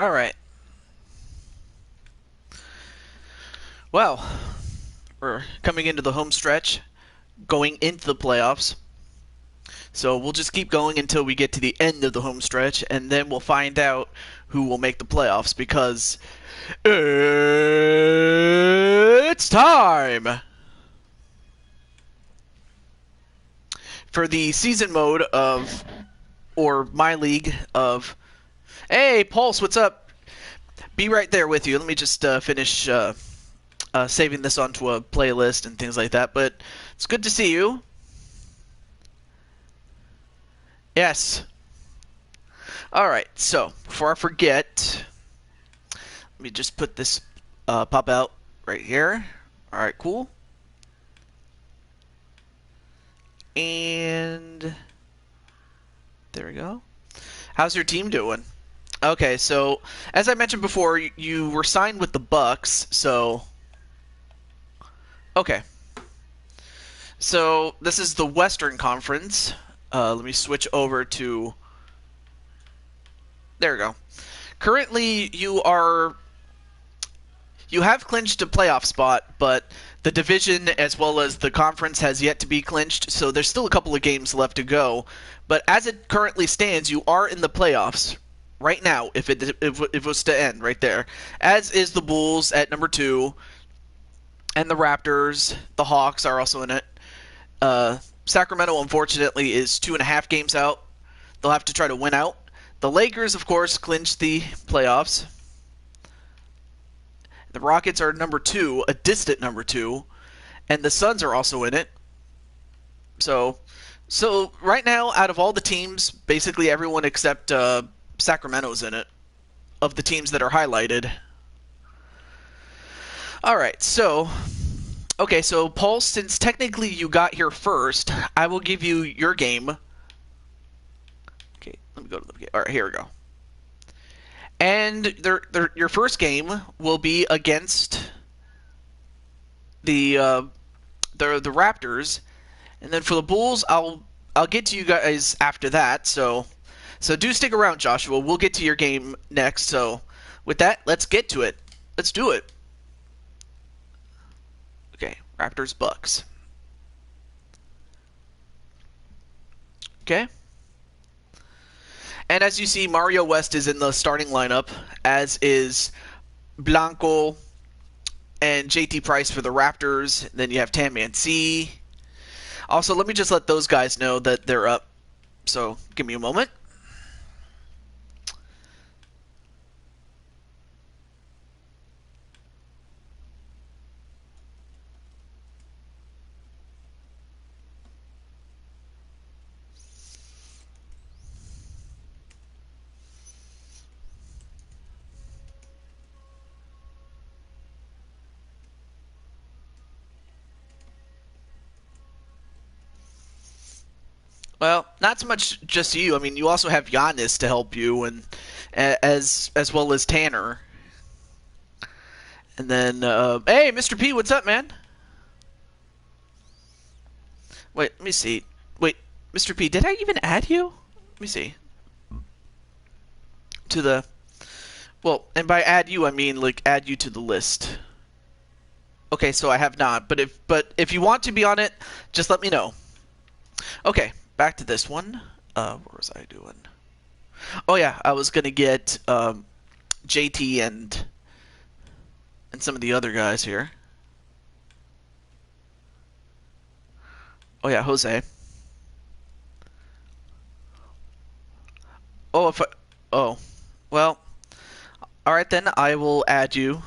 All right. Well, we're coming into the home stretch, going into the playoffs. So we'll just keep going until we get to the end of the home stretch, and then we'll find out who will make the playoffs because it's time for the season mode of, or MyLeague of. Hey, Pulse, what's up? Be right there with you. Let me just finish saving this onto a playlist and things like that. But it's good to see you. Yes. All right. So before I forget, let me just put this pop out right here. All right. Cool. And there we go. How's your team doing? Okay. So as I mentioned before, you were signed with the Bucks. So okay. So this is the Western Conference. Let me switch over to. There we go. Currently, you have clinched a playoff spot, but the division as well as the conference has yet to be clinched, so there's still a couple of games left to go. But as it currently stands, you are in the playoffs right now. If it was to end right there, as is the Bulls at number 2, and the Raptors, the Hawks are also in it. Sacramento, unfortunately, is 2.5 games out. They'll have to try to win out. The Lakers, of course, clinched the playoffs. The Rockets are number 2, a distant number 2, and the Suns are also in it. So right now, out of all the teams, basically everyone except Sacramento's in it, of the teams that are highlighted. All right, so okay, so Paul, since technically you got here first, I will give you your game. Okay, let me go to the game. All right, here we go. And your first game will be against the Raptors, and then for the Bulls, I'll get to you guys after that. So do stick around, Joshua. We'll get to your game next. So with that, let's get to it. Let's do it. Okay, Raptors Bucks. Okay. And as you see, Mario West is in the starting lineup, as is Blanco and JT Price for the Raptors. Then you have Tam Mancy. Also, let me just let those guys know that they're up. So give me a moment. Well, not so much just you. I mean, you also have Giannis to help you, and as well as Tanner. And then, hey, Mr. P, what's up, man? Wait, let me see. Wait, Mr. P, did I even add you? Let me see. To the, well, and by add you, I mean like add you to the list. Okay, so I have not, but if you want to be on it, just let me know. Okay, back to this one. What was I doing? Oh yeah, I was gonna get JT and some of the other guys here. Oh yeah, Jose. Oh, oh, well, all right then. I will add you,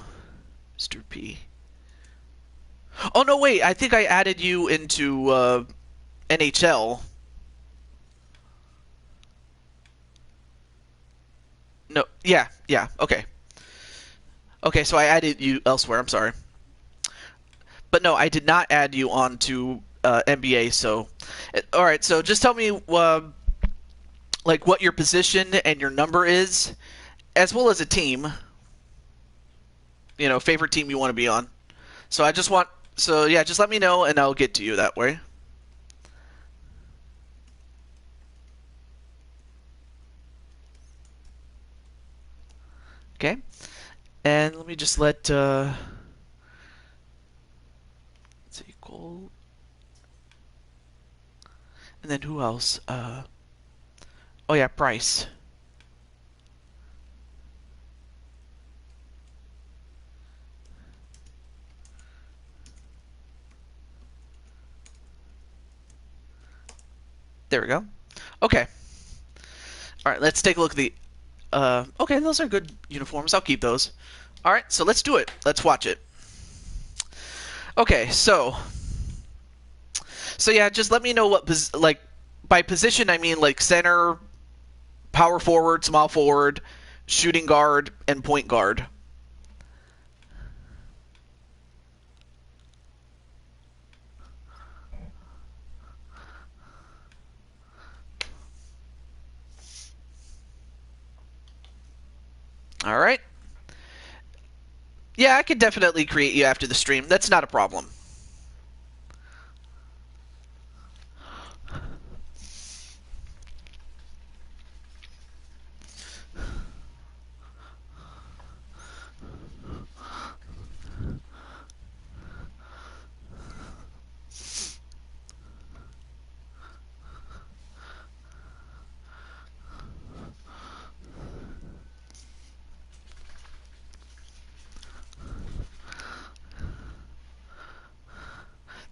Mr. P. Oh no, wait. I think I added you into NHL. No, yeah, okay. Okay, so I added you elsewhere. I'm sorry, but no, I did not add you on to NBA. So, all right. So just tell me, like, what your position and your number is, as well as a team. You know, favorite team you want to be on. So I just want. So yeah, just let me know, and I'll get to you that way. Okay. And let me just let, let's see, gold. And then who else? Oh yeah, Price. There we go. Okay. Alright, let's take a look at the... okay, those are good uniforms. I'll keep those. Alright, so let's do it. Let's watch it. Okay, so yeah, just let me know what, like, by position I mean like center, power forward, small forward, shooting guard, and point guard. Alright. Yeah, I could definitely create you after the stream. That's not a problem.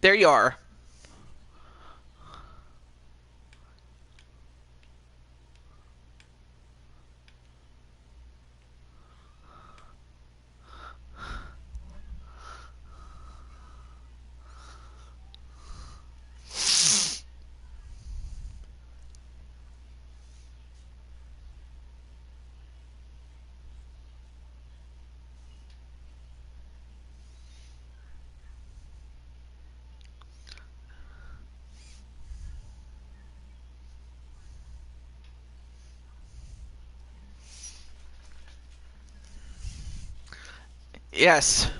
There you are. Yes.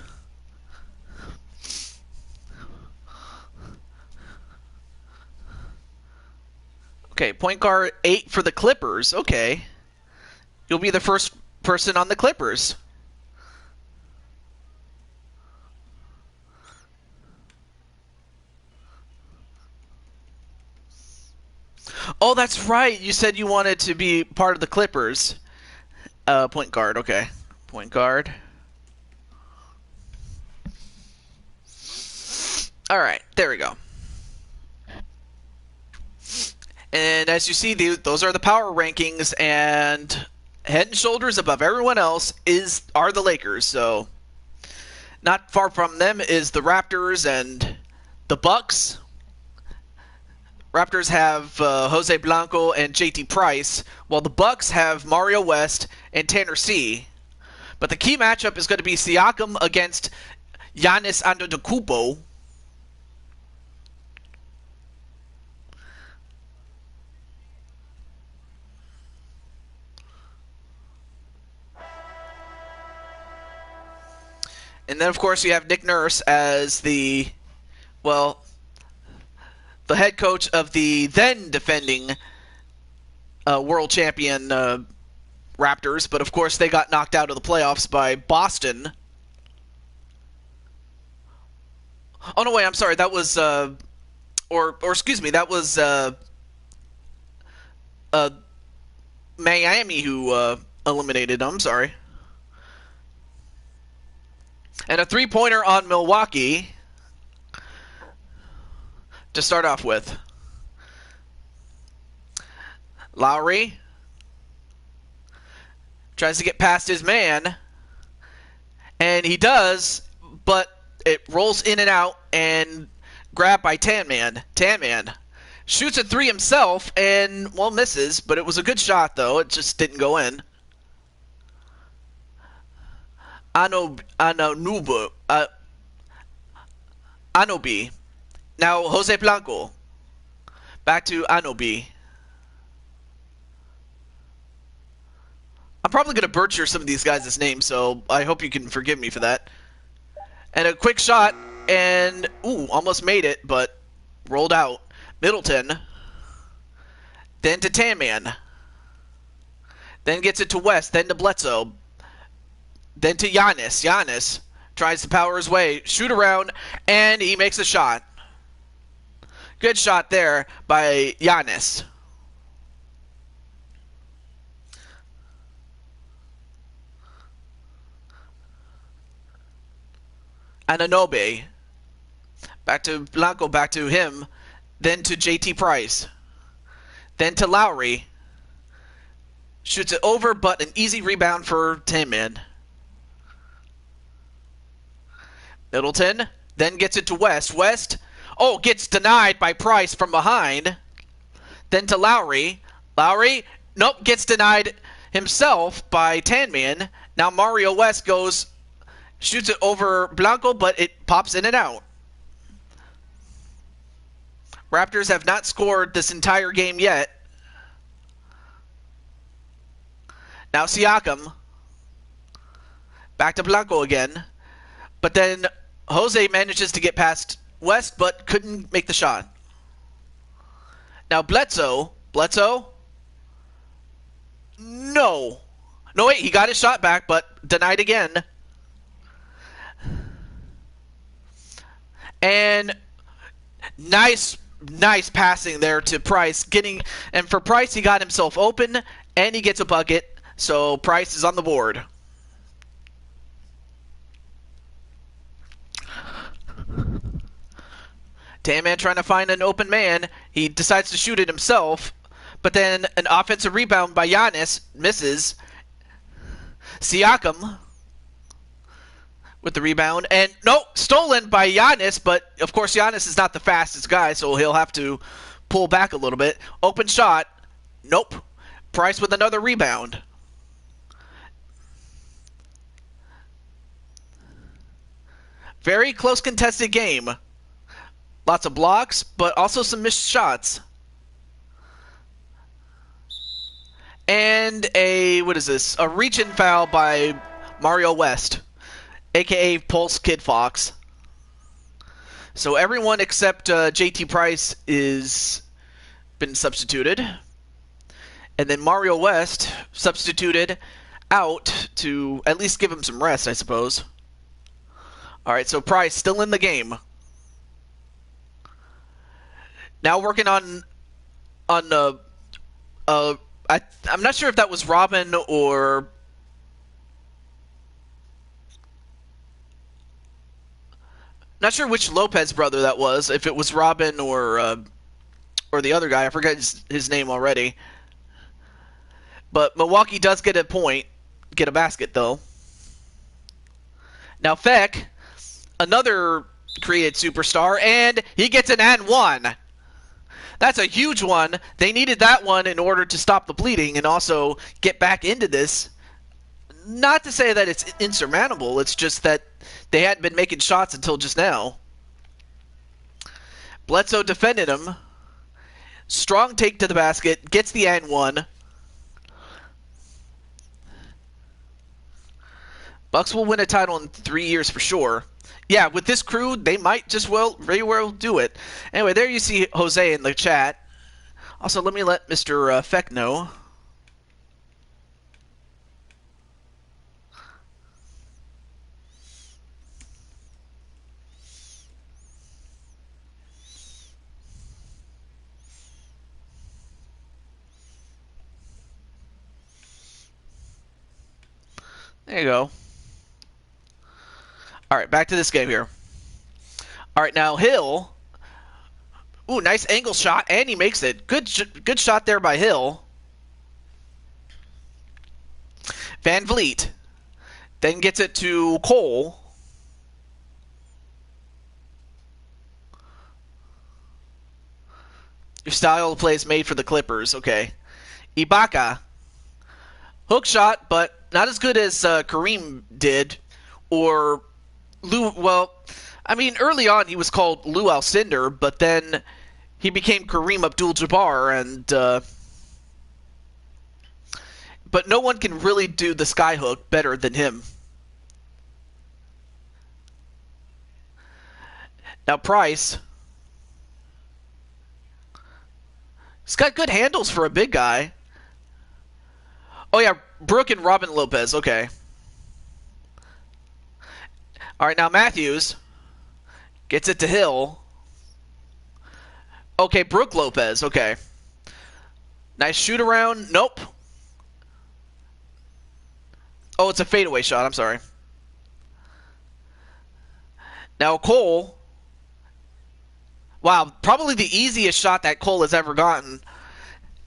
Okay, point guard 8 for the Clippers. Okay. You'll be the first person on the Clippers. Oh, that's right. You said you wanted to be part of the Clippers. Point guard. Okay. Point guard. All right. There we go. And as you see, those are the power rankings, and head and shoulders above everyone else are the Lakers. So not far from them is the Raptors and the Bucks. Raptors have Jose Blanco and JT Price, while the Bucks have Mario West and Tanner C. But the key matchup is going to be Siakam against Giannis Antetokounmpo. And then, of course, you have Nick Nurse as the head coach of the then defending world champion Raptors. But, of course, they got knocked out of the playoffs by Boston. Oh, no, wait, I'm sorry. That was, or excuse me, that was Miami who eliminated them. I'm sorry. And a three-pointer on Milwaukee to start off with. Lowry tries to get past his man, and he does, but it rolls in and out and grabbed by Tan Man. Tan Man shoots a three himself and, well, misses, but it was a good shot, though. It just didn't go in. Anobi. Now Jose Blanco. Back to Anobi. I'm probably going to butcher some of these guys' names, so I hope you can forgive me for that. And a quick shot, and, ooh, almost made it, but rolled out. Middleton. Then to Tan Man. Then gets it to West, then to Bledsoe. Then to Giannis. Giannis tries to power his way, shoot around, and he makes a shot. Good shot there by Giannis. Anunoby. Back to Blanco, back to him. Then to JT Price. Then to Lowry. Shoots it over, but an easy rebound for Tin Man. Middleton then gets it to West. West, oh, gets denied by Price from behind. Then to Lowry. Lowry, nope, gets denied himself by Tan Man. Now Mario West goes, shoots it over Blanco, but it pops in and out. Raptors have not scored this entire game yet. Now Siakam. Back to Blanco again. But then Jose manages to get past West, but couldn't make the shot. Now Bledsoe. Bledsoe? No. No, wait, he got his shot back, but denied again. And nice passing there to Price. And for Price, he got himself open, and he gets a bucket. So Price is on the board. Tan Man trying to find an open man. He decides to shoot it himself. But then an offensive rebound by Giannis misses. Siakam with the rebound. And no, stolen by Giannis. But of course Giannis is not the fastest guy, so he'll have to pull back a little bit. Open shot. Nope. Price with another rebound. Very close contested game. Lots of blocks, but also some missed shots. And what is this? A reach-in foul by Mario West, a.k.a. Pulse Kid Fox. So everyone except JT Price is been substituted. And then Mario West substituted out to at least give him some rest, I suppose. Alright, so Price still in the game. Now working on I'm not sure if that was Robin or not sure which Lopez brother that was, if it was Robin or the other guy. I forget his name already. But Milwaukee does get a point, get a basket though. Now Feck, another created superstar, and he gets an and one. That's a huge one. They needed that one in order to stop the bleeding and also get back into this. Not to say that it's insurmountable, it's just that they hadn't been making shots until just now. Bledsoe defended him. Strong take to the basket, gets the and one. Bucks will win a title in 3 years for sure. Yeah, with this crew, they might just very well do it. Anyway, there you see Jose in the chat. Also, let me let Mr. Feck know. There you go. Alright, back to this game here. Alright, now Hill. Ooh, nice angle shot, and he makes it. Good shot there by Hill. Van Vliet. Then gets it to Cole. Your style of play is made for the Clippers. Okay. Ibaka. Hook shot, but not as good as Kareem did. Or Lou, well, I mean, early on he was called Lou Alcindor, but then he became Kareem Abdul-Jabbar, and but no one can really do the skyhook better than him. Now Price, he's got good handles for a big guy. Oh yeah, Brooke and Robin Lopez, okay. All right, now Matthews gets it to Hill. Okay, Brook Lopez. Okay. Nice shoot around. Nope. Oh, it's a fadeaway shot. I'm sorry. Now Cole. Wow, probably the easiest shot that Cole has ever gotten.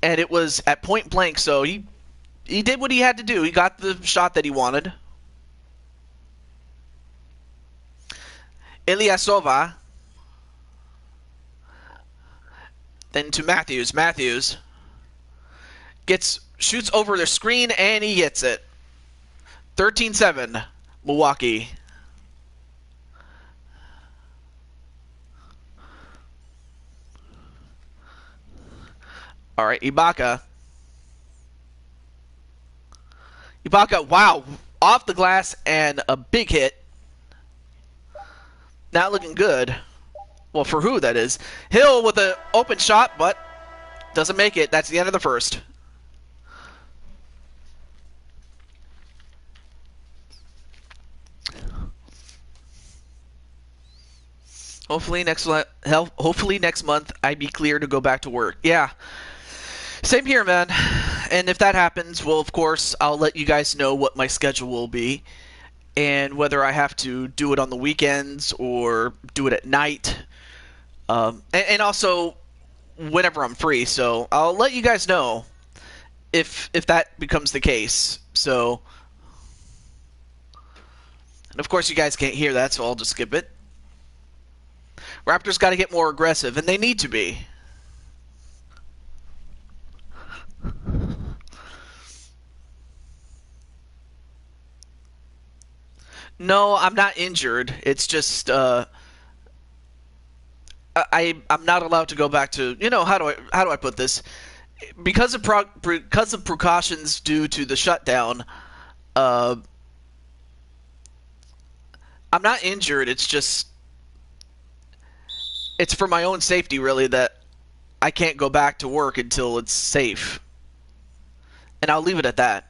And it was at point blank, so he did what he had to do. He got the shot that he wanted. Ilyasova. Then to Matthews. Matthews shoots over the screen, and he hits it. 13-7, Milwaukee. All right, Ibaka. Ibaka, wow, off the glass and a big hit. Not looking good. Well, for who, that is. Hill with an open shot, but doesn't make it. That's the end of the first. Hopefully next month I be clear to go back to work. Yeah. Same here, man. And if that happens, well, of course, I'll let you guys know what my schedule will be and whether I have to do it on the weekends or do it at night. And also whenever I'm free. So I'll let you guys know if that becomes the case. So, and of course, you guys can't hear that, so I'll just skip it. Raptors got to get more aggressive, and they need to be. No, I'm not injured. It's just I'm not allowed to go back to, how do I put this? Because of precautions due to the shutdown. I'm not injured. It's just it's for my own safety, really, that I can't go back to work until it's safe. And I'll leave it at that.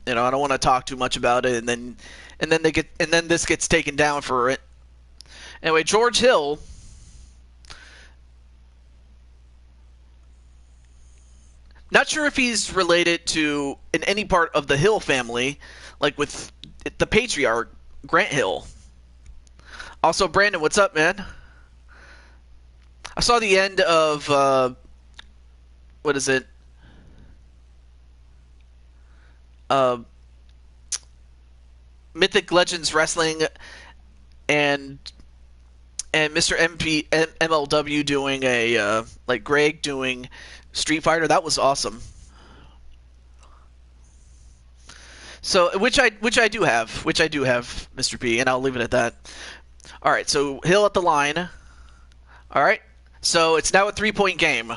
I don't want to talk too much about it, and then this gets taken down for it. Anyway, George Hill. Not sure if he's related to in any part of the Hill family, like with the patriarch Grant Hill. Also, Brandon, what's up, man? I saw the end of what is it? Mythic Legends Wrestling and Mr. MLW doing a like Greg doing Street Fighter. That was awesome. So which I do have, Mr. P, and I'll leave it at that. All right, so Hill at the line. All right, so it's now a 3-point game.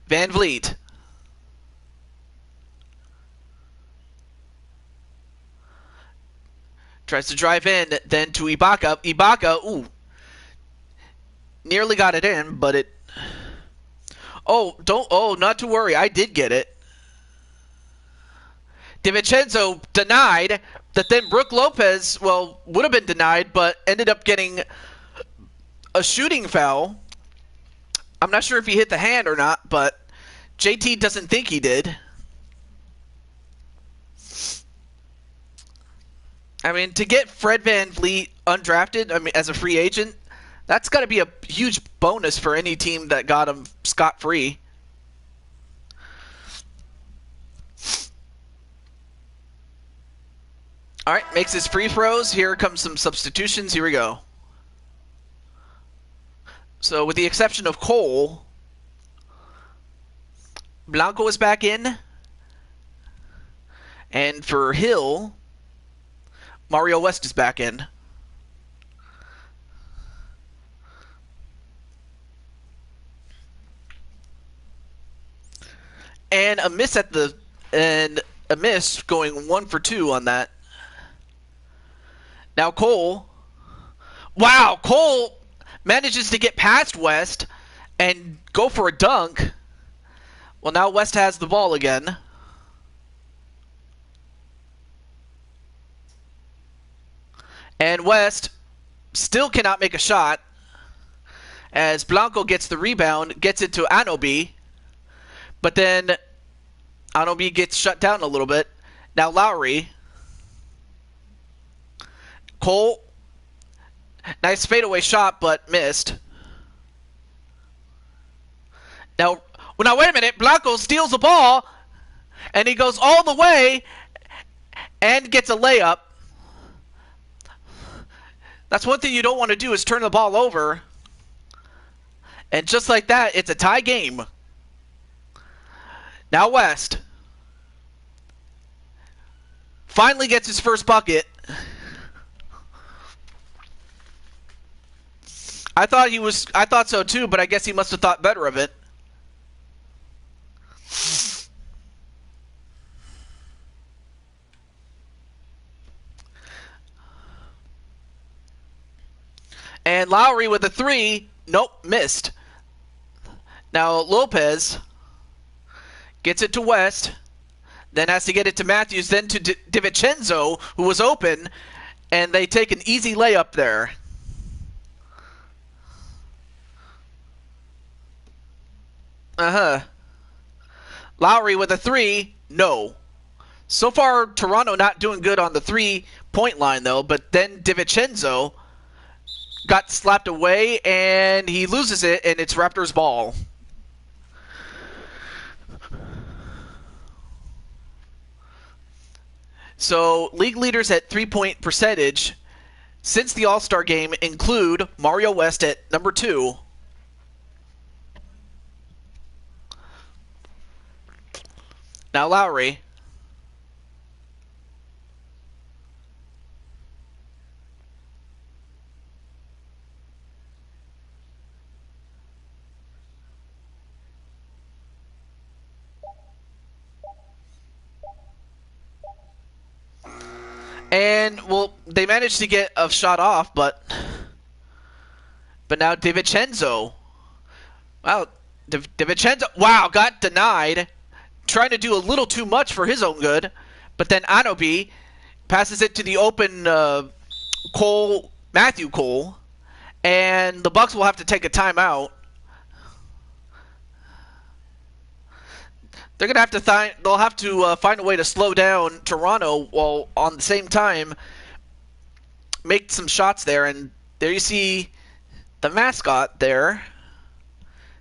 Van Vliet. Tries to drive in, then to Ibaka. Ibaka, ooh. Nearly got it in, but it... not to worry. I did get it. DiVincenzo denied, that then Brook Lopez, would have been denied, but ended up getting a shooting foul. I'm not sure if he hit the hand or not, but JT doesn't think he did. I mean, to get Fred Van Vliet undrafted, as a free agent, that's got to be a huge bonus for any team that got him scot-free. All right, makes his free throws. Here comes some substitutions. Here we go. So, with the exception of Cole, Blanco is back in. And for Hill, Mario West is back in. And a miss going 1 for 2 on that. Now Cole. Wow, Cole manages to get past West and go for a dunk. Well, now West has the ball again. And West still cannot make a shot as Blanco gets the rebound, gets it to Anobi, but then Anobi gets shut down a little bit. Now Lowry. Cole. Nice fadeaway shot, but missed. Now wait a minute. Blanco steals the ball, and he goes all the way and gets a layup. That's one thing you don't want to do is turn the ball over. And just like that, it's a tie game. Now West finally gets his first bucket. I thought so too, but I guess he must have thought better of it. And Lowry with a three. Nope, missed. Now Lopez gets it to West. Then has to get it to Matthews. Then to DiVincenzo, who was open. And they take an easy layup there. Lowry with a three. No. So far, Toronto not doing good on the three-point line, though. But then DiVincenzo got slapped away, and he loses it, and it's Raptors ball. So, league leaders at three-point percentage since the All-Star game include Mario West at number 2. Now Lowry. And, well, they managed to get a shot off, but now DiVincenzo. Wow, DiVincenzo, wow, got denied. Trying to do a little too much for his own good. But then Anobi passes it to the open Matthew Cole. And the Bucks will have to take a timeout. They're gonna have to they'll have to find a way to slow down Toronto while on the same time make some shots there. And there you see the mascot there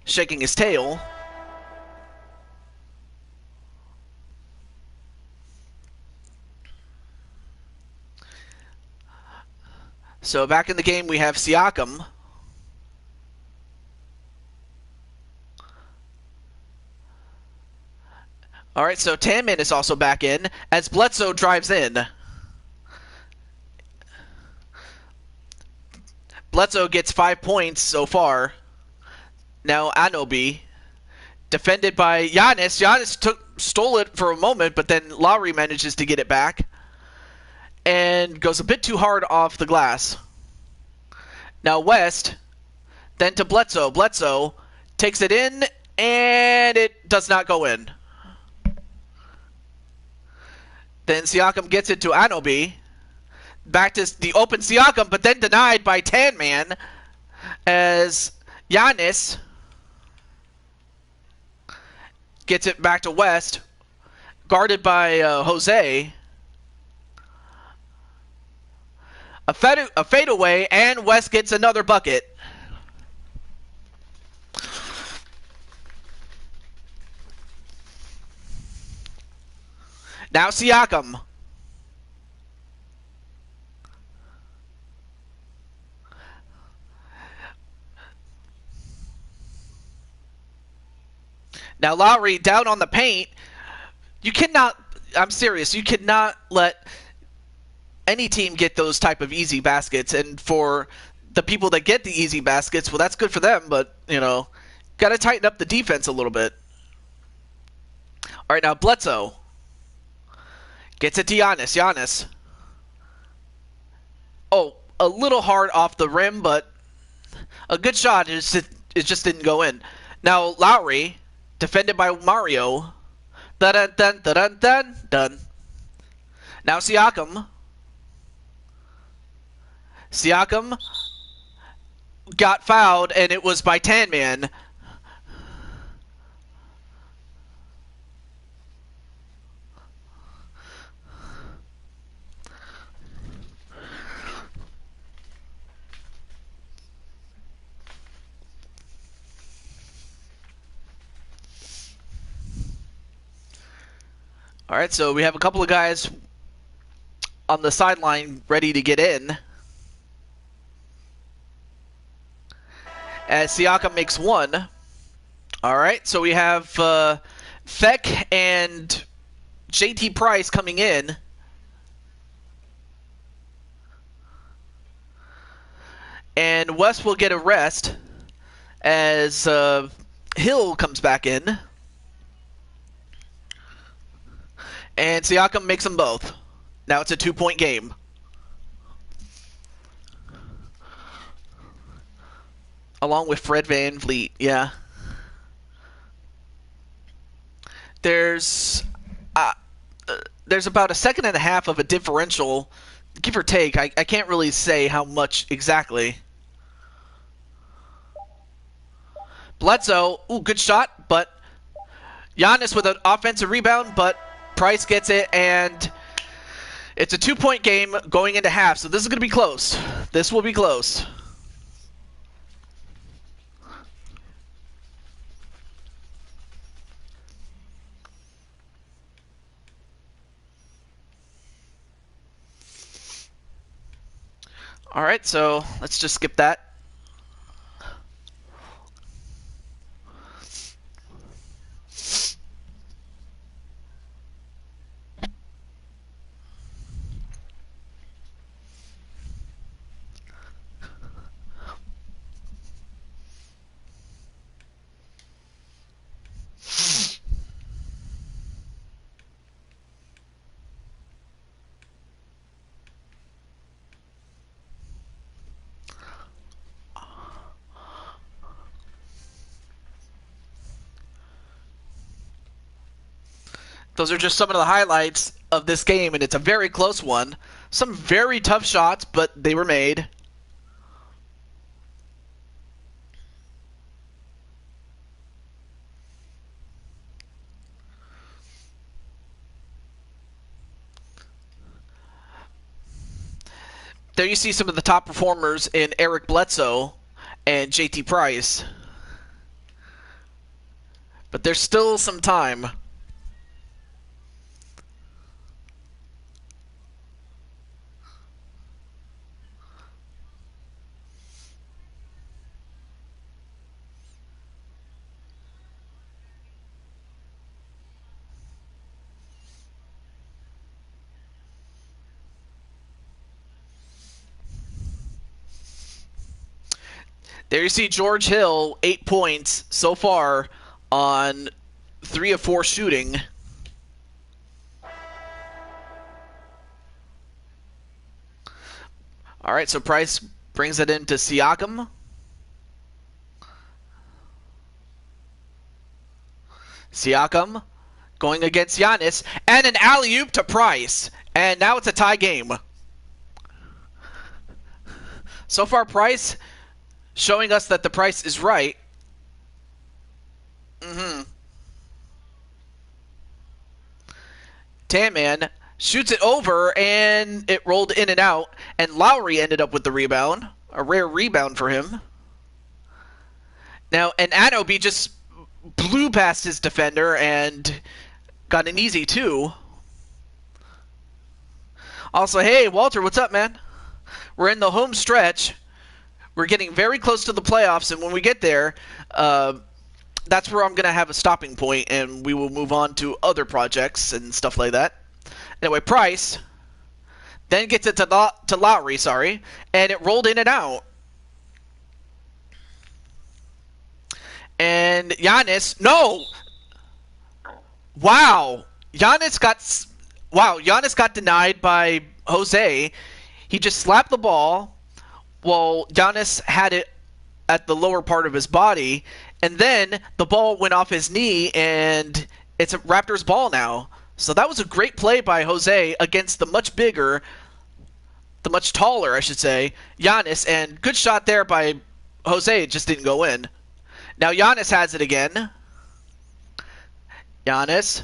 shaking his tail. So back in the game we have Siakam. Alright, so Tanman is also back in as Bledsoe drives in. Bledsoe gets 5 points so far. Now Anobi. Defended by Giannis. Giannis stole it for a moment, but then Lowry manages to get it back. And goes a bit too hard off the glass. Now West. Then to Bledsoe. Bledsoe takes it in, and it does not go in. Then Siakam gets it to Anobi. Back to the open Siakam, but then denied by Tanman. As Giannis gets it back to West. Guarded by Jose. A fadeaway, and West gets another bucket. Now Siakam. Now Lowry down on the paint. You cannot, I'm serious, you cannot let any team get those type of easy baskets. And for the people that get the easy baskets, well, that's good for them, but, you know, got to tighten up the defense a little bit. All right, now Bledsoe gets it to Giannis. Giannis. Oh, a little hard off the rim, but a good shot. It just didn't go in. Now Lowry, defended by Mario. Dun dun dun dun dun dun. Now Siakam. Siakam got fouled, and it was by Tan Man. All right, so we have a couple of guys on the sideline ready to get in. As Siakam makes one. All right, so we have Feck and JT Price coming in. And West will get a rest as Hill comes back in. And Siakam makes them both. Now it's a 2-point game. Along with Fred VanVleet, yeah. There's about a second and a half of a differential, give or take. I can't really say how much exactly. Bledsoe, ooh, good shot, but Giannis with an offensive rebound, but Price gets it, and it's a 2-point game going into half, so this is going to be close. This will be close. All right, so let's just skip that. Those are just some of the highlights of this game, and it's a very close one. Some very tough shots, but they were made. There you see some of the top performers in Eric Bledsoe and JT Price. But there's still some time. There you see George Hill, 8 points so far on 3 of 4 shooting. All right, so Price brings it into Siakam. Siakam going against Giannis, and an alley-oop to Price. And now it's a tie game. So far, Price showing us that the price is right. Tan Man shoots it over, and it rolled in and out. And Lowry ended up with the rebound. A rare rebound for him. Now, and Anobi just blew past his defender and got an easy 2. Also, hey, Walter, what's up, man? We're in the home stretch. We're getting very close to the playoffs, and when we get there, that's where I'm going to have a stopping point, and we will move on to other projects and stuff like that. Anyway, Price then gets it to Lowry, and it rolled in and out. And Giannis, no! Wow! Giannis got denied by Jose. He just slapped the ball. Well, Giannis had it at the lower part of his body, and then the ball went off his knee, and it's a Raptors ball now. So that was a great play by Jose against the much bigger the much taller, I should say, Giannis, and good shot there by Jose. It just didn't go in. Now Giannis has it again. Giannis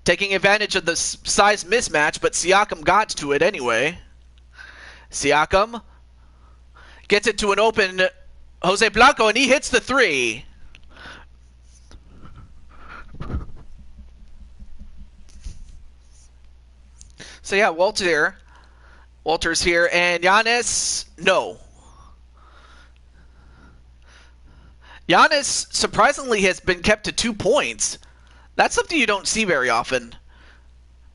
taking advantage of the size mismatch, but Siakam got to it anyway. Siakam gets it to an open Jose Blanco, and he hits the three. So yeah, Walter's here, and Giannis, no. Giannis surprisingly has been kept to 2 points. That's something you don't see very often.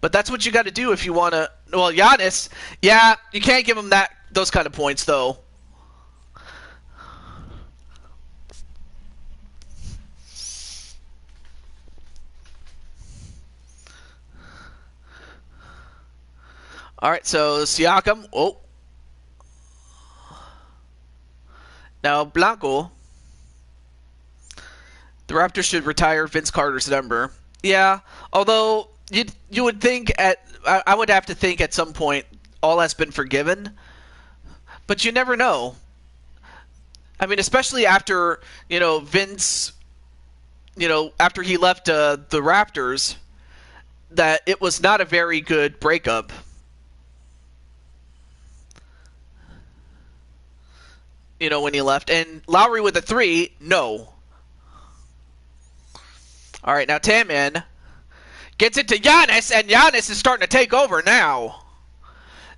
But that's what you got to do if you want to. Well, Giannis, yeah, you can't give him those kind of points though. All right, so Siakam. Oh, now Blanco. The Raptors should retire Vince Carter's number. Yeah, although you would think I would have to think at some point all has been forgiven, but you never know. I mean, especially after Vince, after he left the Raptors, that it was not a very good breakup. When he left, and Lowry with a three, no. All right, now Taman gets it to Giannis, and Giannis is starting to take over now.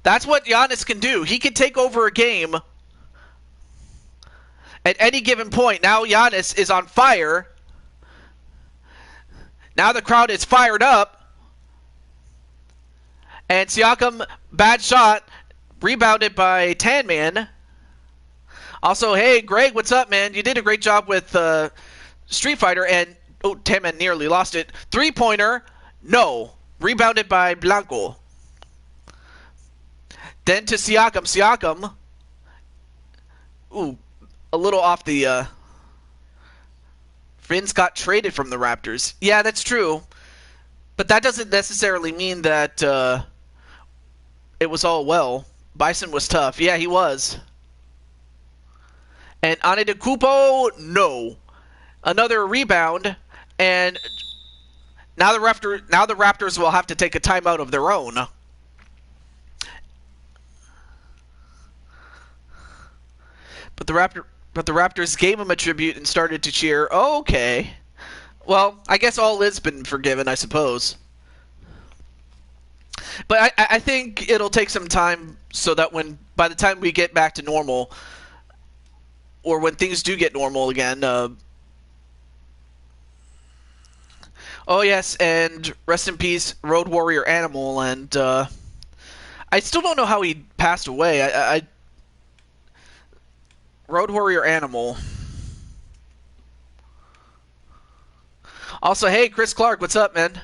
That's what Giannis can do. He can take over a game at any given point. Now Giannis is on fire. Now the crowd is fired up. And Siakam, bad shot, rebounded by Tanman. Also, hey, Greg, what's up, man? You did a great job with Street Fighter, and Tanman nearly lost it. Three-pointer, no. Rebounded by Blanco. Then to Siakam. Siakam, a little off the... Vince got traded from the Raptors. Yeah, that's true. But that doesn't necessarily mean that it was all well. Bison was tough. Yeah, he was. And Antetokounmpo, no. Another rebound, and now the Raptors will have to take a timeout of their own. But the Raptors gave him a tribute and started to cheer. Oh, okay. Well, I guess all has been forgiven, I suppose. But I think it'll take some time so that by the time we get back to normal, or when things do get normal again. Oh yes, and rest in peace, Road Warrior Animal. And I still don't know how he passed away. Road Warrior Animal. Also, hey, Chris Clark, what's up, man?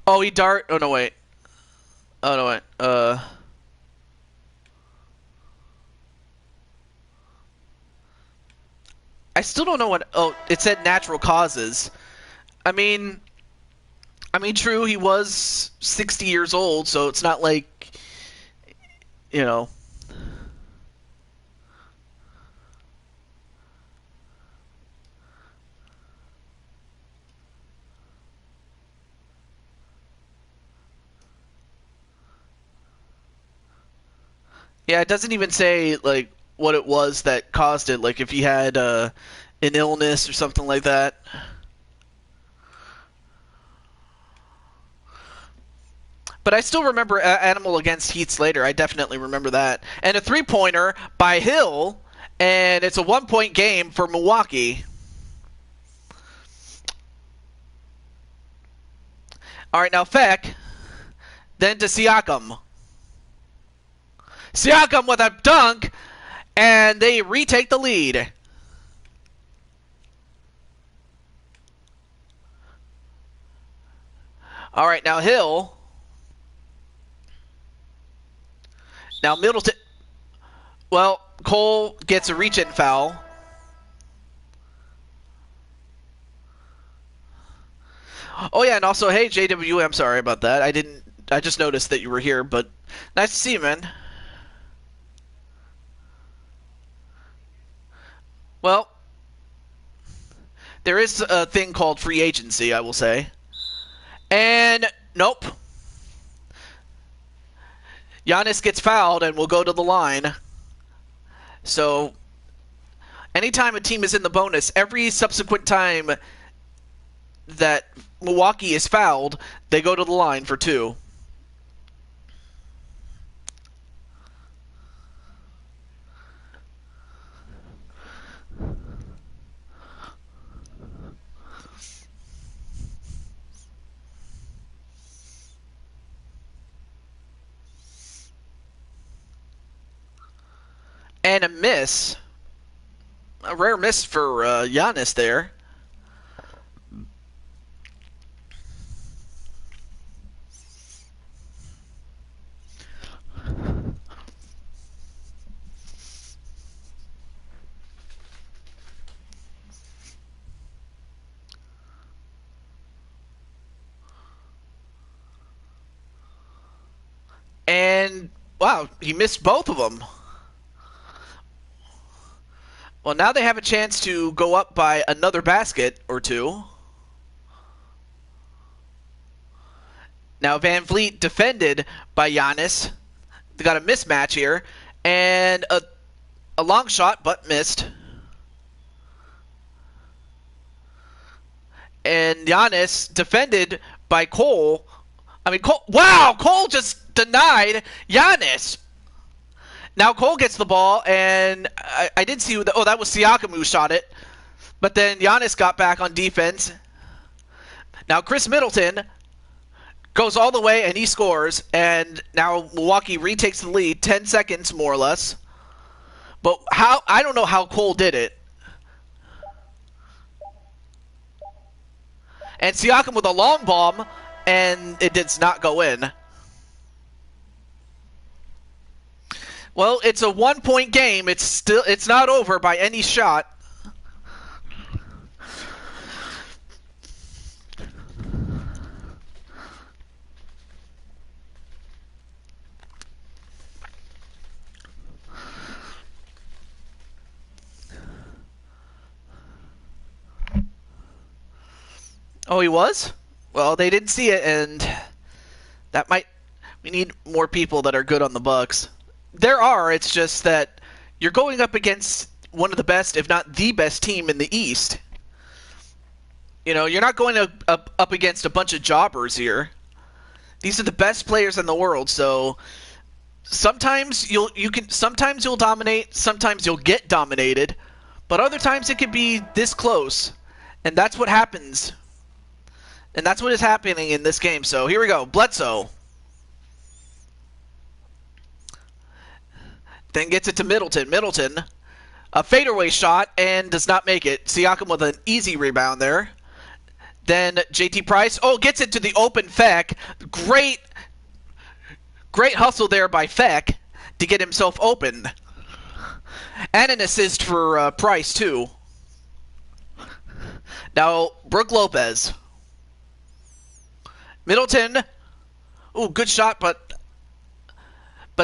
Oh, he dart. Oh no, wait. Oh no, wait. I still don't know what. Oh, it said natural causes. I mean, true. He was 60 years old, so it's not like, Yeah, it doesn't even say like what it was that caused it. Like if he had an illness or something like that. But I still remember Animal against Heath Slater. I definitely remember that. And a three-pointer by Hill, and it's a one-point game for Milwaukee. All right, now Feck, then to Siakam. Siakam with a dunk, and they retake the lead. All right, now Hill. Now Middleton... Well, Cole gets a reach-in foul. Oh yeah, and also, hey JW, I'm sorry about that. I just noticed that you were here, but nice to see you, man. Well, there is a thing called free agency, I will say. And nope. Giannis gets fouled and will go to the line. So anytime a team is in the bonus, every subsequent time that Milwaukee is fouled, they go to the line for 2. And a miss. A rare miss for Giannis there. And, wow, he missed both of them. Well, now they have a chance to go up by another basket or 2. Now Van Vliet defended by Giannis. They got a mismatch here. And a long shot, but missed. And Giannis defended by Cole. I mean, Cole... Wow! Cole just denied Giannis. Now Cole gets the ball, and I did see... Oh, that was Siakam who shot it. But then Giannis got back on defense. Now Chris Middleton goes all the way, and he scores. And now Milwaukee retakes the lead, 10 seconds more or less. But how... I don't know how Cole did it. And Siakam with a long bomb, and it does not go in. Well, it's a 1-point game. It's not over by any shot. Oh, he was? Well, they didn't see it, and that might... We need more people that are good on the Bucks. There are, it's just that you're going up against one of the best, if not the best team in the East. You know, you're not going up against a bunch of jobbers here. These are the best players in the world, so sometimes you'll dominate, sometimes you'll get dominated, but other times it can be this close. And that's what happens. And that's what is happening in this game. So here we go. Bledsoe. Then gets it to Middleton. Middleton, a fadeaway shot and does not make it. Siakam with an easy rebound there. Then JT Price. Oh, gets it to the open Feck. Great hustle there by Feck to get himself open. And an assist for Price, too. Now, Brook Lopez. Middleton. Ooh, good shot, but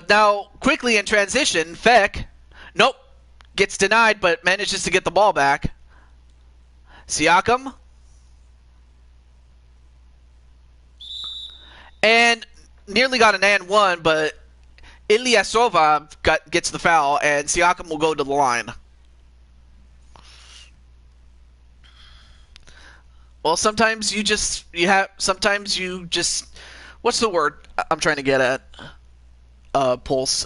now, quickly in transition, Feck, nope, gets denied, but manages to get the ball back. Siakam. And nearly got an and one, but Ilyasova gets the foul, and Siakam will go to the line. Well, sometimes you just, what's the word I'm trying to get at? Pulse.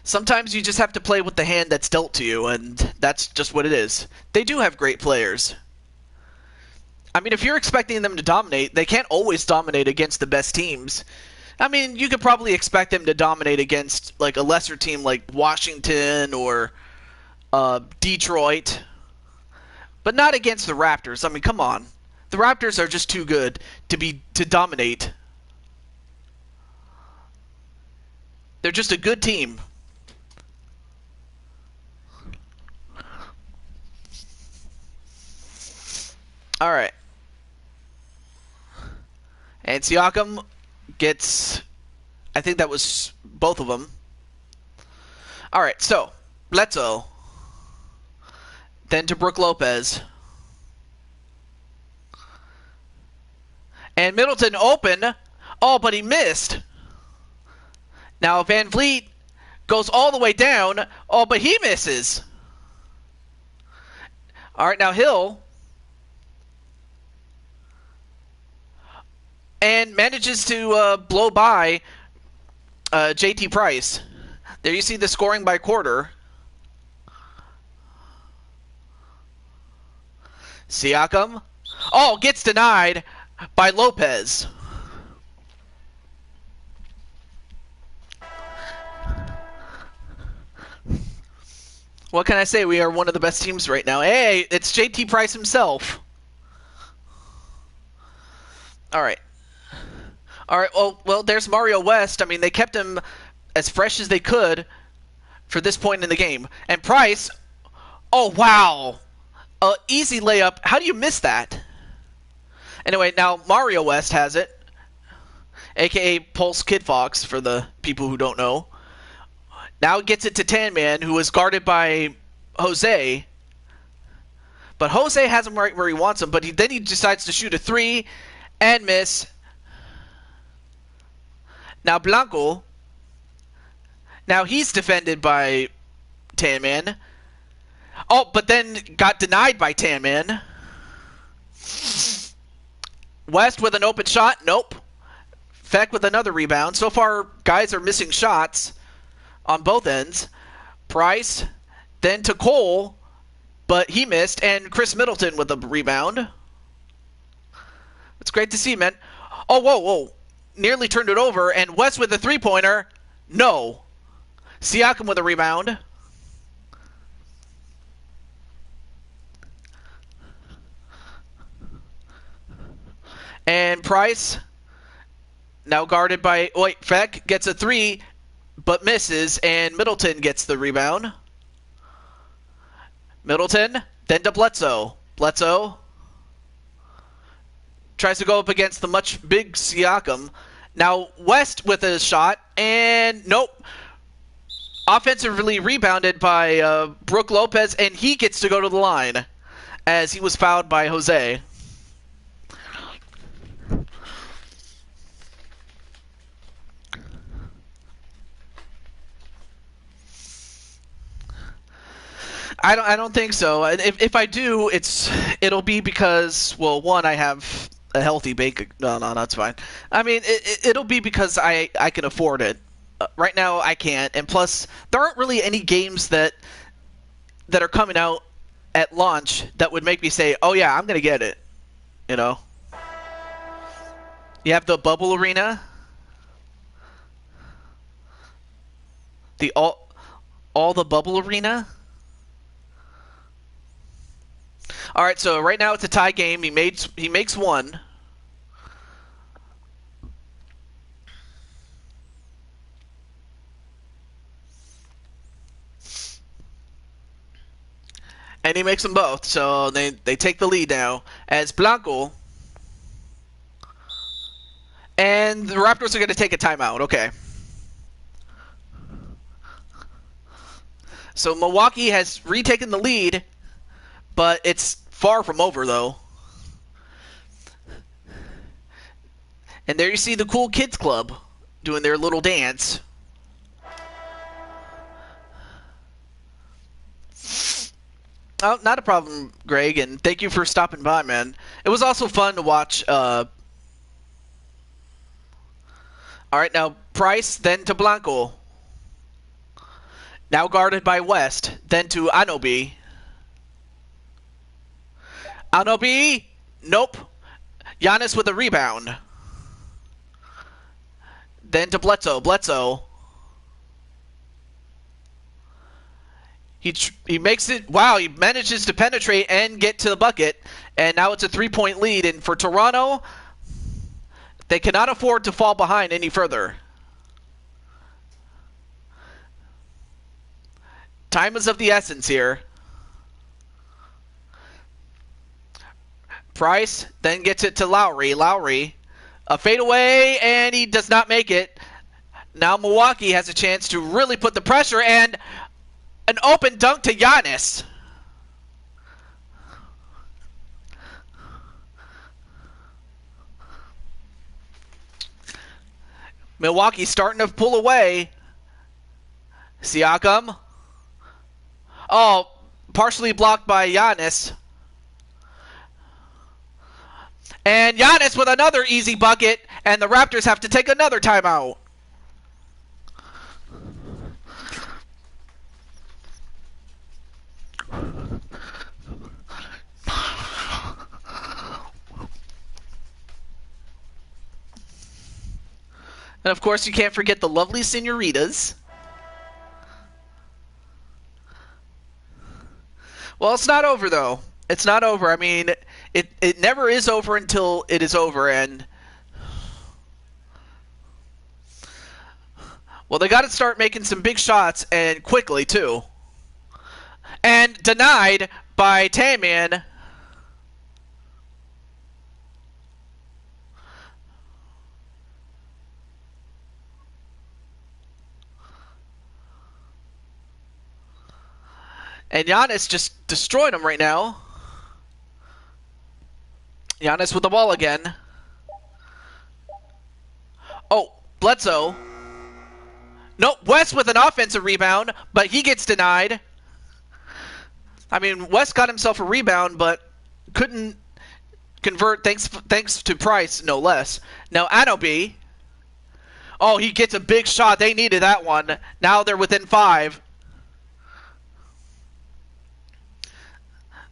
Sometimes you just have to play with the hand that's dealt to you, and that's just what it is. They do have great players. I mean, if you're expecting them to dominate, they can't always dominate against the best teams. I mean, you could probably expect them to dominate against like a lesser team like Washington or Detroit, but not against the Raptors. I mean, come on. The Raptors are just too good to dominate. They're just a good team. All right. And Siakam gets, I think that was both of them. All right, so Bledsoe. Then to Brook Lopez. And Middleton open. Oh, but he missed. Now Van Vliet goes all the way down. Oh, but he misses. All right, now Hill. And manages to blow by JT Price. There you see the scoring by quarter. Siakam. Oh, gets denied by Lopez. What can I say? We are one of the best teams right now. Hey, it's JT Price himself. All right. All right, well, there's Mario West. I mean, they kept him as fresh as they could for this point in the game. And Price, oh, wow. Easy layup. How do you miss that? Anyway, now Mario West has it, a.k.a. Pulse Kid Fox for the people who don't know. Now gets it to Tan Man, who is guarded by Jose. But Jose has him right where he wants him, but then he decides to shoot a three and miss. Now Blanco, now he's defended by Tan Man. Oh, but then got denied by Tan Man. West with an open shot. Nope. Feck with another rebound. So far, guys are missing shots on both ends. Price, then to Cole, but he missed. And Chris Middleton with a rebound. It's great to see, man. Oh, whoa. Nearly turned it over. And West with a three-pointer. No. Siakam with a rebound. And Price, now guarded by... Wait, Feck gets a three, but misses, and Middleton gets the rebound. Middleton, then to Bledsoe. Bledsoe tries to go up against the much big Siakam. Now West with a shot, and nope. Offensively rebounded by Brook Lopez, and he gets to go to the line as he was fouled by Jose. I don't think so. If I do, it'll be because, well, one, I have a healthy bank. No, that's fine. I mean, it'll be because I can afford it. Right now, I can't, and plus, there aren't really any games that are coming out at launch that would make me say, "Oh yeah, I'm gonna get it." You know. You have the Bubble Arena, the all the Bubble Arena. All right, so right now it's a tie game. He makes one. And he makes them both, so they take the lead now as Blanco. And the Raptors are going to take a timeout. Okay. So Milwaukee has retaken the lead, but it's far from over, though. And there you see the Cool Kids Club doing their little dance. Oh, not a problem, Greg, and thank you for stopping by, man. It was also fun to watch. All right, now Price, then to Blanco. Now guarded by West, then to Anobi. Anobi, nope. Giannis with a rebound. Then to Bledsoe. Bledsoe. He makes it. Wow, he manages to penetrate and get to the bucket. And now it's a 3-point lead. And for Toronto, they cannot afford to fall behind any further. Time is of the essence here. Price then gets it to Lowry. Lowry, a fadeaway, and he does not make it. Now Milwaukee has a chance to really put the pressure, and an open dunk to Giannis. Milwaukee starting to pull away. Siakam. Oh, partially blocked by Giannis. And Giannis with another easy bucket, and the Raptors have to take another timeout. And of course, you can't forget the lovely senoritas. Well, it's not over, though. It's not over. I mean, it never is over until it is over, and... Well, they got to start making some big shots, and quickly, too. And denied by Tamian. And Giannis just destroyed him right now. Giannis with the ball again. Oh, Bledsoe. Nope, West with an offensive rebound, but he gets denied. I mean, West got himself a rebound, but couldn't convert thanks to Price, no less. Now, Anobi. Oh, he gets a big shot. They needed that one. Now they're within 5.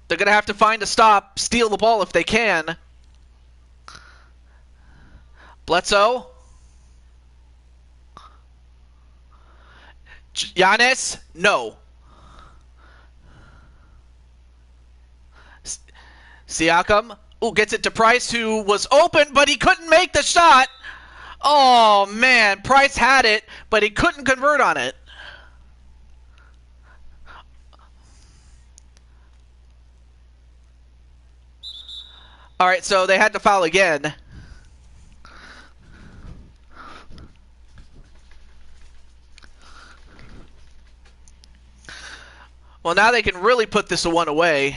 They're going to have to find a stop, steal the ball if they can. Bledsoe. Giannis? No. Siakam. Ooh, gets it to Price, who was open, but he couldn't make the shot. Oh, man. Price had it, but he couldn't convert on it. All right, so they had to foul again. Well, now they can really put this one away.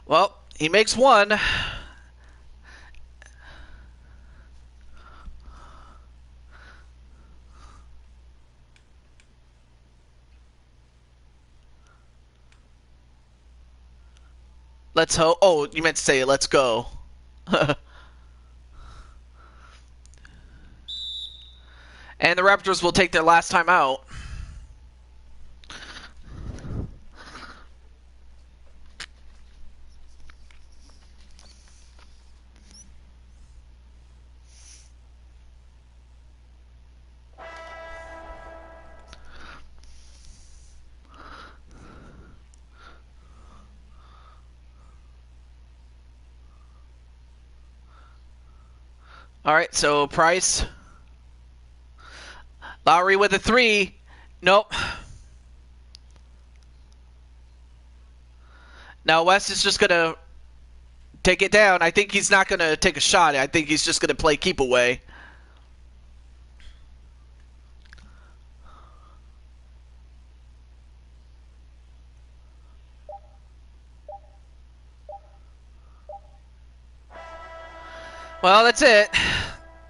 Well, he makes one. Let's hope. Oh, you meant to say let's go. And the Raptors will take their last time out. All right, so Price. Lowry with a 3. Nope. Now West is just going to take it down. I think he's not going to take a shot. I think he's just going to play keep away. Well, that's it.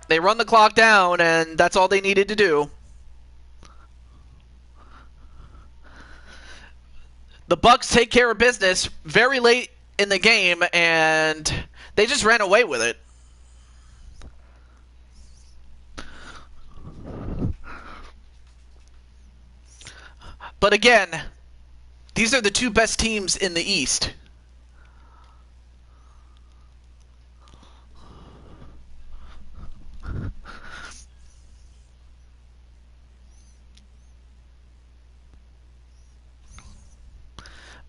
They run the clock down, and that's all they needed to do. The Bucks take care of business very late in the game, and they just ran away with it. But again, these are the two best teams in the East.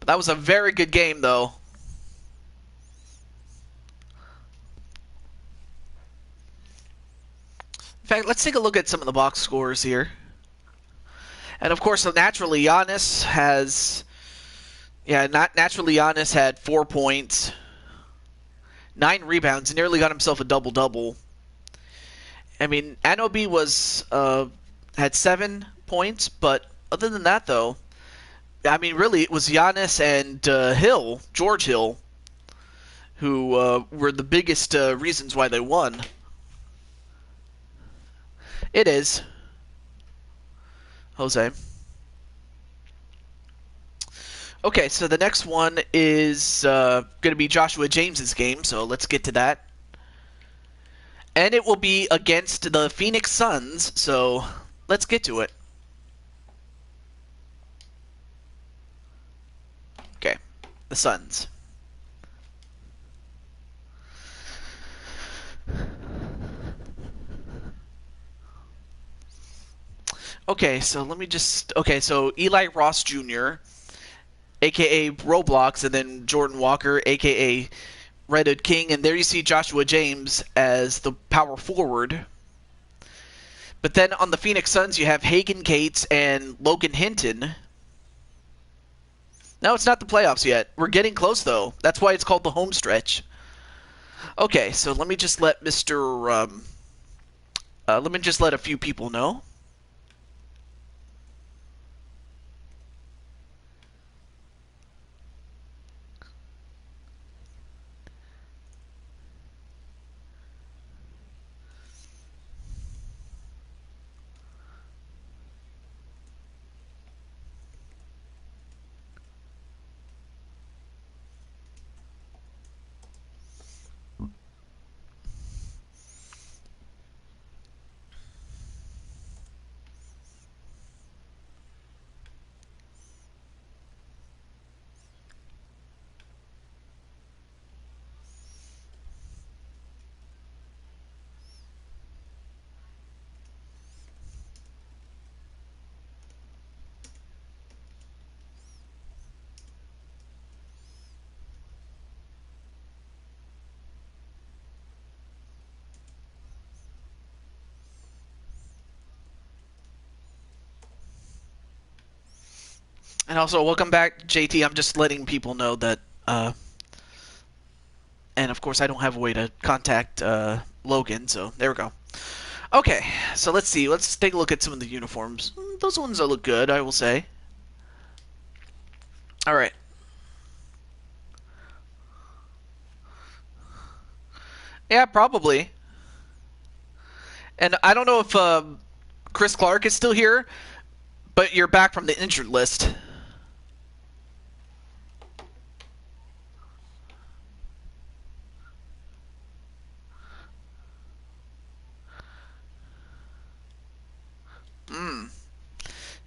That was a very good game, though. In fact, let's take a look at some of the box scores here. And of course, naturally, Giannis has... Yeah, naturally, Giannis had 4 points, 9 rebounds, nearly got himself a double-double. I mean, Anobi was had 7 points, but other than that, though, I mean, really, it was Giannis and George Hill, who were the biggest reasons why they won. It is. Jose. Okay, so the next one is going to be Joshua James's game, so let's get to that. And it will be against the Phoenix Suns, so let's get to it. Okay, the Suns. Okay, so let me just... Okay, so Eli Ross Jr., a.k.a. Roblox, and then Jordan Walker, a.k.a. Red Hood King, and there you see Joshua James as the power forward. But then on the Phoenix Suns, you have Hagen Cates and Logan Hinton. No, it's not the playoffs yet. We're getting close, though. That's why it's called the Homestretch. Okay, so let me just let let me just let a few people know. And also, welcome back, JT. I'm just letting people know that, and of course, I don't have a way to contact Logan, so there we go. Okay, so let's see. Let's take a look at some of the uniforms. Those ones look good, I will say. All right. Yeah, probably. And I don't know if Chris Clark is still here, but you're back from the injured list.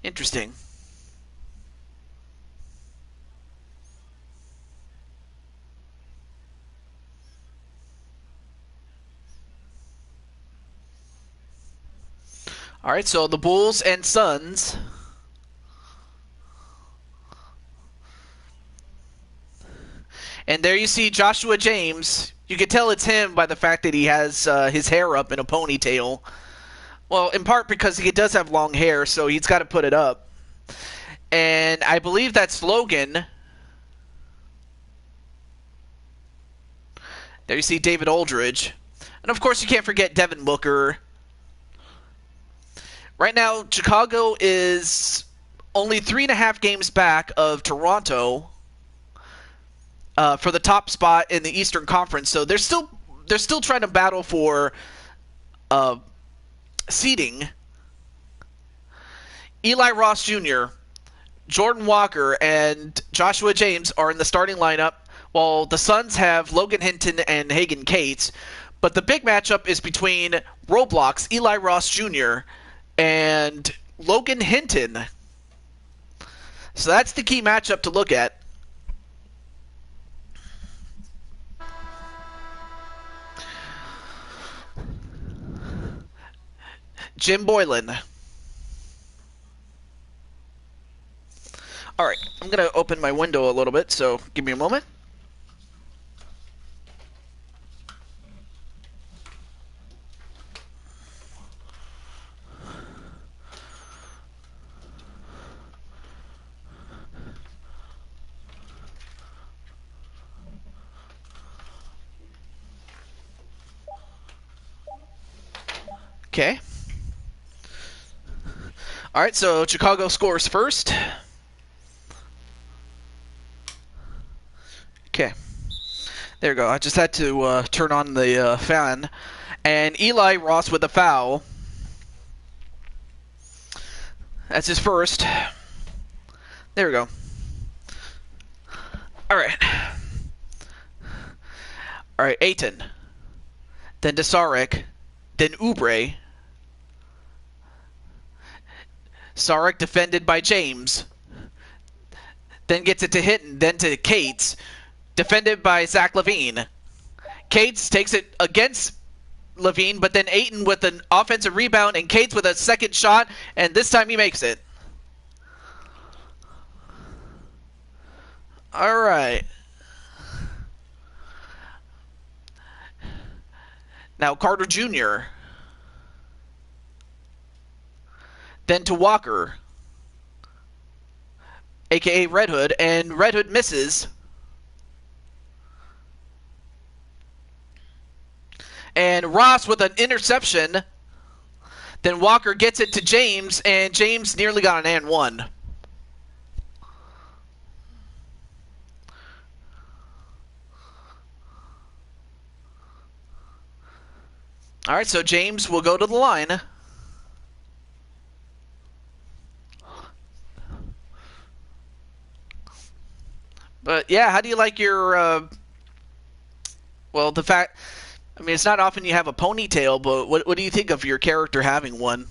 Interesting. All right, so the Bulls and Suns. And there you see Joshua James. You can tell it's him by the fact that he has his hair up in a ponytail. Well, in part because he does have long hair, so he's got to put it up. And I believe that's Logan. There you see David Aldridge. And of course, you can't forget Devin Booker. Right now, Chicago is only 3.5 games back of Toronto for the top spot in the Eastern Conference. So they're still trying to battle for seeding. Eli Ross Jr., Jordan Walker, and Joshua James are in the starting lineup, while the Suns have Logan Hinton and Hagen Cates. But the big matchup is between Roblox, Eli Ross Jr., and Logan Hinton. So that's the key matchup to look at. Jim Boylan. Alright, I'm going to open my window a little bit, so give me a moment. Okay. All right, so Chicago scores first. Okay. There you go. I just had to turn on the fan. And Eli Ross with a foul. That's his first. There we go. All right. All right, Aiton. Then Desarek. Then Oubre. Sarek defended by James. Then gets it to Hinton. Then to Cates. Defended by Zach LaVine. Cates takes it against LaVine, but then Aiton with an offensive rebound and Cates with a second shot, and this time he makes it. All right. Now Carter Jr. Then to Walker, a.k.a. Red Hood, and Red Hood misses. And Ross with an interception. Then Walker gets it to James, and James nearly got an and one. All right, so James will go to the line. But yeah, how do you like your, well, the fact, I mean, it's not often you have a ponytail, but what do you think of your character having one?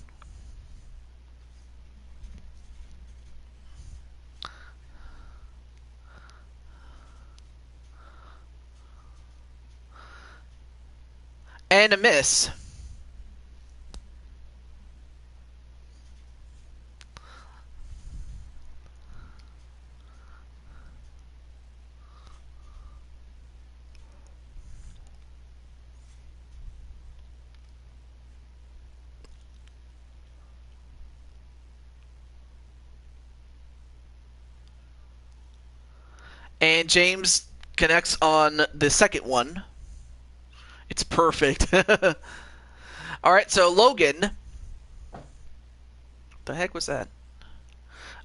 And a miss. And James connects on the second one. It's perfect. All right, so Logan. The heck was that?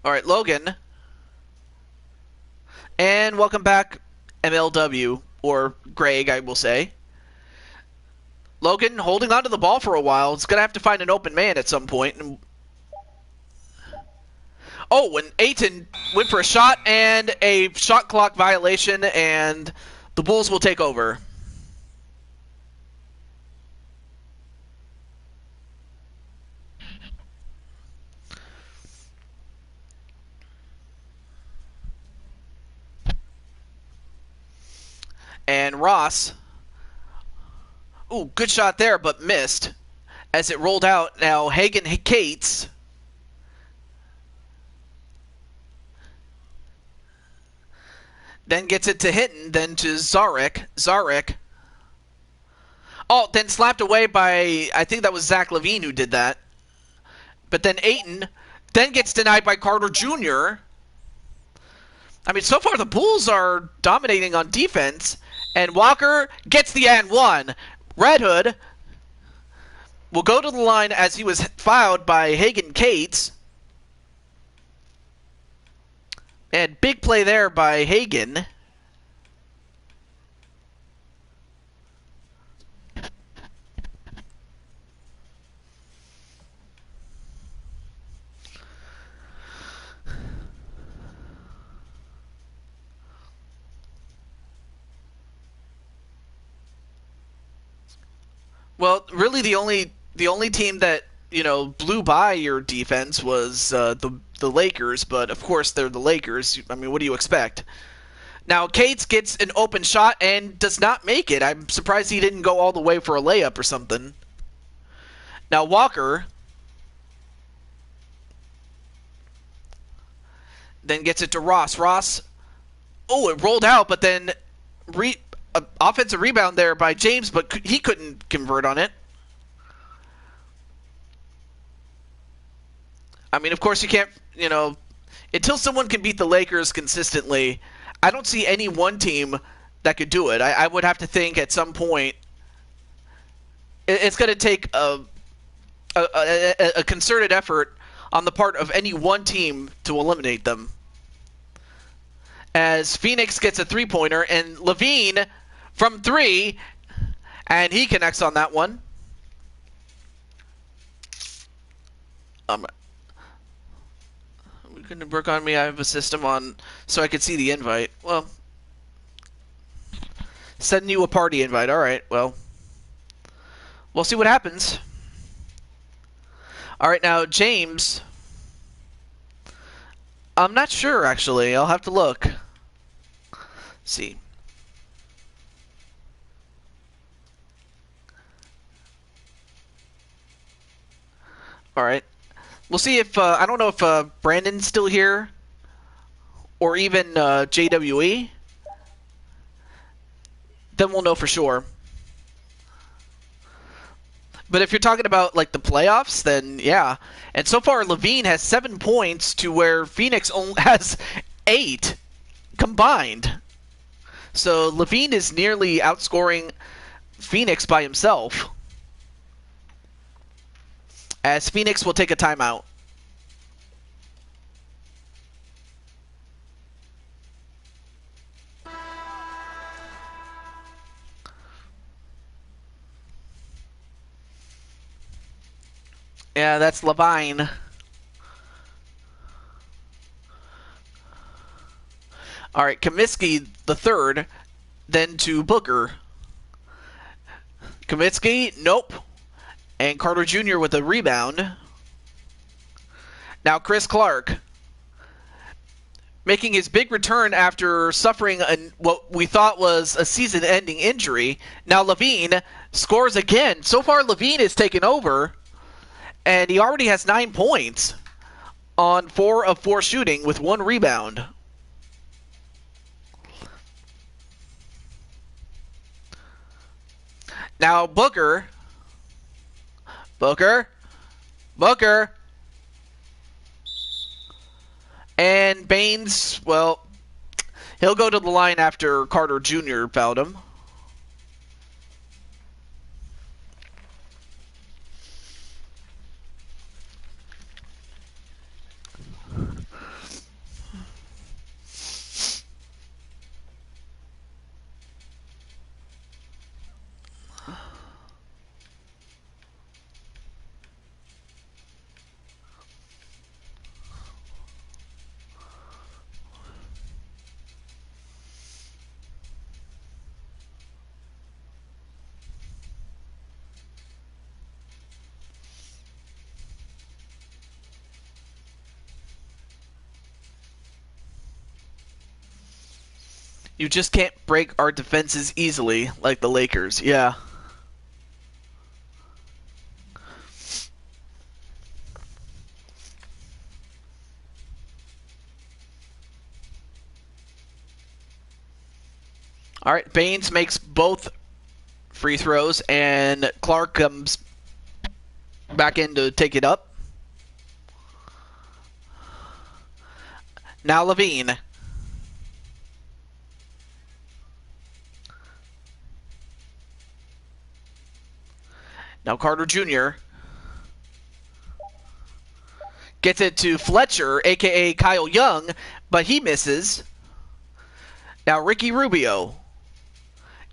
All right, Logan. And welcome back, MLW, or Greg, I will say. Logan holding onto the ball for a while. It's going to have to find an open man at some point. Oh, and Aiton went for a shot and a shot clock violation, and the Bulls will take over. And Ross, ooh, good shot there, but missed as it rolled out. Now Hagen Cates. Then gets it to Hinton, then to Zarek. Zarek. Oh, then slapped away by, I think that was Zach LaVine who did that. But then Aiton then gets denied by Carter Jr. I mean, so far the Bulls are dominating on defense. And Walker gets the and one. Red Hood will go to the line as he was fouled by Hagen Cates. And big play there by Hagen. Well, really the only team that, you know, blew by your defense was the Lakers, but of course they're the Lakers. I mean, what do you expect? Now, Cates gets an open shot and does not make it. I'm surprised he didn't go all the way for a layup or something. Now, Walker Then gets it to Ross. Ross, oh, it rolled out, but then offensive rebound there by James, but he couldn't convert on it. I mean, of course, you can't, until someone can beat the Lakers consistently, I don't see any one team that could do it. I would have to think at some point it's going to take a concerted effort on the part of any one team to eliminate them. As Phoenix gets a three-pointer, and Levine from three, and he connects on that one. We couldn't work on me. I have a system on so I could see the invite. Well, sending you a party invite. All right, well, we'll see what happens. All right, now, James. I'm not sure, actually. I'll have to look. See. All right. We'll see if I don't know if Brandon's still here or even JWE. Then we'll know for sure. But if you're talking about like the playoffs, then yeah. And so far, Levine has 7 points to where Phoenix only has 8 combined. So Levine is nearly outscoring Phoenix by himself. As Phoenix will take a timeout. Yeah, that's Levine. All right, Kaminsky the third, then to Booker. Kaminsky, nope. And Carter Jr. with a rebound. Now Chris Clark making his big return after suffering what we thought was a season-ending injury. Now Levine scores again. So far, Levine has taken over, and he already has 9 points on 4 of 4 shooting with 1 rebound. Now Booker. And Baines, well, he'll go to the line after Carter Jr. fouled him. You just can't break our defenses easily like the Lakers. Yeah. All right, Baines makes both free throws, and Clark comes back in to take it up. Now Levine. Now Carter Jr. gets it to Fletcher, a.k.a. Kyle Young, but he misses. Now Ricky Rubio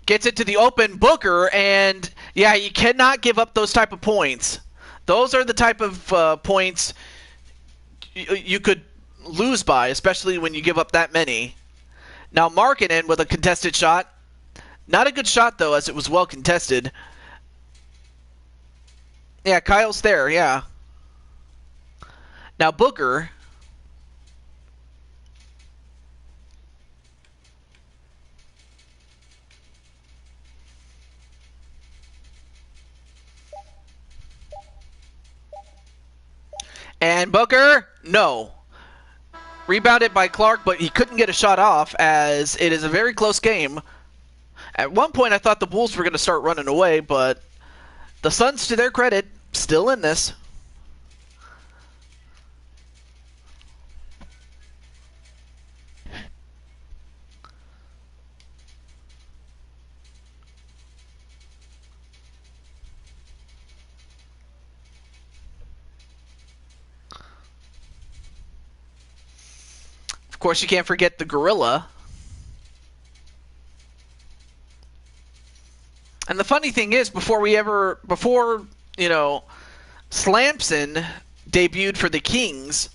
gets it to the open Booker, and yeah, you cannot give up those type of points. Those are the type of points you could lose by, especially when you give up that many. Now Markkanen with a contested shot. Not a good shot, though, as it was well contested. Yeah, Kyle's there, yeah. Now Booker. And Booker, no. Rebounded by Clark, but he couldn't get a shot off as it is a very close game. At one point, I thought the Bulls were going to start running away, but the Suns, to their credit, still in this. Of course, you can't forget the Gorilla. And the funny thing is, before you know, Slamson debuted for the Kings,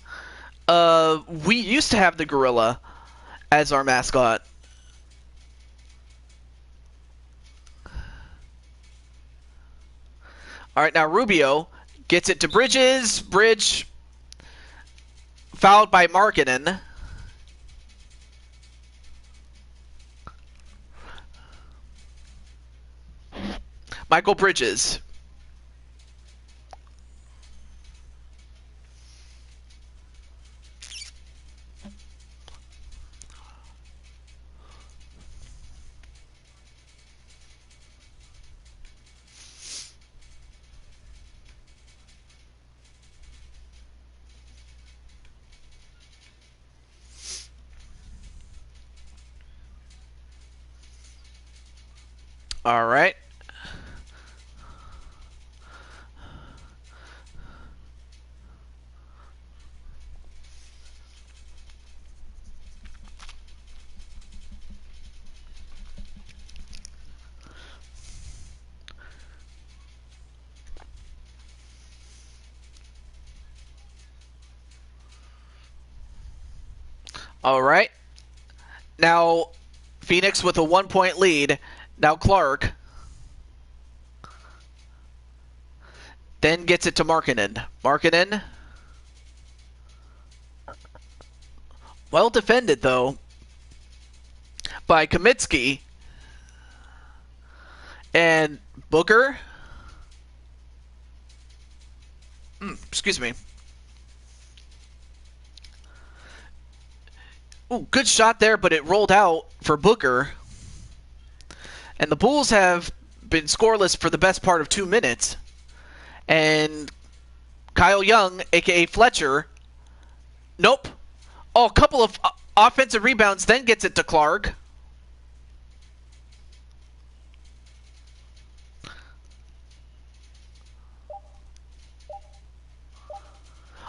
we used to have the Gorilla as our mascot. All right, now Rubio gets it to Bridges. Bridge fouled by Markkanen. Michael Bridges. All right. All right. Now, Phoenix with a 1-point lead. Now Clark. Then gets it to Markkanen. Markkanen. Well defended, though, by Kamitsky. And Booker. Excuse me. Ooh, good shot there, but it rolled out for Booker. And the Bulls have been scoreless for the best part of 2 minutes. And Kyle Young, a.k.a. Fletcher, nope. Oh, a couple of offensive rebounds, then gets it to Clark.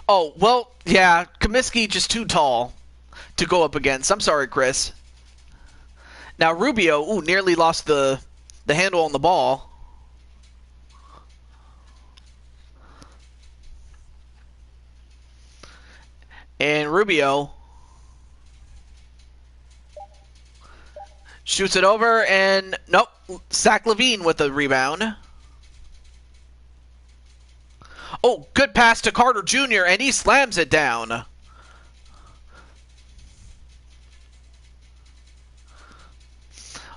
Oh, well, yeah, Comiskey just too tall to go up against. I'm sorry, Chris. Now Rubio, nearly lost the handle on the ball. And Rubio shoots it over, and nope, Zach LaVine with the rebound. Oh, good pass to Carter Jr., and he slams it down.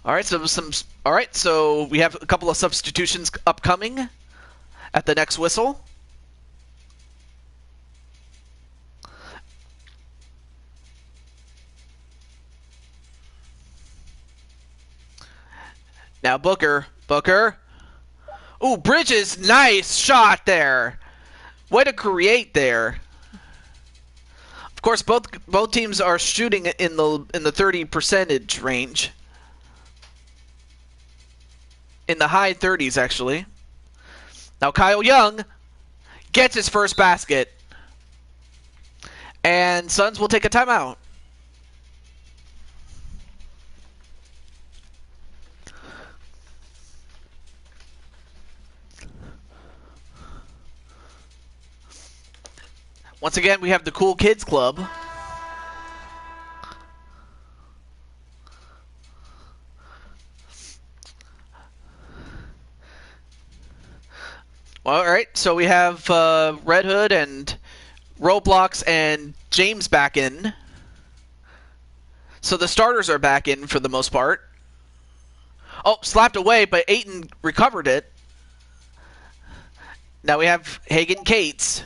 All right, so we have a couple of substitutions upcoming at the next whistle. Now Booker. Ooh, Bridges, nice shot there. Way to create there. Of course, both teams are shooting in the 30% range. In the high 30s, actually. Now Kyle Young gets his first basket. And Suns will take a timeout. Once again, we have the Cool Kids Club. All right, so we have Red Hood and Roblox and James back in. So the starters are back in for the most part. Oh, slapped away, but Ayton recovered it. Now we have Hagen Cates.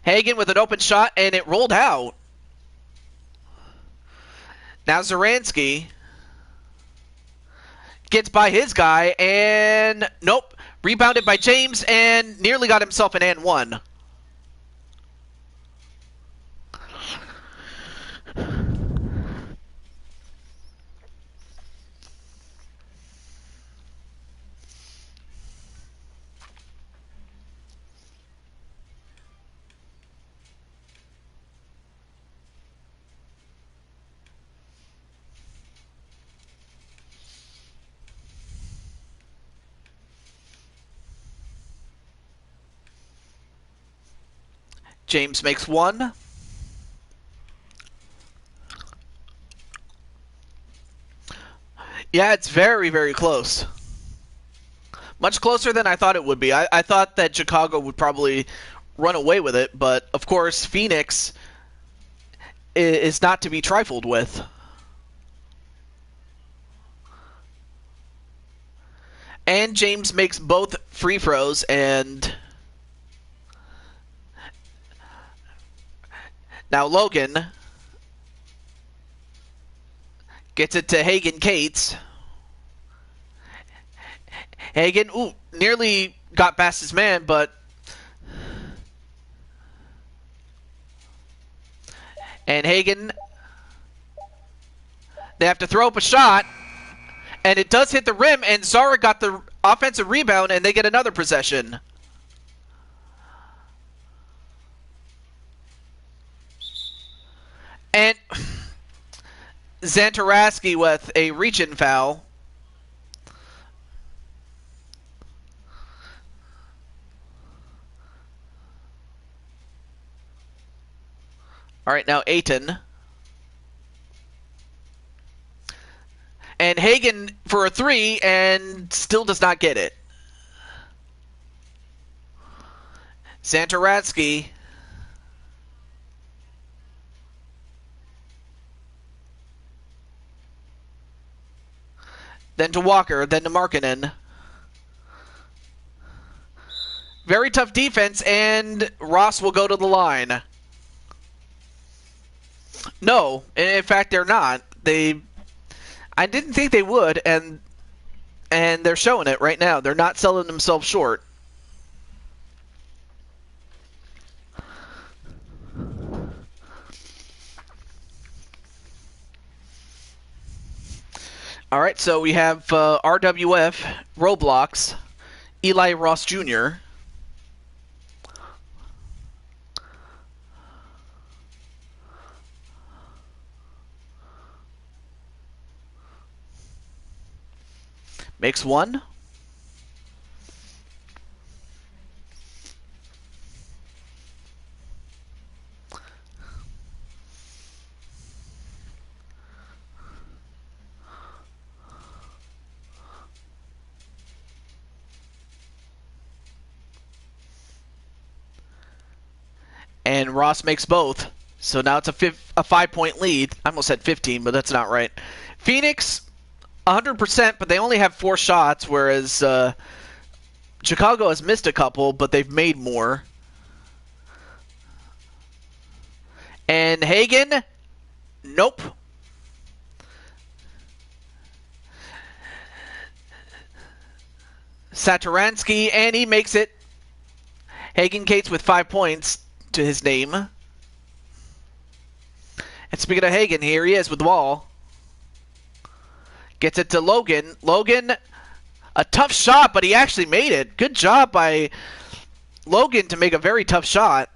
Hagen with an open shot, and it rolled out. Now Zaransky gets by his guy, and nope. Rebounded by James, and nearly got himself an and one. James makes one. Yeah, it's very, very close. Much closer than I thought it would be. I thought that Chicago would probably run away with it, but of course Phoenix is not to be trifled with. And James makes both free throws, and now Logan gets it to Hagen Cates. Hagen, ooh, nearly got past his man, but and Hagen, they have to throw up a shot, and it does hit the rim, and Zara got the offensive rebound, and they get another possession. And Zantaraski with a reach-in foul. All right, now Ayton. And Hagen for a three, and still does not get it. Zantaraski. Then to Walker, then to Markkanen. Very tough defense, and Ross will go to the line. No, in fact, they're not. I didn't think they would, and they're showing it right now. They're not selling themselves short. All right, so we have RWF, Roblox, Eli Ross Jr., makes one. And Ross makes both. So now it's a 5-point lead. I almost said 15, but that's not right. Phoenix, 100%, but they only have 4 shots, whereas Chicago has missed a couple, but they've made more. And Hagen, nope. Satoransky, and he makes it. Hagen Cates with 5 points to his name. And speaking of Hagen, here he is with the ball. Gets it to Logan. Logan, a tough shot, but he actually made it. Good job by Logan to make a very tough shot.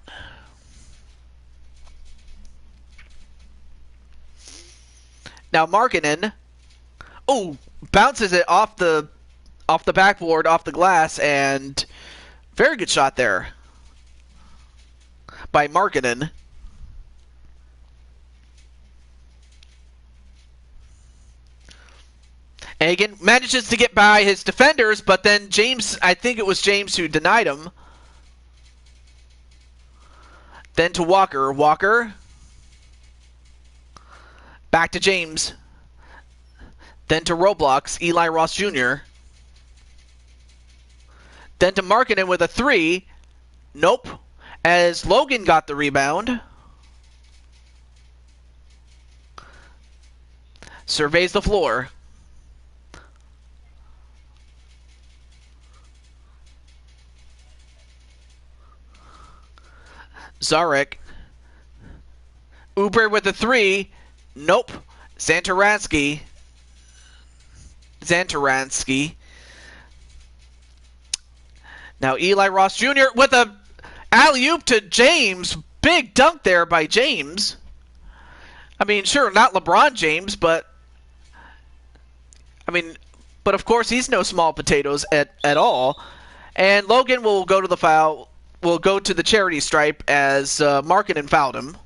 Now Markkanen, oh, bounces it off the backboard, off the glass, and very good shot there by Markkanen. Hagen manages to get by his defenders, but then James, I think it was James who denied him. Then to Walker. Walker. Back to James. Then to Roblox, Eli Ross Jr. Then to Markkanen with a 3. Nope. as Logan got the rebound. Surveys the floor. Zarek. Uber with a 3. Nope. Xantaransky. Now Eli Ross Jr. with a alley-oop to James. Big dunk there by James. I mean, sure, not LeBron James, but of course he's no small potatoes at all. And Logan will go to the foul. Will go to the charity stripe as Markkanen fouled him.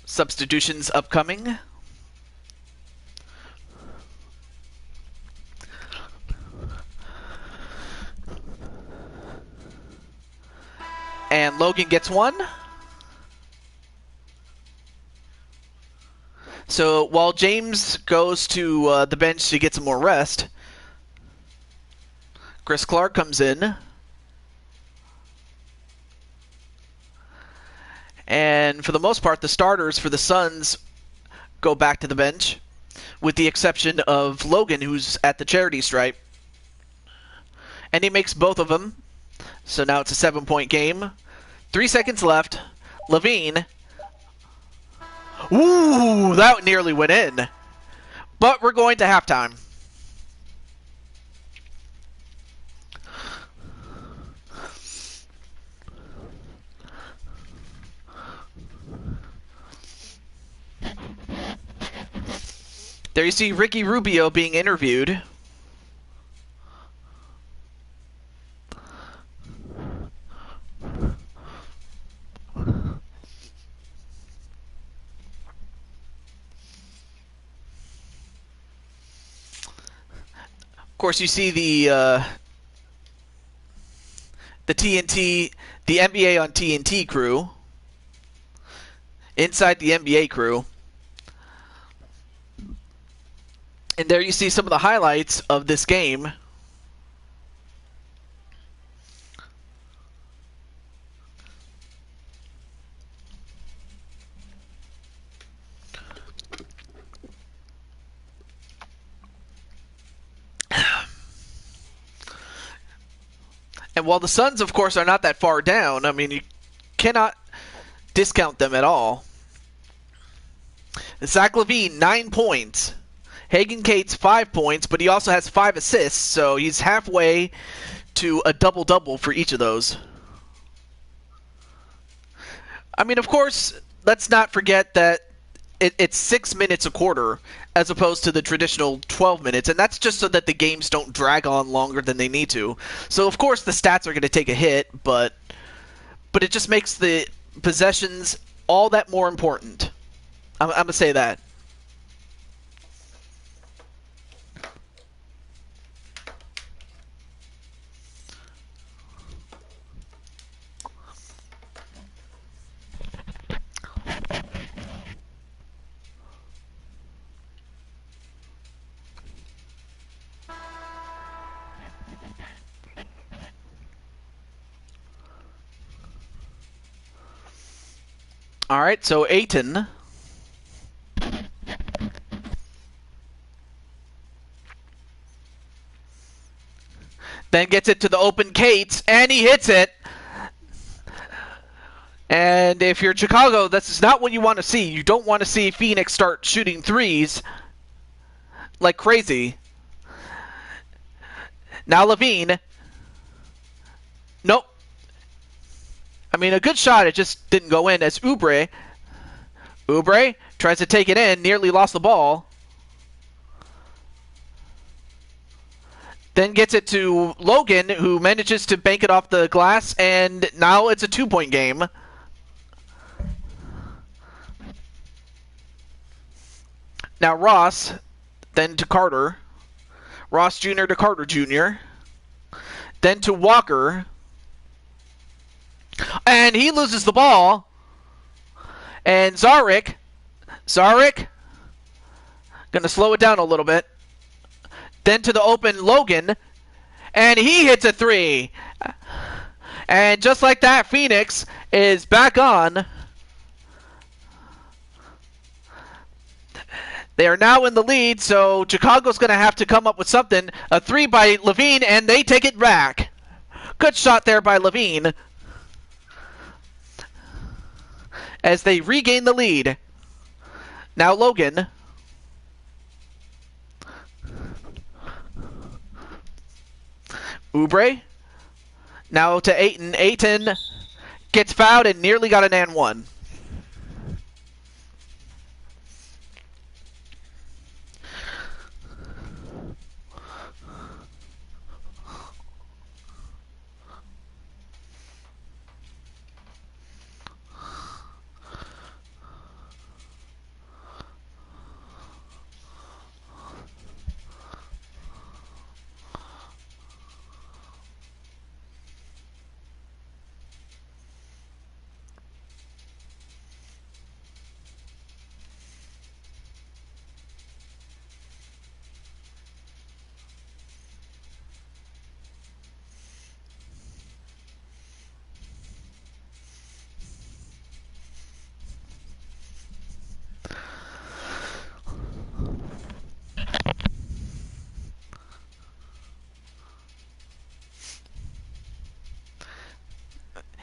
Substitutions upcoming. And Logan gets one. So while James goes to the bench to get some more rest, Chris Clark comes in. And for the most part, the starters for the Suns go back to the bench, with the exception of Logan, who's at the charity stripe. And he makes both of them. So now it's a 7-point game. 3 seconds left. Levine. Ooh, that nearly went in. But we're going to halftime. There you see Ricky Rubio being interviewed. Of course, you see the TNT, the NBA on TNT crew, inside the NBA crew. And there you see some of the highlights of this game. And while the Suns, of course, are not that far down, I mean, you cannot discount them at all. Zach LaVine, 9 points. Hagen Cates, 5 points, but he also has 5 assists, so he's halfway to a double-double for each of those. I mean, of course, let's not forget that it's 6 minutes a quarter as opposed to the traditional 12 minutes, and that's just so that the games don't drag on longer than they need to. So, of course, the stats are going to take a hit, but it just makes the possessions all that more important. I'm going to say that. All right, so Ayton. Then gets it to the open Cates, and he hits it. And if you're Chicago, that's not what you want to see. You don't want to see Phoenix start shooting threes like crazy. Now Levine. Nope. I mean, a good shot, it just didn't go in as Oubre. Oubre tries to take it in, nearly lost the ball. Then gets it to Logan, who manages to bank it off the glass, and now it's a 2-point game. Now Ross, then to Carter. Ross Jr. to Carter Jr. Then to Walker. And he loses the ball. And Zarek, gonna slow it down a little bit. Then to the open Logan, and he hits a 3. And just like that, Phoenix is back on. They are now in the lead, so Chicago's gonna have to come up with something. A 3 by Levine, and they take it back. Good shot there by Levine, as they regain the lead. Now Logan. Oubre. Now to Ayton. Ayton gets fouled and nearly got an and one.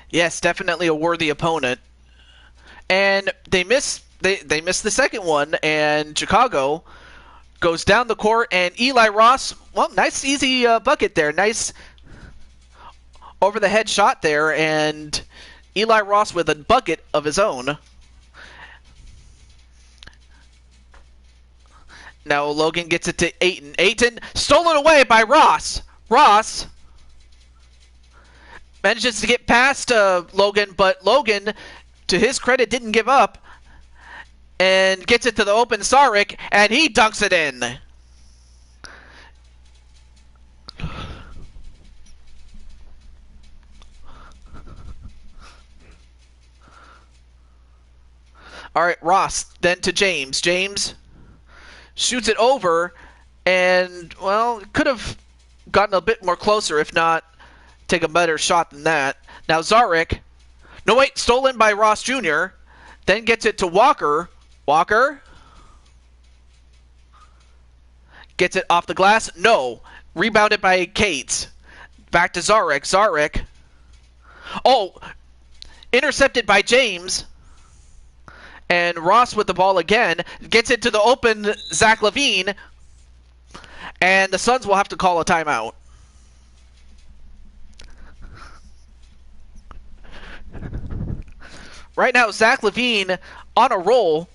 Yes, definitely a worthy opponent. And they miss the second one, and Chicago goes down the court, and Eli Ross, well, nice easy bucket there. Nice over the head shot there, and Eli Ross with a bucket of his own. Now Logan gets it to Ayton. Ayton stolen away by Ross. Ross manages to get past Logan, but Logan, to his credit, didn't give up and gets it to the open Saric, and he dunks it in. All right, Ross, then to James. James shoots it over, and, well, could have gotten a bit more closer, if not take a better shot than that. Now Zarek. No, wait, stolen by Ross Jr. Then gets it to Walker. Walker gets it off the glass. No. Rebounded by Cates. Back to Zarek. Zarek. Oh, intercepted by James. And Ross with the ball again. Gets it to the open Zach LaVine. And the Suns will have to call a timeout. Right now, Zach LaVine on a roll.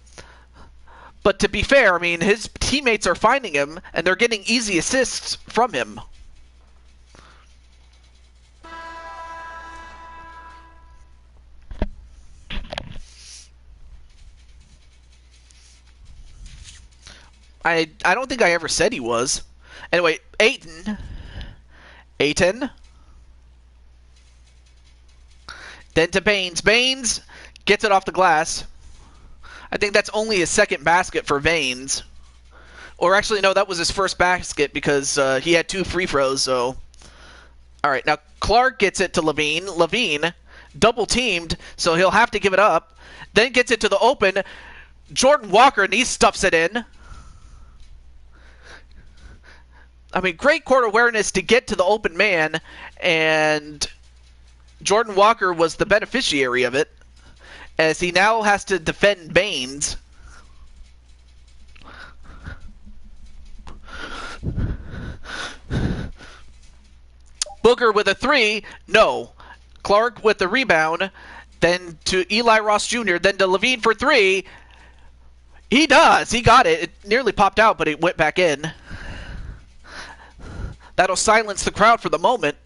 But to be fair, I mean, his teammates are finding him, and they're getting easy assists from him. I don't think I ever said he was. Anyway, Ayton. Then to Baines. Baines gets it off the glass. I think that's only his second basket for Baines. Or actually, no, that was his first basket because he had 2 free throws. So, all right, now Clark gets it to Levine. Levine double-teamed, so he'll have to give it up. Then gets it to the open. Jordan Walker, and he stuffs it in. I mean, great court awareness to get to the open man, and Jordan Walker was the beneficiary of it, as he now has to defend Baines. Booker with a 3. No. Clark with the rebound. Then to Eli Ross Jr. Then to Levine for 3. He does. He got it. It nearly popped out, but it went back in. That'll silence the crowd for the moment.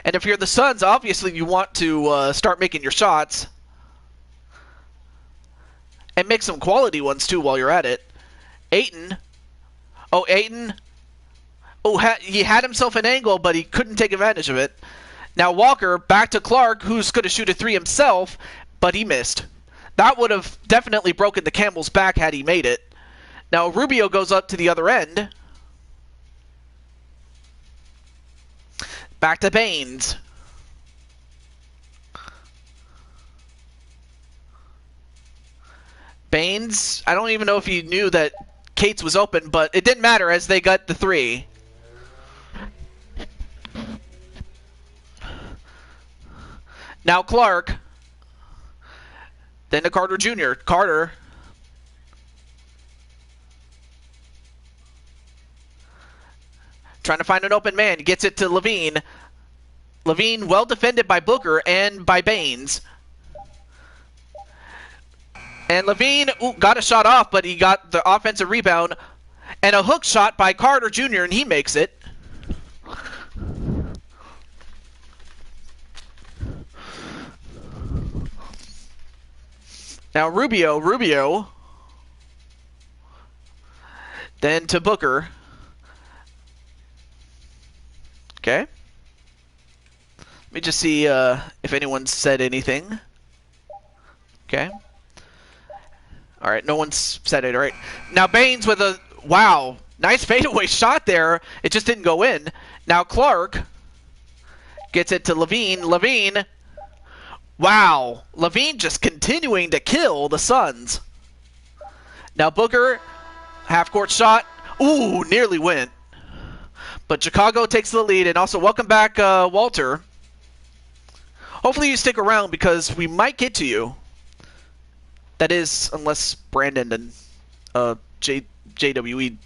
And if you're the Suns, obviously you want to start making your shots. And make some quality ones, too, while you're at it. Ayton. Oh, Ayton. Oh, he had himself an angle, but he couldn't take advantage of it. Now Walker, back to Clark, who's going to shoot a 3 himself, but he missed. That would have definitely broken the camel's back had he made it. Now Rubio goes up to the other end. Back to Baines. Baines, I don't even know if he knew that Cates was open, but it didn't matter as they got the 3. Now Clark. Then to Carter Jr. Carter. Trying to find an open man. Gets it to Levine. Levine well defended by Booker and by Baines. And Levine got a shot off, but he got the offensive rebound. And a hook shot by Carter Jr., and he makes it. Now Rubio. Then to Booker. Okay. Let me just see if anyone said anything. Okay. All right, no one's said it. All right. Now Baines with a, wow, nice fadeaway shot there. It just didn't go in. Now Clark gets it to Levine. Levine. Wow. Levine just continuing to kill the Suns. Now Booker, half-court shot. Ooh, nearly went. But Chicago takes the lead. And also, welcome back, Walter. Hopefully you stick around because we might get to you. That is, unless Brandon and JWE.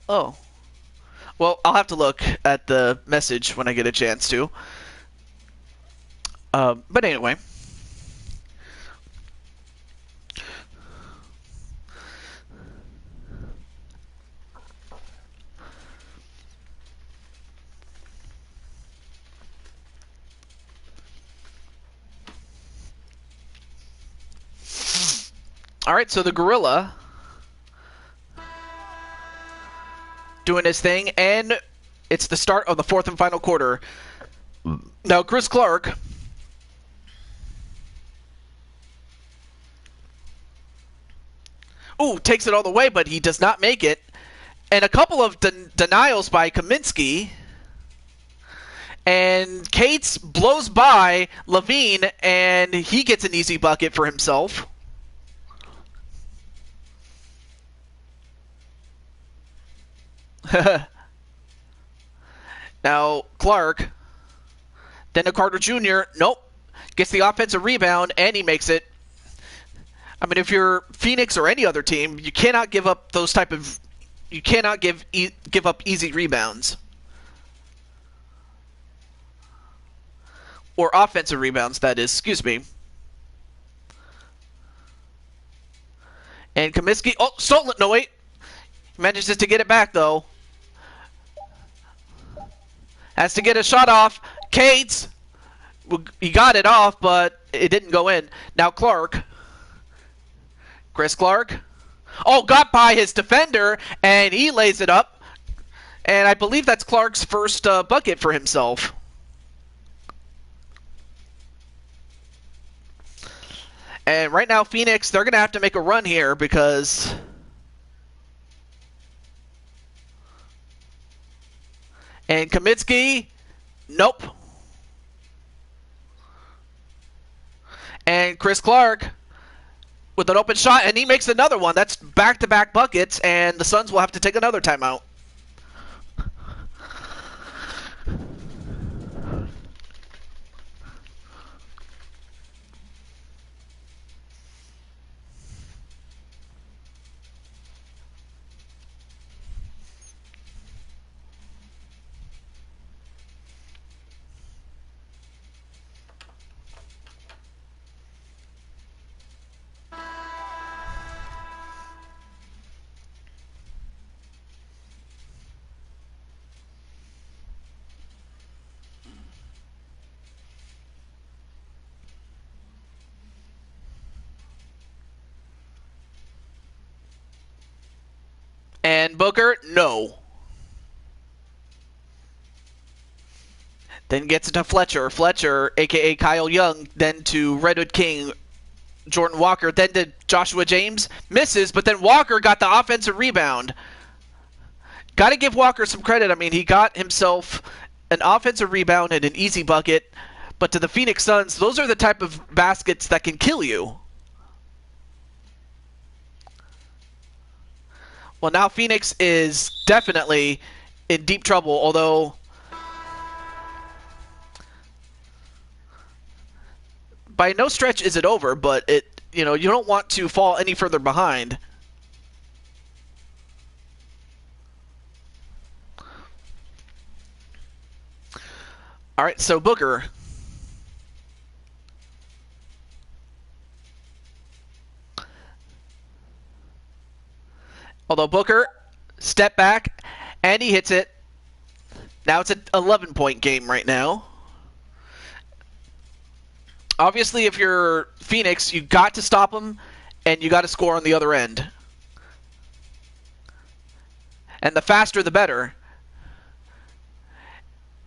Oh. Well, I'll have to look at the message when I get a chance to. But anyway. All right, so the Gorilla doing his thing, and it's the start of the fourth and final quarter. Now, Chris Clark takes it all the way, but he does not make it. And a couple of denials by Kaminsky. And Cates blows by Levine, and he gets an easy bucket for himself. Now, Clark. Then to Carter Jr. Nope. Gets the offensive rebound, and he makes it. I mean, if you're Phoenix or any other team, you cannot give up those type of... You cannot give up easy rebounds. Or offensive rebounds, that is. Excuse me. And Kaminsky... Oh, stolen. No, wait. He manages to get it back, though. Has to get a shot off. Cates. He got it off, but it didn't go in. Now Clark. Chris Clark. Oh, got by his defender, and he lays it up. And I believe that's Clark's first bucket for himself. And right now, Phoenix, they're going to have to make a run here because... And Kaminsky, nope. And Chris Clark with an open shot, and he makes another one. That's back-to-back buckets, and the Suns will have to take another timeout. And Booker, no. Then gets it to Fletcher. Fletcher, a.k.a. Kyle Young, then to Redwood King, Jordan Walker, then to Joshua James. Misses, but then Walker got the offensive rebound. Got to give Walker some credit. I mean, he got himself an offensive rebound and an easy bucket. But to the Phoenix Suns, those are the type of baskets that can kill you. Well, now Phoenix is definitely in deep trouble, although by no stretch is it over, but you don't want to fall any further behind. All right, so Booker. Although Booker, step back, and he hits it. Now it's an 11-point game right now. Obviously, if you're Phoenix, you got to stop them, and you got to score on the other end. And the faster, the better.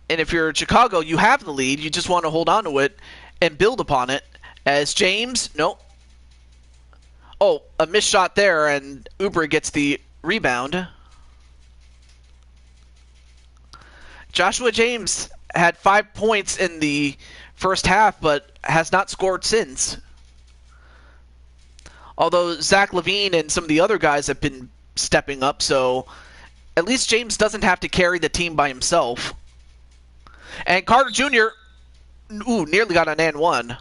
And if you're Chicago, you have the lead. You just want to hold on to it and build upon it. As James, nope. Oh, a missed shot there, and Oubre gets the rebound. Joshua James had 5 points in the first half, but has not scored since. Although Zach LaVine and some of the other guys have been stepping up, so at least James doesn't have to carry the team by himself. And Carter Jr., nearly got an and one.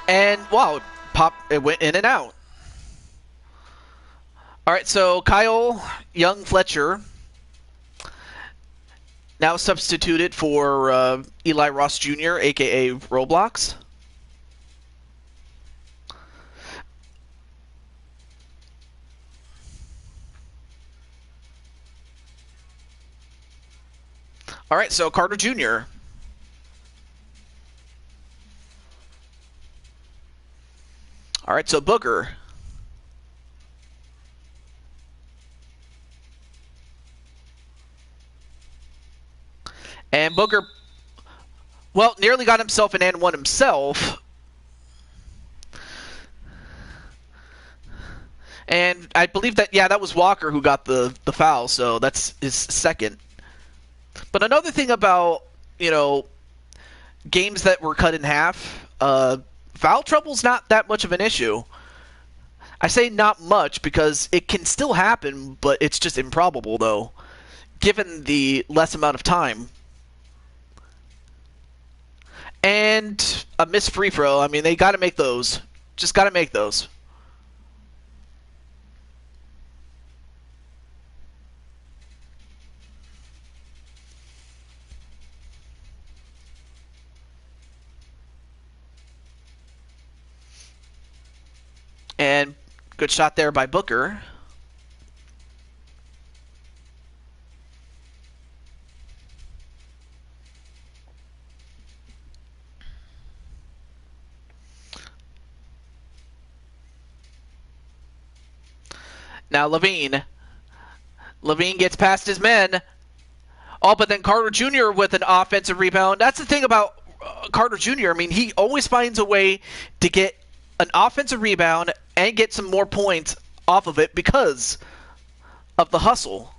And, wow, it went in and out. All right, so Kyle Young Fletcher now substituted for Eli Ross Jr., a.k.a. Roblox. All right, so Carter Jr. All right, so Booker. And Booker, well, nearly got himself an and one himself. And I believe that, yeah, that was Walker who got the foul, so that's his second. But another thing about, games that were cut in half, foul trouble's not that much of an issue. I say not much because it can still happen, but it's just improbable, though, given the less amount of time. And a missed free throw. I mean, they got to make those. Just got to make those. And good shot there by Booker. Now LaVine. LaVine gets past his men. Oh, but then Carter Jr. with an offensive rebound. That's the thing about Carter Jr. I mean, he always finds a way to get an offensive rebound and get some more points off of it because of the hustle.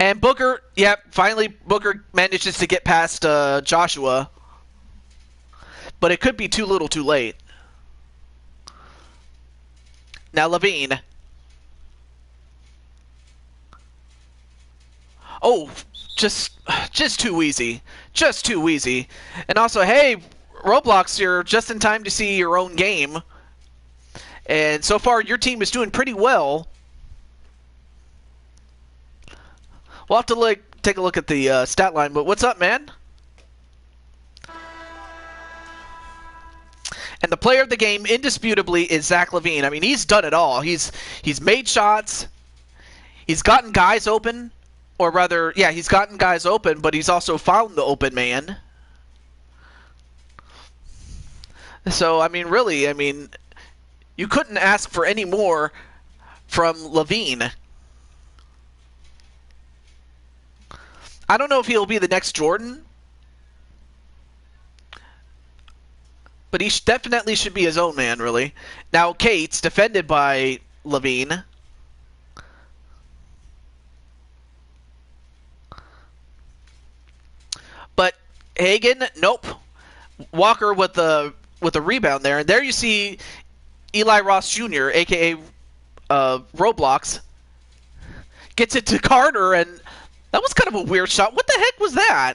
And Booker, finally Booker manages to get past Joshua. But it could be too little too late. Now LaVine. Oh, just too easy. Just too easy. And also, hey, Roblox, you're just in time to see your own game. And so far, your team is doing pretty well. We'll have to take a look at the stat line. But what's up, man? And the player of the game, indisputably, is Zach LaVine. I mean, he's done it all. He's made shots. He's gotten guys open. Or rather, yeah, he's gotten guys open, but he's also found the open man. So, I mean, really, you couldn't ask for any more from LaVine. I don't know if he'll be the next Jordan, but he definitely should be his own man, really. Now, Kate's defended by LaVine. But Hagen, nope. Walker with a rebound there, and there you see Eli Ross Jr., aka Roblox, gets it to Carter, and that was kind of a weird shot. What the heck was that?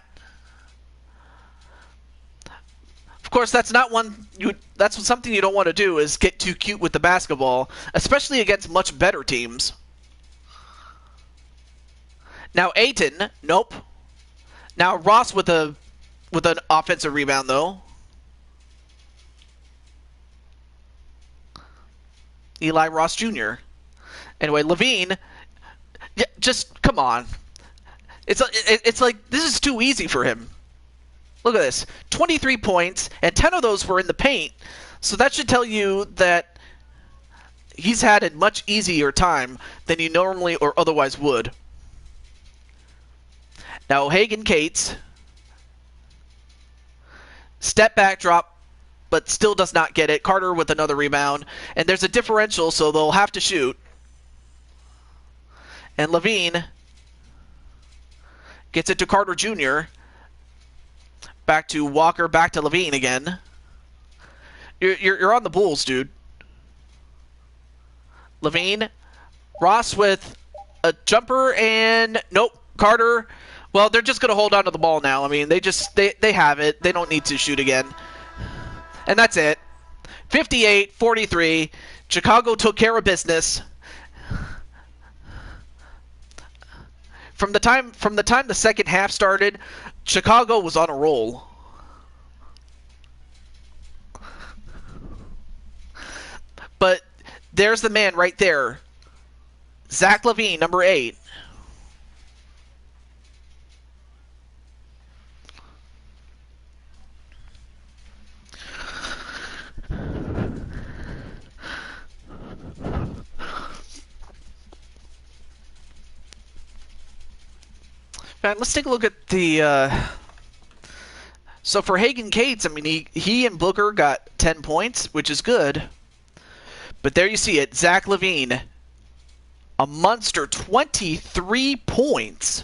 Of course, that's not that's something you don't want to do, is get too cute with the basketball, especially against much better teams. Now Ayton, nope. Now Ross with an offensive rebound though. Eli Ross Jr. Anyway, LaVine, yeah, just come on. It's like this is too easy for him. Look at this. 23 points, and 10 of those were in the paint. So that should tell you that he's had a much easier time than he normally or otherwise would. Now, Hagen Cates. Step back drop, but still does not get it. Carter with another rebound. And there's a differential, so they'll have to shoot. And LaVine gets it to Carter Jr. Back to Walker, back to LaVine again. You're on the Bulls, dude. LaVine. Ross with a jumper, and nope. Carter. Well, they're just going to hold on to the ball now. I mean, they have it. They don't need to shoot again. And that's it. 58-43. Chicago took care of business. From the time the second half started, Chicago was on a roll. But there's the man right there. Zach LaVine, number 8. Right, let's take a look at the... So for Hagen Cates, I mean, he and Booker got 10 points, which is good. But there you see it. Zach LaVine, a monster, 23 points.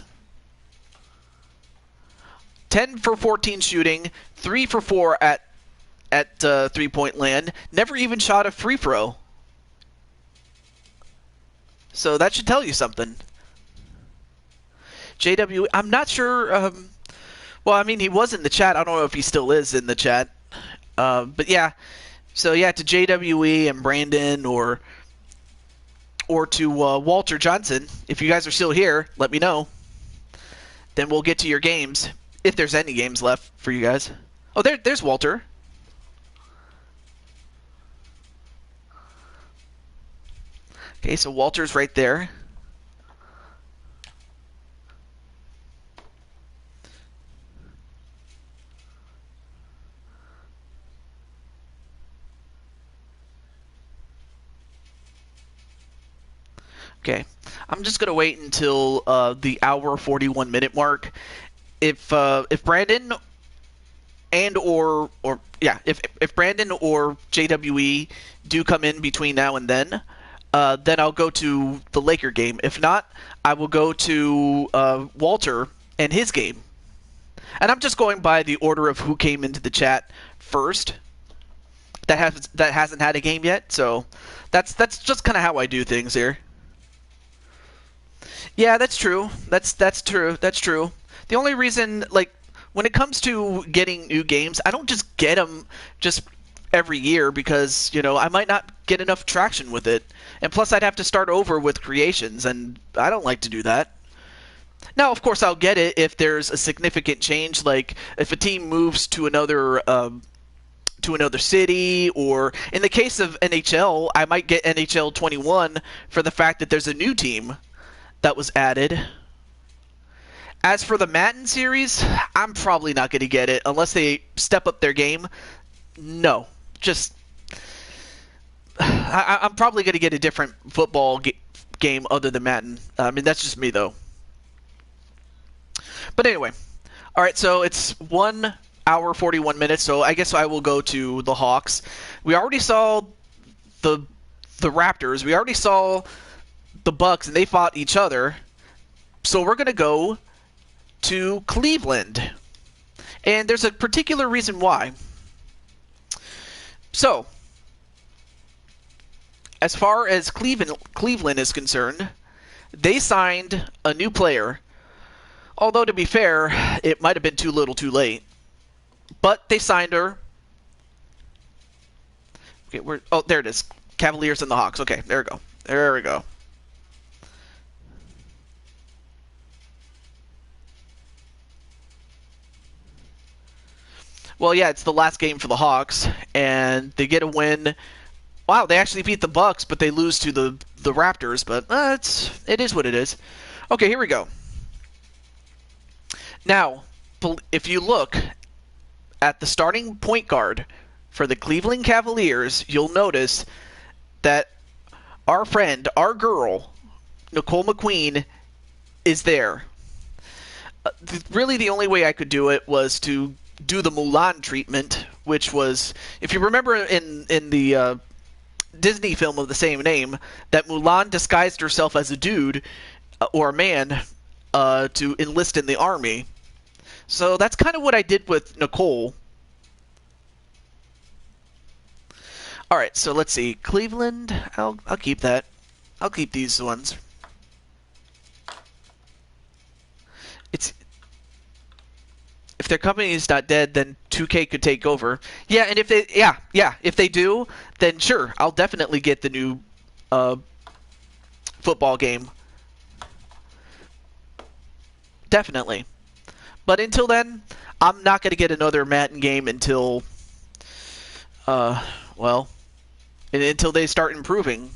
10 for 14 shooting, 3 for 4 at three-point land. Never even shot a free throw. So that should tell you something. JW, I'm not sure. Well, I mean, he was in the chat. I don't know if he still is in the chat. But yeah. So yeah, to JWE and Brandon or to Walter Johnson, if you guys are still here, let me know. Then we'll get to your games, if there's any games left for you guys. Oh, there's Walter. Okay, so Walter's right there. Okay, I'm just gonna wait until the hour 41 minute mark. If Brandon and if Brandon or JWE do come in between now and then I'll go to the Laker game. If not, I will go to Walter and his game. And I'm just going by the order of who came into the chat first. That hasn't had a game yet, so that's just kind of how I do things here. Yeah, that's true. That's true. That's true. The only reason, like, when it comes to getting new games, I don't just get them just every year because, I might not get enough traction with it. And plus, I'd have to start over with creations, and I don't like to do that. Now, of course, I'll get it if there's a significant change, like if a team moves to another city, or in the case of NHL, I might get NHL 21 for the fact that there's a new team that was added. As for the Madden series, I'm probably not going to get it unless they step up their game. No, just I'm probably going to get a different football game other than Madden. I mean, that's just me though. But anyway, all right. So it's 1 hour 41 minutes. So I guess I will go to the Hawks. We already saw the Raptors. We already saw the Bucks, and they fought each other. So we're going to go to Cleveland. And there's a particular reason why. So, as far as Cleveland is concerned, they signed a new player. Although, to be fair, it might have been too little too late. But they signed her. Okay, oh, there it is. Cavaliers and the Hawks. Okay, there we go. There we go. Well, yeah, it's the last game for the Hawks, and they get a win. Wow, they actually beat the Bucks, but they lose to the Raptors. But it is what it is. Okay, here we go. Now, if you look at the starting point guard for the Cleveland Cavaliers, you'll notice that our friend, our girl, Nicole McQueen, is there. Really, the only way I could do it was to do the Mulan treatment, which was, if you remember in the Disney film of the same name, that Mulan disguised herself as a dude or a man to enlist in the army. So that's kind of what I did with Nicole. All right, so let's see. Cleveland, I'll keep that. I'll keep these ones. If their company is not dead, then 2K could take over. Yeah, and if they do, then sure, I'll definitely get the new football game. Definitely. But until then, I'm not going to get another Madden game until, well, until they start improving.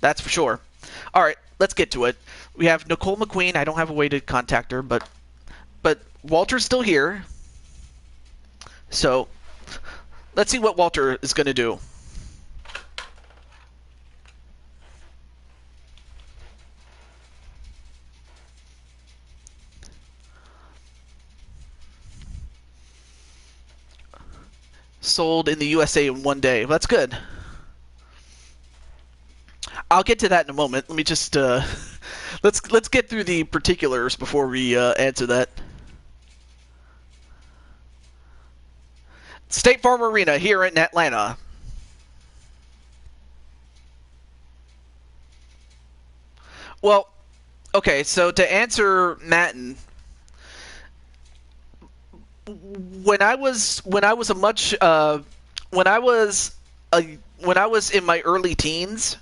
That's for sure. All right, let's get to it. We have Nicole McQueen. I don't have a way to contact her, but Walter's still here. So let's see what Walter is going to do. Sold in the USA in 1 day. That's good. I'll get to that in a moment. Let me just let's get through the particulars before we answer that. State Farm Arena here in Atlanta. Well, okay, so to answer Madden, when I was in my early teens,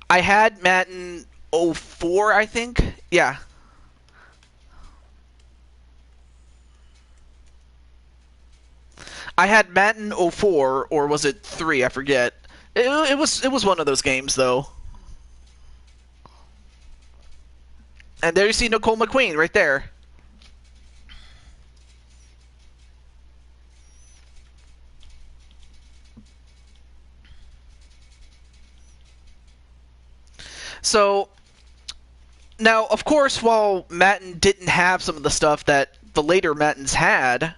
I had Madden 04, I think. Yeah. I had Madden 04, or was it 3? I forget. It was one of those games though. And there you see Nicole McQueen right there. So now, of course, while Madden didn't have some of the stuff that the later Maddens had,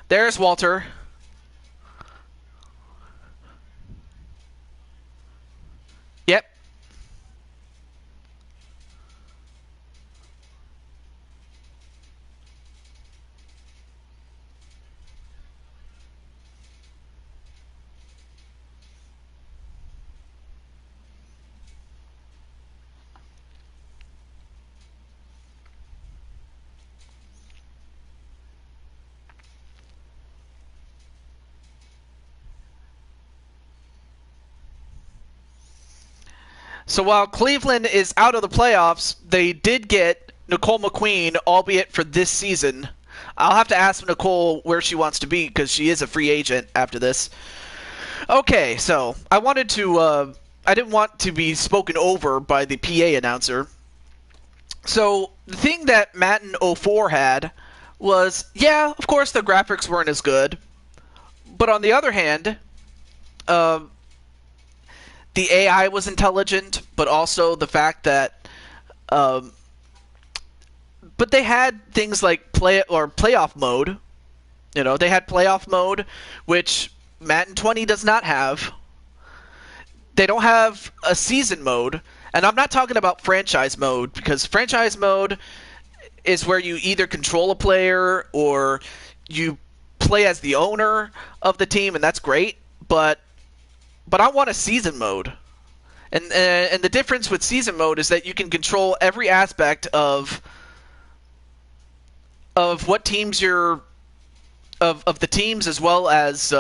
There's Walter. Yep. So while Cleveland is out of the playoffs, they did get Nicole McQueen, albeit for this season. I'll have to ask Nicole where she wants to be because she is a free agent after this. Okay, so I didn't want to be spoken over by the PA announcer. So the thing that Madden 04 had was, yeah, of course the graphics weren't as good, but on the other hand, the AI was intelligent, but also the fact that, but they had things like playoff mode. You know, they had playoff mode, which Madden 20 does not have. They don't have a season mode, and I'm not talking about franchise mode, because franchise mode is where you either control a player or you play as the owner of the team, and that's great, but I want a season mode. And the difference with season mode is that you can control every aspect of what teams you're of the teams, as well as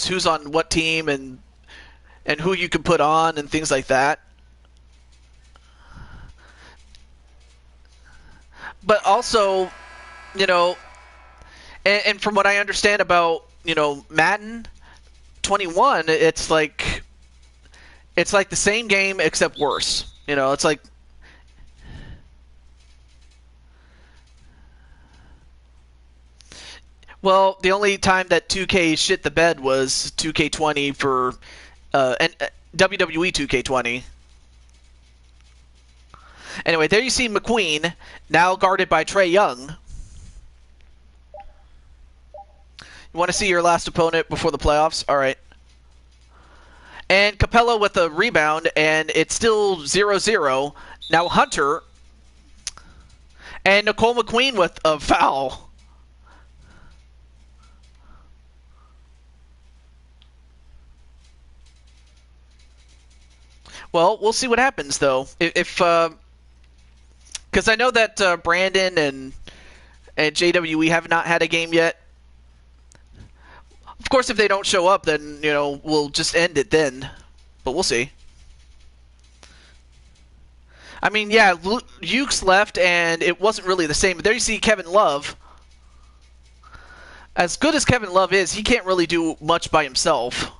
who's on what team and who you can put on and things like that. But also, you know, and from what I understand about, you know, Madden 21, it's like the same game except worse. You know, it's like, well, the only time that 2K shit the bed was 2K20 for and WWE 2K20. Anyway, there you see McQueen, now guarded by Trae Young. You want to see your last opponent before the playoffs? All right. And Capella with a rebound, and it's still 0-0. Now Hunter and Nicole McQueen with a foul. Well, we'll see what happens, though. If because I know that Brandon and JWE have not had a game yet. Of course, if they don't show up, then, you know, we'll just end it then. But we'll see. I mean, yeah, Ukes left, and it wasn't really the same. But there you see Kevin Love. As good as Kevin Love is, he can't really do much by himself.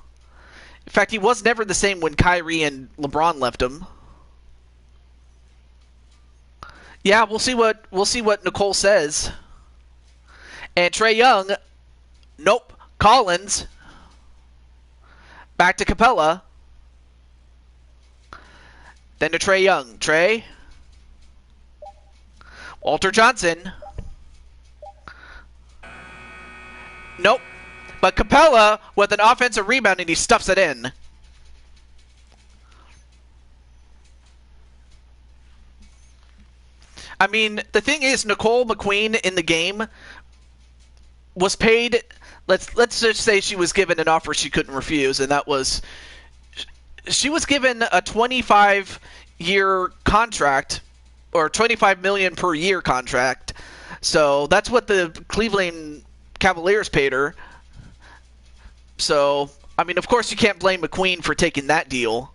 In fact, he was never the same when Kyrie and LeBron left him. Yeah, we'll see what Nicole says. And Trae Young, nope. Collins, back to Capella, then to Trae Young. Trae, Walter Johnson, nope, but Capella with an offensive rebound, and he stuffs it in. I mean, the thing is, Nicole McQueen in the game was paid. Let's just say she was given an offer she couldn't refuse, and that was she was given a 25-year contract, or $25 million per year contract. So that's what the Cleveland Cavaliers paid her. So, I mean, of course you can't blame McQueen for taking that deal.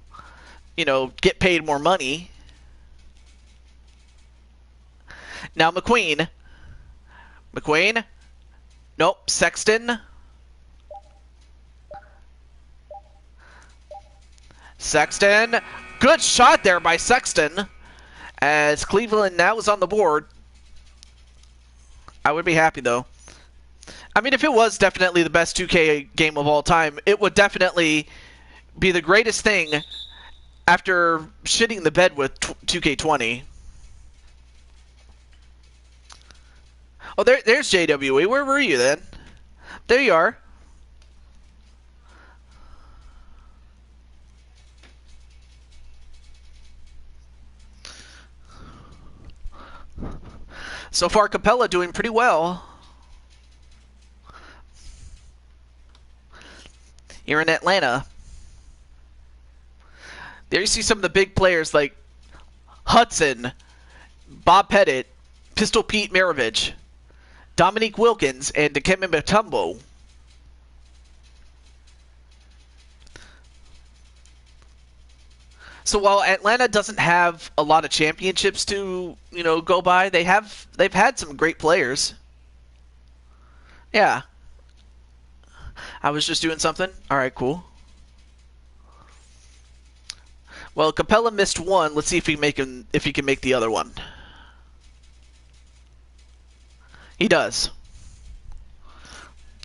You know, get paid more money. Now McQueen. Nope, Sexton. Good shot there by Sexton. As Cleveland now is on the board. I would be happy, though. I mean, if it was definitely the best 2K game of all time, it would definitely be the greatest thing after shitting the bed with 2K20. Oh, there's JWE. Where were you then? There you are. So far, Capella doing pretty well. Here in Atlanta. There you see some of the big players like Hudson, Bob Pettit, Pistol Pete Maravich, Dominique Wilkins, and Dikembe Mutombo. So while Atlanta doesn't have a lot of championships to, go by, they've had some great players. Yeah. I was just doing something. All right, cool. Well, Capella missed one. Let's see if he can make the other one. He does.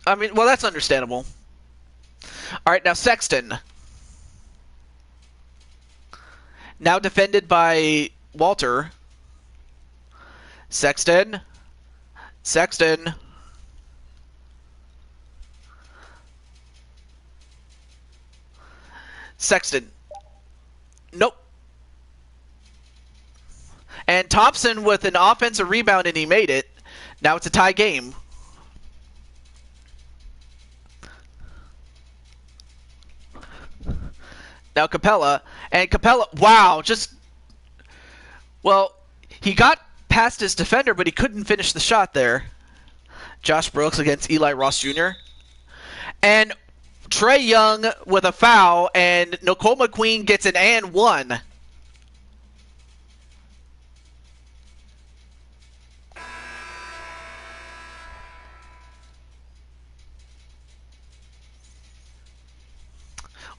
I mean, well, that's understandable. All right, now Sexton. Now defended by Walter. Sexton. Sexton. Sexton. Nope. And Thompson with an offensive rebound, and he made it. Now it's a tie game. Now Capella. And Capella, wow, well, he got past his defender, but he couldn't finish the shot there. Josh Brooks against Eli Ross Jr. And Trey Young with a foul, and Nicole McQueen gets an and one.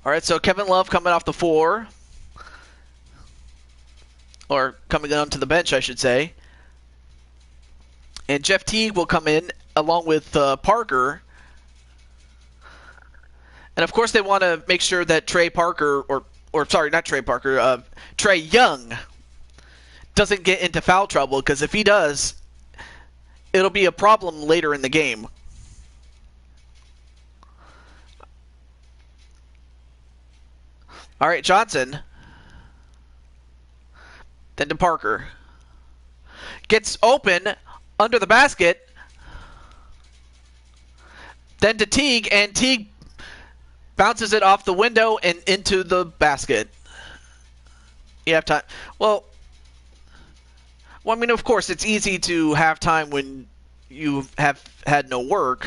All right, so Kevin Love coming off the floor. Or coming onto the bench, I should say. And Jeff Teague will come in along with Parker. And of course, they want to make sure that Trey Young doesn't get into foul trouble, because if he does, it'll be a problem later in the game. All right, Johnson. Then to Parker. Gets open under the basket. Then to Teague, and Teague bounces it off the window and into the basket. You have time. Well, I mean, of course, it's easy to have time when you have had no work.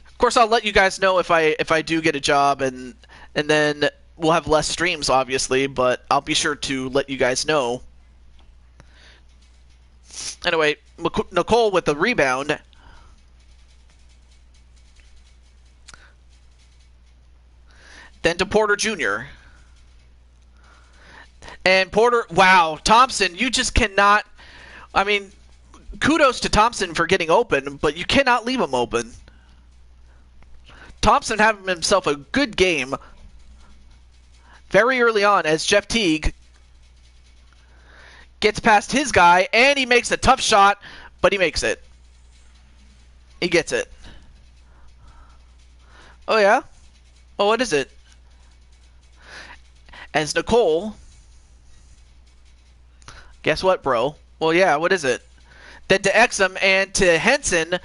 Of course, I'll let you guys know if I do get a job, and then we'll have less streams, obviously, but I'll be sure to let you guys know. Anyway, Nicole with the rebound. Then to Porter Jr. And Porter, wow, Thompson, you just cannot, I mean, kudos to Thompson for getting open, but you cannot leave him open. Thompson having himself a good game very early on as Jeff Teague gets past his guy, and he makes a tough shot, but he makes it. He gets it. Oh, yeah? Oh, what is it? As Nicole, guess what, bro? Well, yeah, what is it? Then to Exum and to Henson,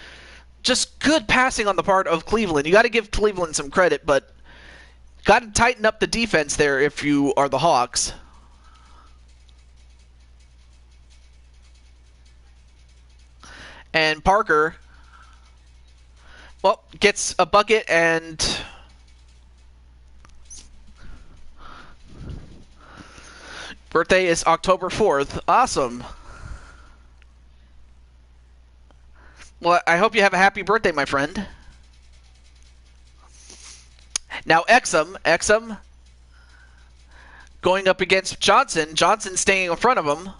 just good passing on the part of Cleveland. You got to give Cleveland some credit, but got to tighten up the defense there if you are the Hawks. And Parker, well, gets a bucket, and birthday is October 4th. Awesome. Well, I hope you have a happy birthday, my friend. Now Exum going up against Johnson. Johnson staying in front of him.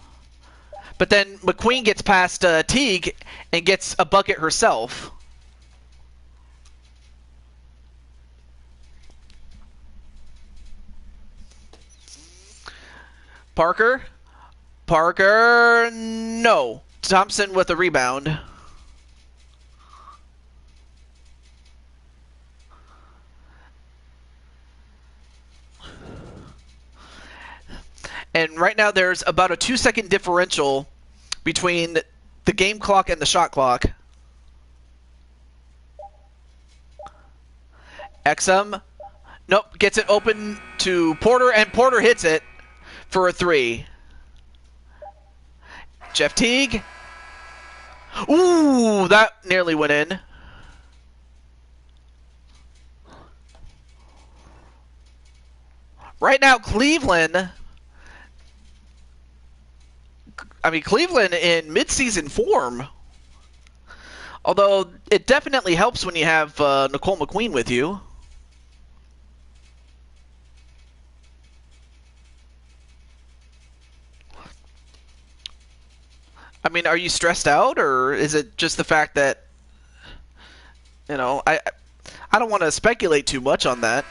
But then McQueen gets past Teague and gets a bucket herself. Parker Parker, no. Thompson with a rebound. And right now there's about a 2-second differential between the game clock and the shot clock. XM, nope, gets it open to Porter, and Porter hits it for a 3. Jeff Teague. Ooh, that nearly went in. Right now, Cleveland in mid-season form. Although, it definitely helps when you have Nicole McQueen with you. I mean, are you stressed out, or is it just the fact that, you know, I don't want to speculate too much on that.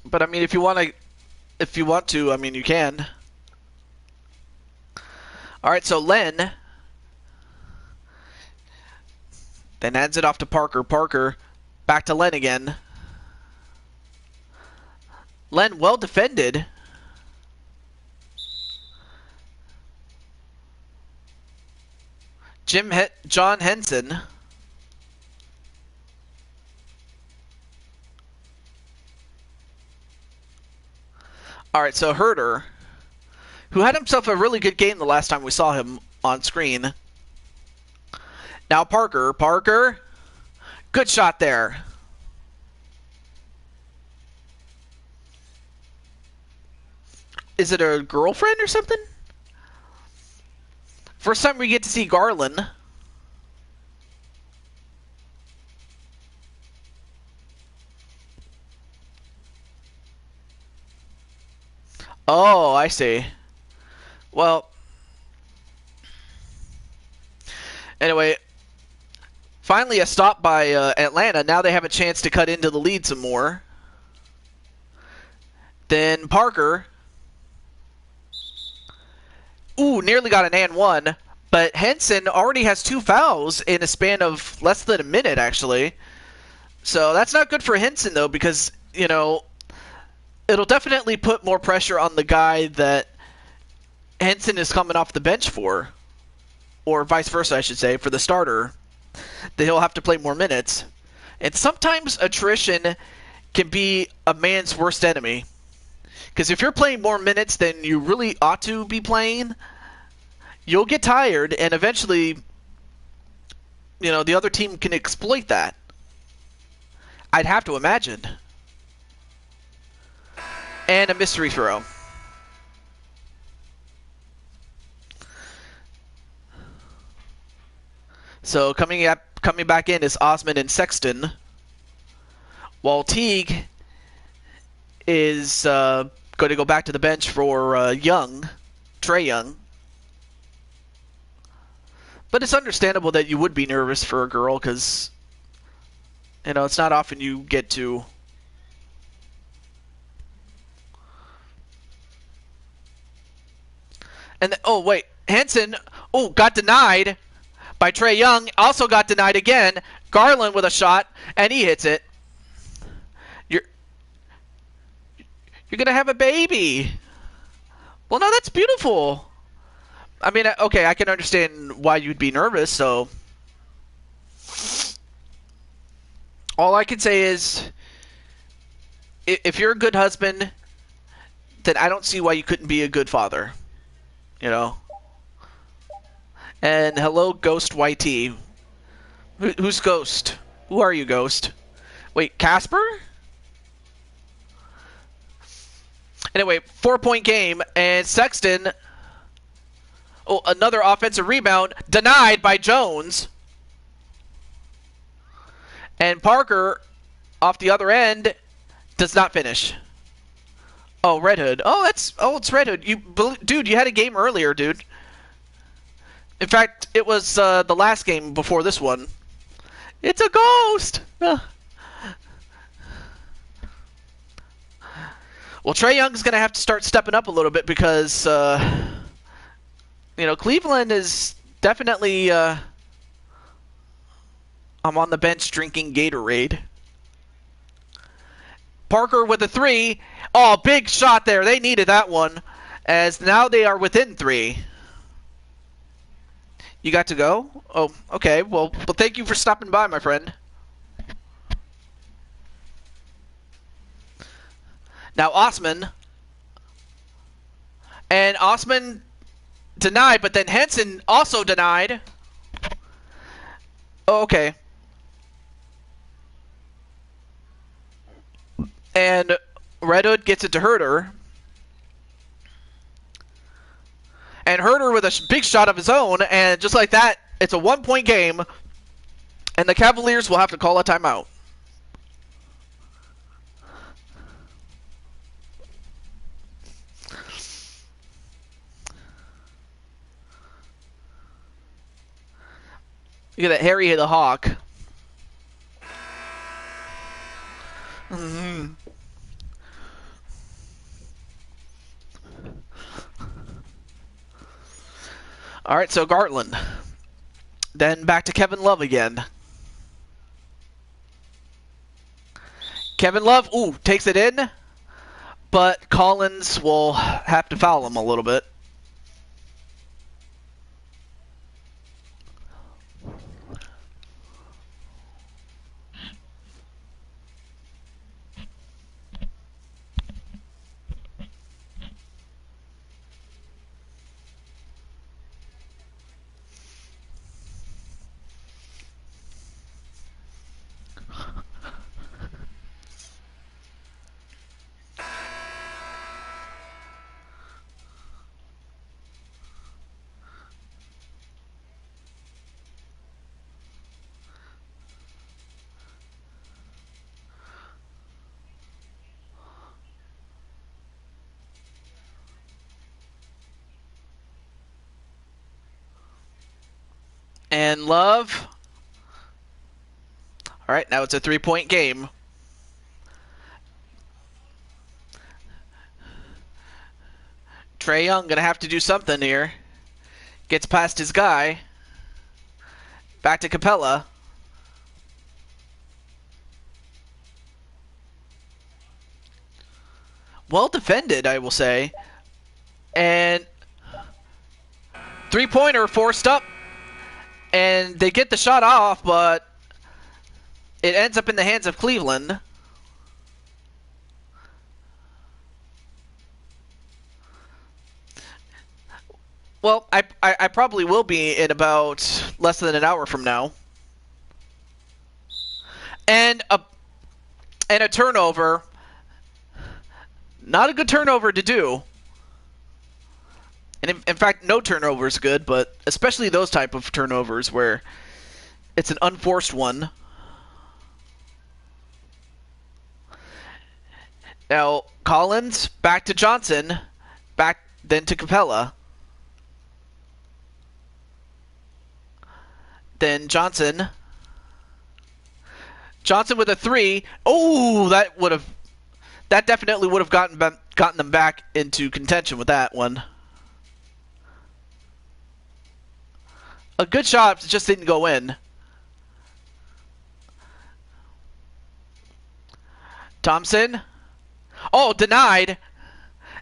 But I mean, if you want to, I mean, you can. All right, so Len then hands it off to Parker. Parker back to Len again. Len well defended. John Henson. All right, so Herder, who had himself a really good game the last time we saw him on screen. Now Parker. Parker, good shot there. Is it a girlfriend or something? First time we get to see Garland. Oh, I see. Well, anyway, finally a stop by Atlanta. Now they have a chance to cut into the lead some more. Then Parker. Ooh, nearly got an and one, but Henson already has 2 fouls in a span of less than a minute, actually. So that's not good for Henson, though, because, you know, it'll definitely put more pressure on the guy that Henson is coming off the bench for, or vice versa, I should say, for the starter, that he'll have to play more minutes. And sometimes attrition can be a man's worst enemy. Because if you're playing more minutes than you really ought to be playing, you'll get tired, and eventually, you know, the other team can exploit that. I'd have to imagine. And a mystery throw. So coming back in is Osman and Sexton, while Teague is going to go back to the bench for Trey Young. But it's understandable that you would be nervous for a girl, because, you know, it's not often you get to. And oh wait, Henson, got denied by Trey Young. Also got denied again. Garland with a shot, and he hits it. You're gonna have a baby. Well, no, that's beautiful. I mean, okay, I can understand why you'd be nervous, so. All I can say is, if you're a good husband, then I don't see why you couldn't be a good father. You know? And hello, Ghost YT. Who's Ghost? Who are you, Ghost? Wait, Casper? Anyway, 4-point game, and Sexton... Oh, another offensive rebound, denied by Jones. And Parker, off the other end, does not finish. Oh, Red Hood. It's Red Hood. Dude, you had a game earlier, dude. In fact, it was the last game before this one. It's a ghost! Well, Trae Young's going to have to start stepping up a little bit because, Cleveland is definitely. I'm on the bench drinking Gatorade. Parker with a 3. Oh, big shot there. They needed that one. As now they are within 3. You got to go? Oh, okay. Well, thank you for stopping by, my friend. Now Osman. And Osman denied, but then Henson also denied. Oh, okay. And Red Hood gets it to Herder. And Herder with a big shot of his own, and just like that, it's a 1-point game, and the Cavaliers will have to call a timeout. Look at that Harry the Hawk. Mm-hmm. All right, so Gartland. Then back to Kevin Love again. Kevin Love, takes it in, but Collins will have to foul him a little bit. And Love. All right, now it's a 3-point game. Trae Young going to have to do something here. Gets past his guy. Back to Capella. Well defended, I will say. And 3-pointer forced up. And they get the shot off, but it ends up in the hands of Cleveland. Well, I probably will be in about less than an hour from now. And a turnover. Not a good turnover to do. And in fact, no turnover is good, but especially those type of turnovers where it's an unforced one. Now, Collins, back to Johnson, back then to Capella. Then Johnson. Johnson with a 3. Oh, that definitely would have gotten them back into contention with that one. A good shot, just didn't go in. Thompson. Oh, denied.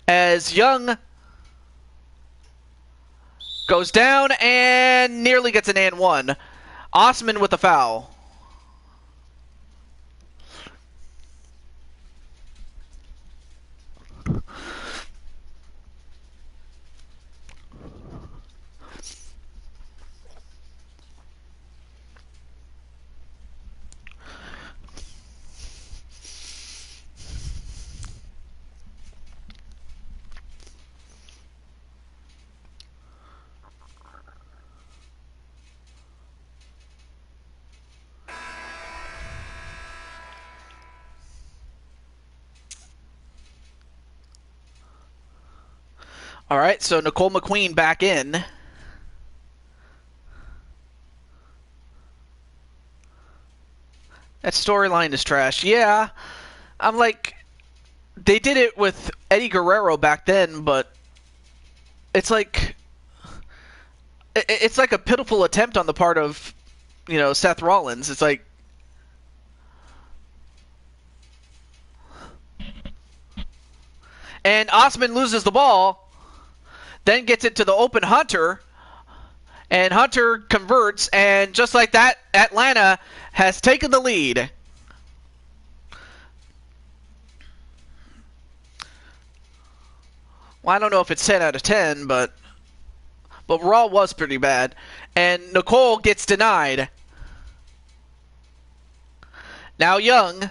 As Young goes down and nearly gets an and one. Osman with a foul. All right, so Nicole McQueen back in. That storyline is trash. Yeah, I'm like, they did it with Eddie Guerrero back then, but it's like a pitiful attempt on the part of, Seth Rollins. It's like, and Osman loses the ball, then gets it to the open Hunter, and Hunter converts, and just like that, Atlanta has taken the lead. Well, I don't know if it's 10 out of 10, but Raw was pretty bad. And Nicole gets denied. Now Young.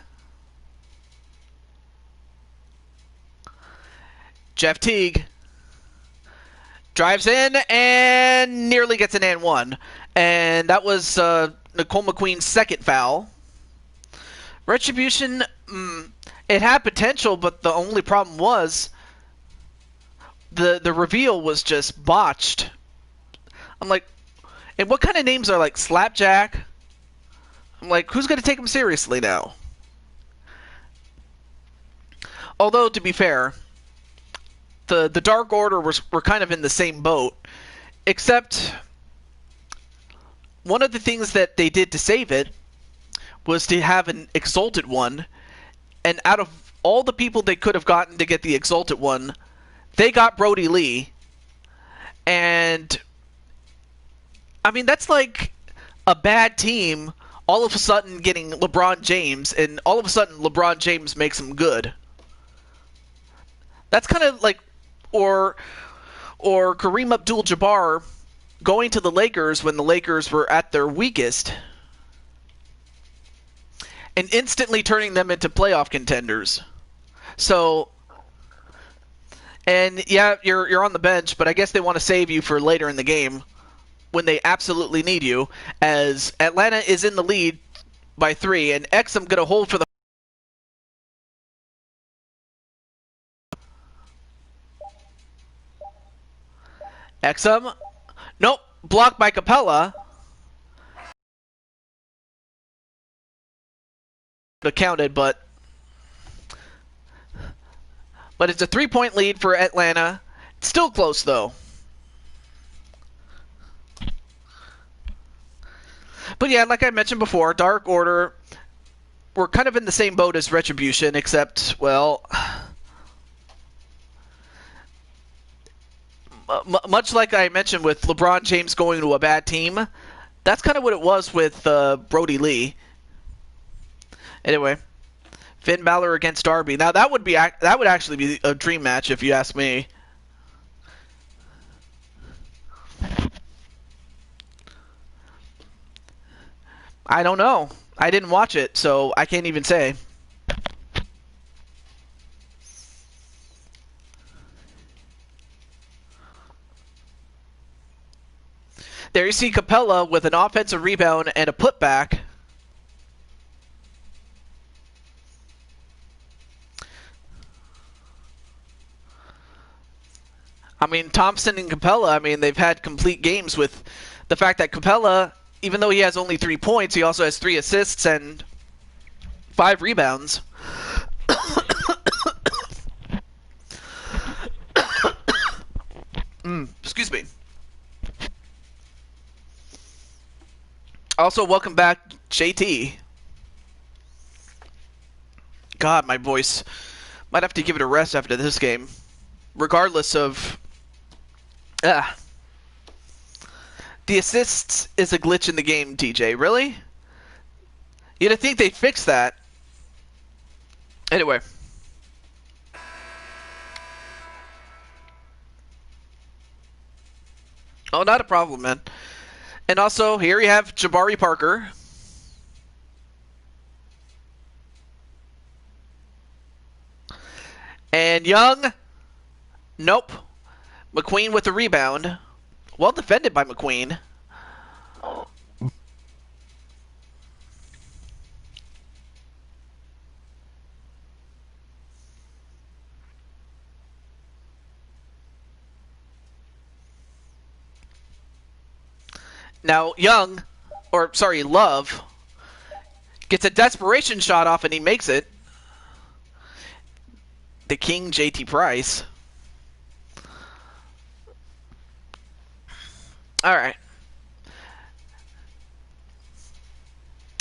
Jeff Teague drives in and nearly gets an and one. And that was Nicole McQueen's second foul. Retribution, it had potential, but the only problem was the reveal was just botched. I'm like, and what kind of names are like Slapjack? I'm like, who's going to take them seriously now? Although, to be fair, the Dark Order were kind of in the same boat, except one of the things that they did to save it was to have an Exalted One, and out of all the people they could have gotten to get the Exalted One, they got Brody Lee. And I mean, that's like a bad team all of a sudden getting LeBron James, and all of a sudden LeBron James makes him good. That's kind of like, or Kareem Abdul-Jabbar going to the Lakers when the Lakers were at their weakest and instantly turning them into playoff contenders. So, and yeah, you're on the bench, but I guess they want to save you for later in the game when they absolutely need you, as Atlanta is in the lead by 3, and Exum going to hold for the Exum. Nope, blocked by Capella. Counted, but it's a 3-point lead for Atlanta. Still close, though. But yeah, like I mentioned before, Dark Order, we're kind of in the same boat as Retribution, except, well, much like I mentioned with LeBron James going to a bad team, that's kind of what it was with Brody Lee. Anyway, Finn Balor against Darby. Now that would actually be a dream match if you ask me. I don't know. I didn't watch it, so I can't even say. There you see Capella with an offensive rebound and a putback. I mean, Thompson and Capella, I mean, they've had complete games with the fact that Capella, even though he has only 3 points, he also has 3 assists and 5 rebounds. Excuse me. Also, welcome back, JT. God, my voice. Might have to give it a rest after this game. Regardless of... The assists is a glitch in the game, TJ. Really? You'd think they'd fix that. Anyway. Oh, not a problem, man. And also, here you have Jabari Parker. And Young. Nope. McQueen with the rebound. Well defended by McQueen. Now, Love gets a desperation shot off and he makes it. The King, JT Price. All right.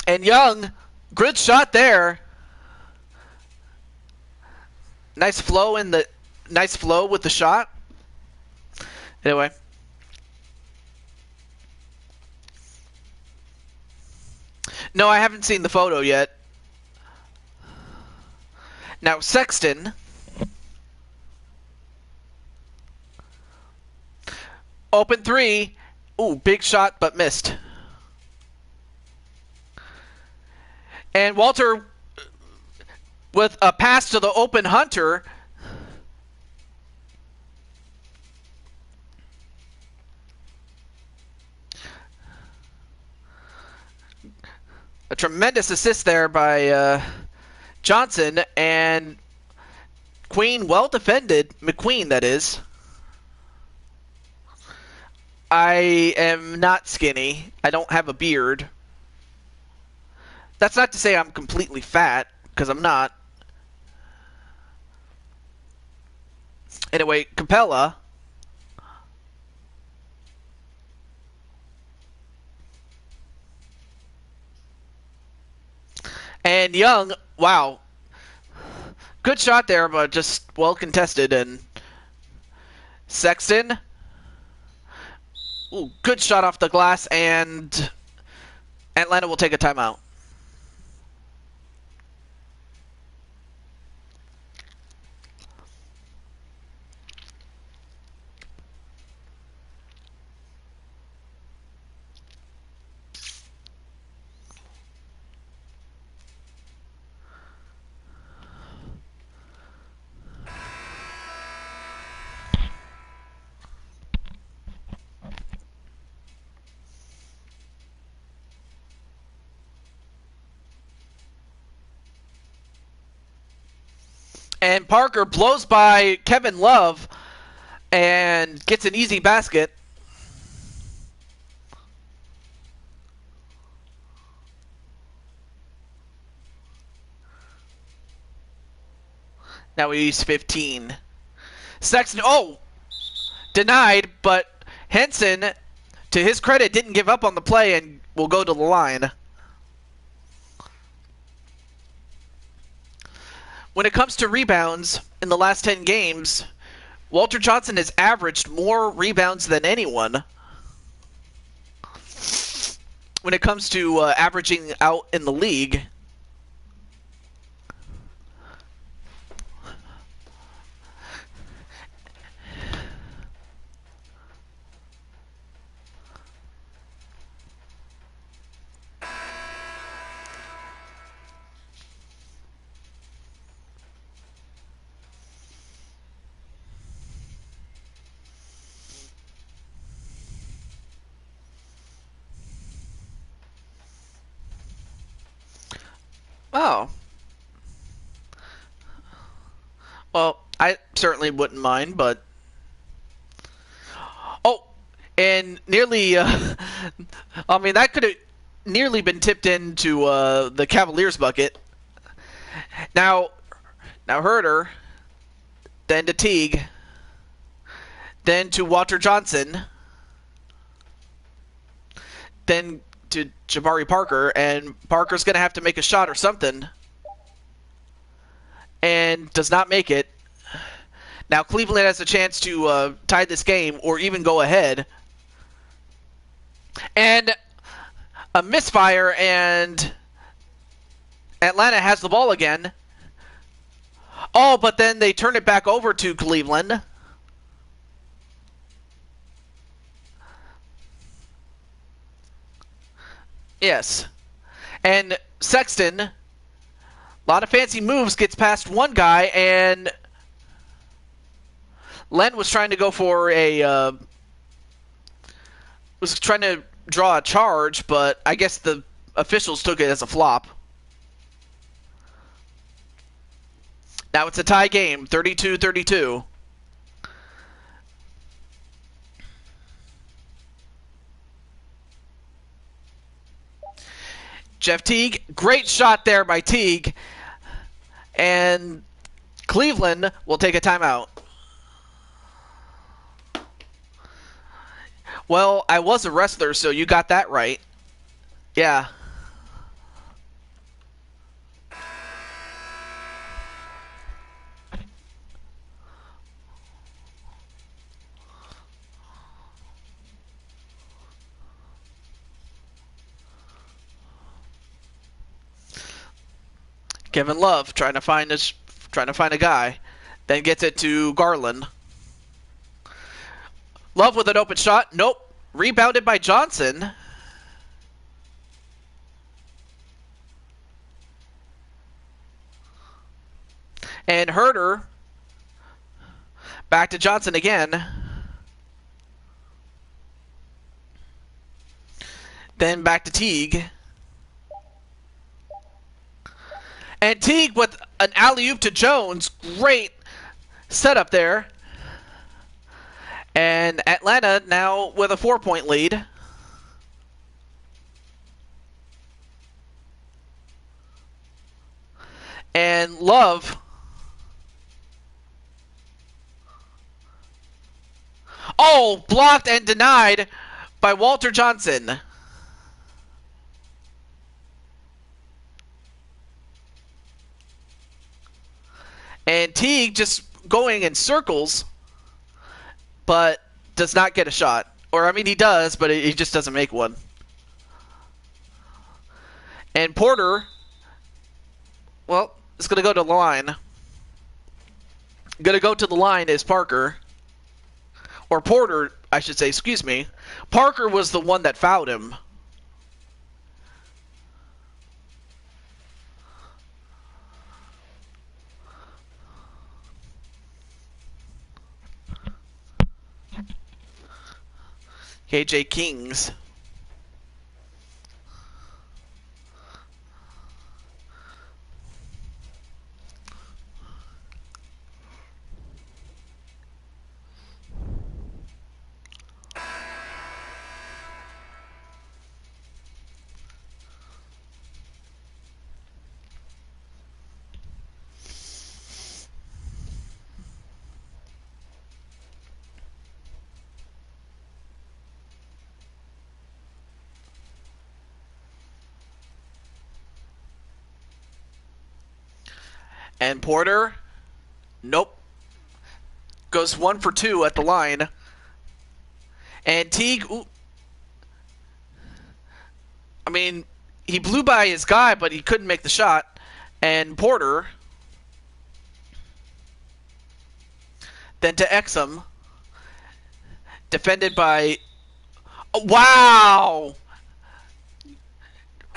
And Young, good shot there. Nice flow with the shot. Anyway. No, I haven't seen the photo yet. Now Sexton. Open three. Ooh, big shot, but missed. And Walter with a pass to the open Hunter. A tremendous assist there by Johnson, and Queen well defended. McQueen, that is. I am not skinny. I don't have a beard. That's not to say I'm completely fat, because I'm not. Anyway, Capella. And Young, wow. Good shot there, but just well contested. And Sexton. Ooh, good shot off the glass, and Atlanta will take a timeout. And Parker blows by Kevin Love and gets an easy basket. Now he's 15. Sexton, oh! Denied, but Henson, to his credit, didn't give up on the play and will go to the line. When it comes to rebounds in the last 10 games, Walter Johnson has averaged more rebounds than anyone. When it comes to averaging out in the league. Oh. Well, I certainly wouldn't mind, but... Oh, and nearly... I mean, that could have nearly been tipped into the Cavaliers bucket. Now Herter, then to Teague, then to Walter Johnson, then to Jabari Parker, and Parker's going to have to make a shot or something, and does not make it. Now Cleveland has a chance to tie this game or even go ahead. And a misfire, and Atlanta has the ball again. Oh, but then they turn it back over to Cleveland. Yes. And Sexton, a lot of fancy moves, gets past one guy, and Len was trying to go for a... was trying to draw a charge, but I guess the officials took it as a flop. Now it's a tie game, 32-32. Jeff Teague, great shot there by Teague. And Cleveland will take a timeout. Well, I was a wrestler, so you got that right. Yeah. Kevin Love trying to find a guy, then gets it to Garland. Love with an open shot. Nope. Rebounded by Johnson. And Herter. Back to Johnson again. Then back to Teague. And Teague with an alley-oop to Jones. Great setup there. And Atlanta now with a 4-point lead. And Love. Oh, blocked and denied by Walter Johnson. And Teague just going in circles, but does not get a shot. Or, I mean, he does, but he just doesn't make one. And Porter, well, is going to go to the line. Going to go to the line is Parker. Or Porter, I should say, excuse me. Parker was the one that fouled him. KJ Kings. And Porter, nope. Goes 1 for 2 at the line. And Teague, ooh. I mean, he blew by his guy, but he couldn't make the shot. And Porter, then to Exum, defended by, wow!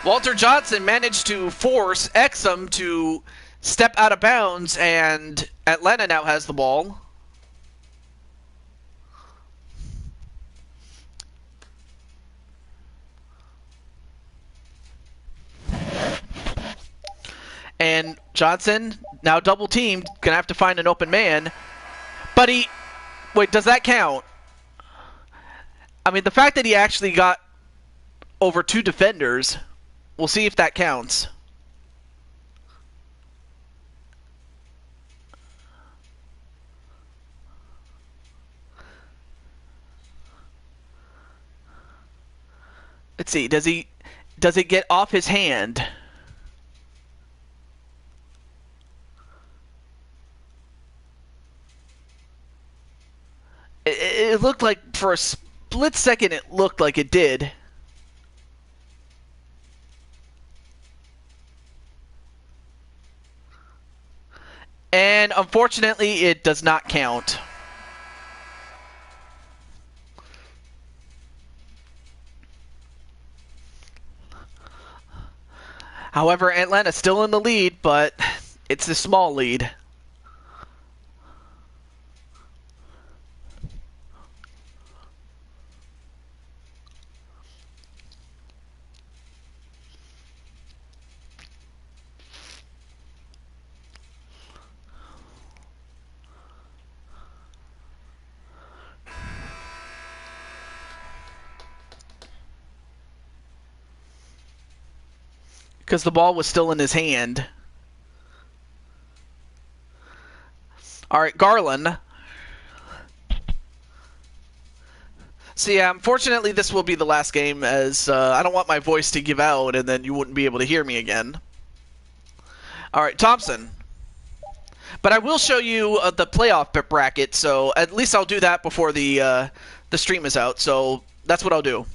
Walter Johnson managed to force Exum to step out of bounds, and Atlanta now has the ball. And Johnson, now double teamed, gonna have to find an open man. But wait, does that count? I mean, the fact that he actually got over 2 defenders, we'll see if that counts. Let's see, does it get off his hand? It looked like, for a split second, it looked like it did. And unfortunately, it does not count. However, Atlanta's still in the lead, but it's a small lead. Because the ball was still in his hand. All right, Garland. So yeah, unfortunately this will be the last game, as I don't want my voice to give out and then you wouldn't be able to hear me again. All right, Thompson. But I will show you the playoff bracket, so at least I'll do that before the stream is out. So that's what I'll do.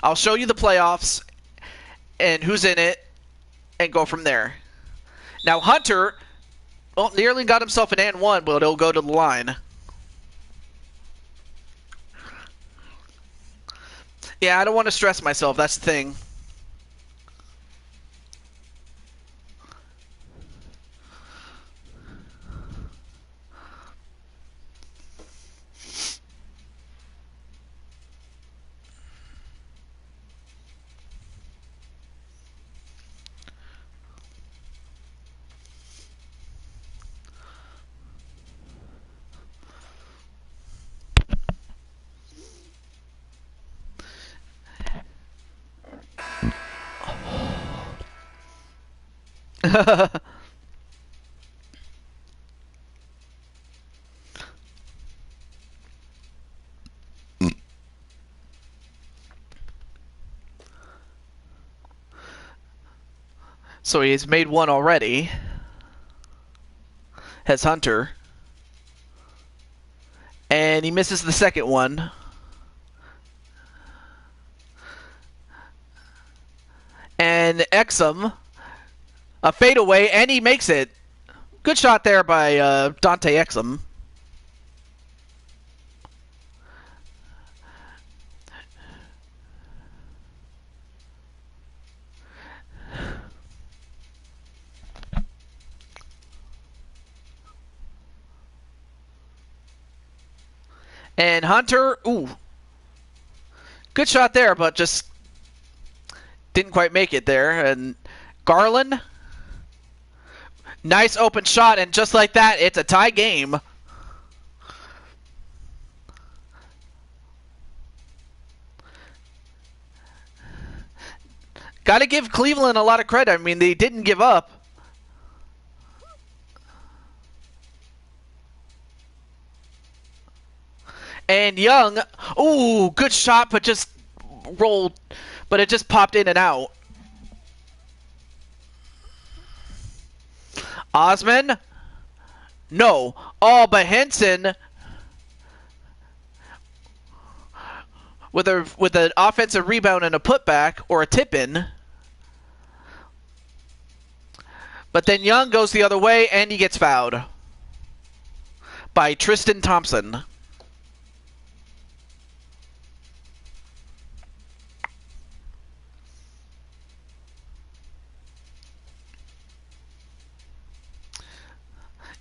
I'll show you the playoffs and who's in it, and go from there. Now Hunter, well, nearly got himself an and one, but he'll go to the line. Yeah, I don't want to stress myself. That's the thing. So he's made one already. Has Hunter. And he misses the second one. And Exum, a fadeaway, and he makes it. Good shot there by Dante Exum. And Hunter, ooh. Good shot there, but just didn't quite make it there. And Garland, nice open shot, and just like that, it's a tie game. Got to give Cleveland a lot of credit. I mean, they didn't give up. And Young, ooh, good shot, but just rolled, but it just popped in and out. Osman, no. Oh, but Henson with an offensive rebound and a putback or a tip-in. But then Young goes the other way, and he gets fouled by Tristan Thompson.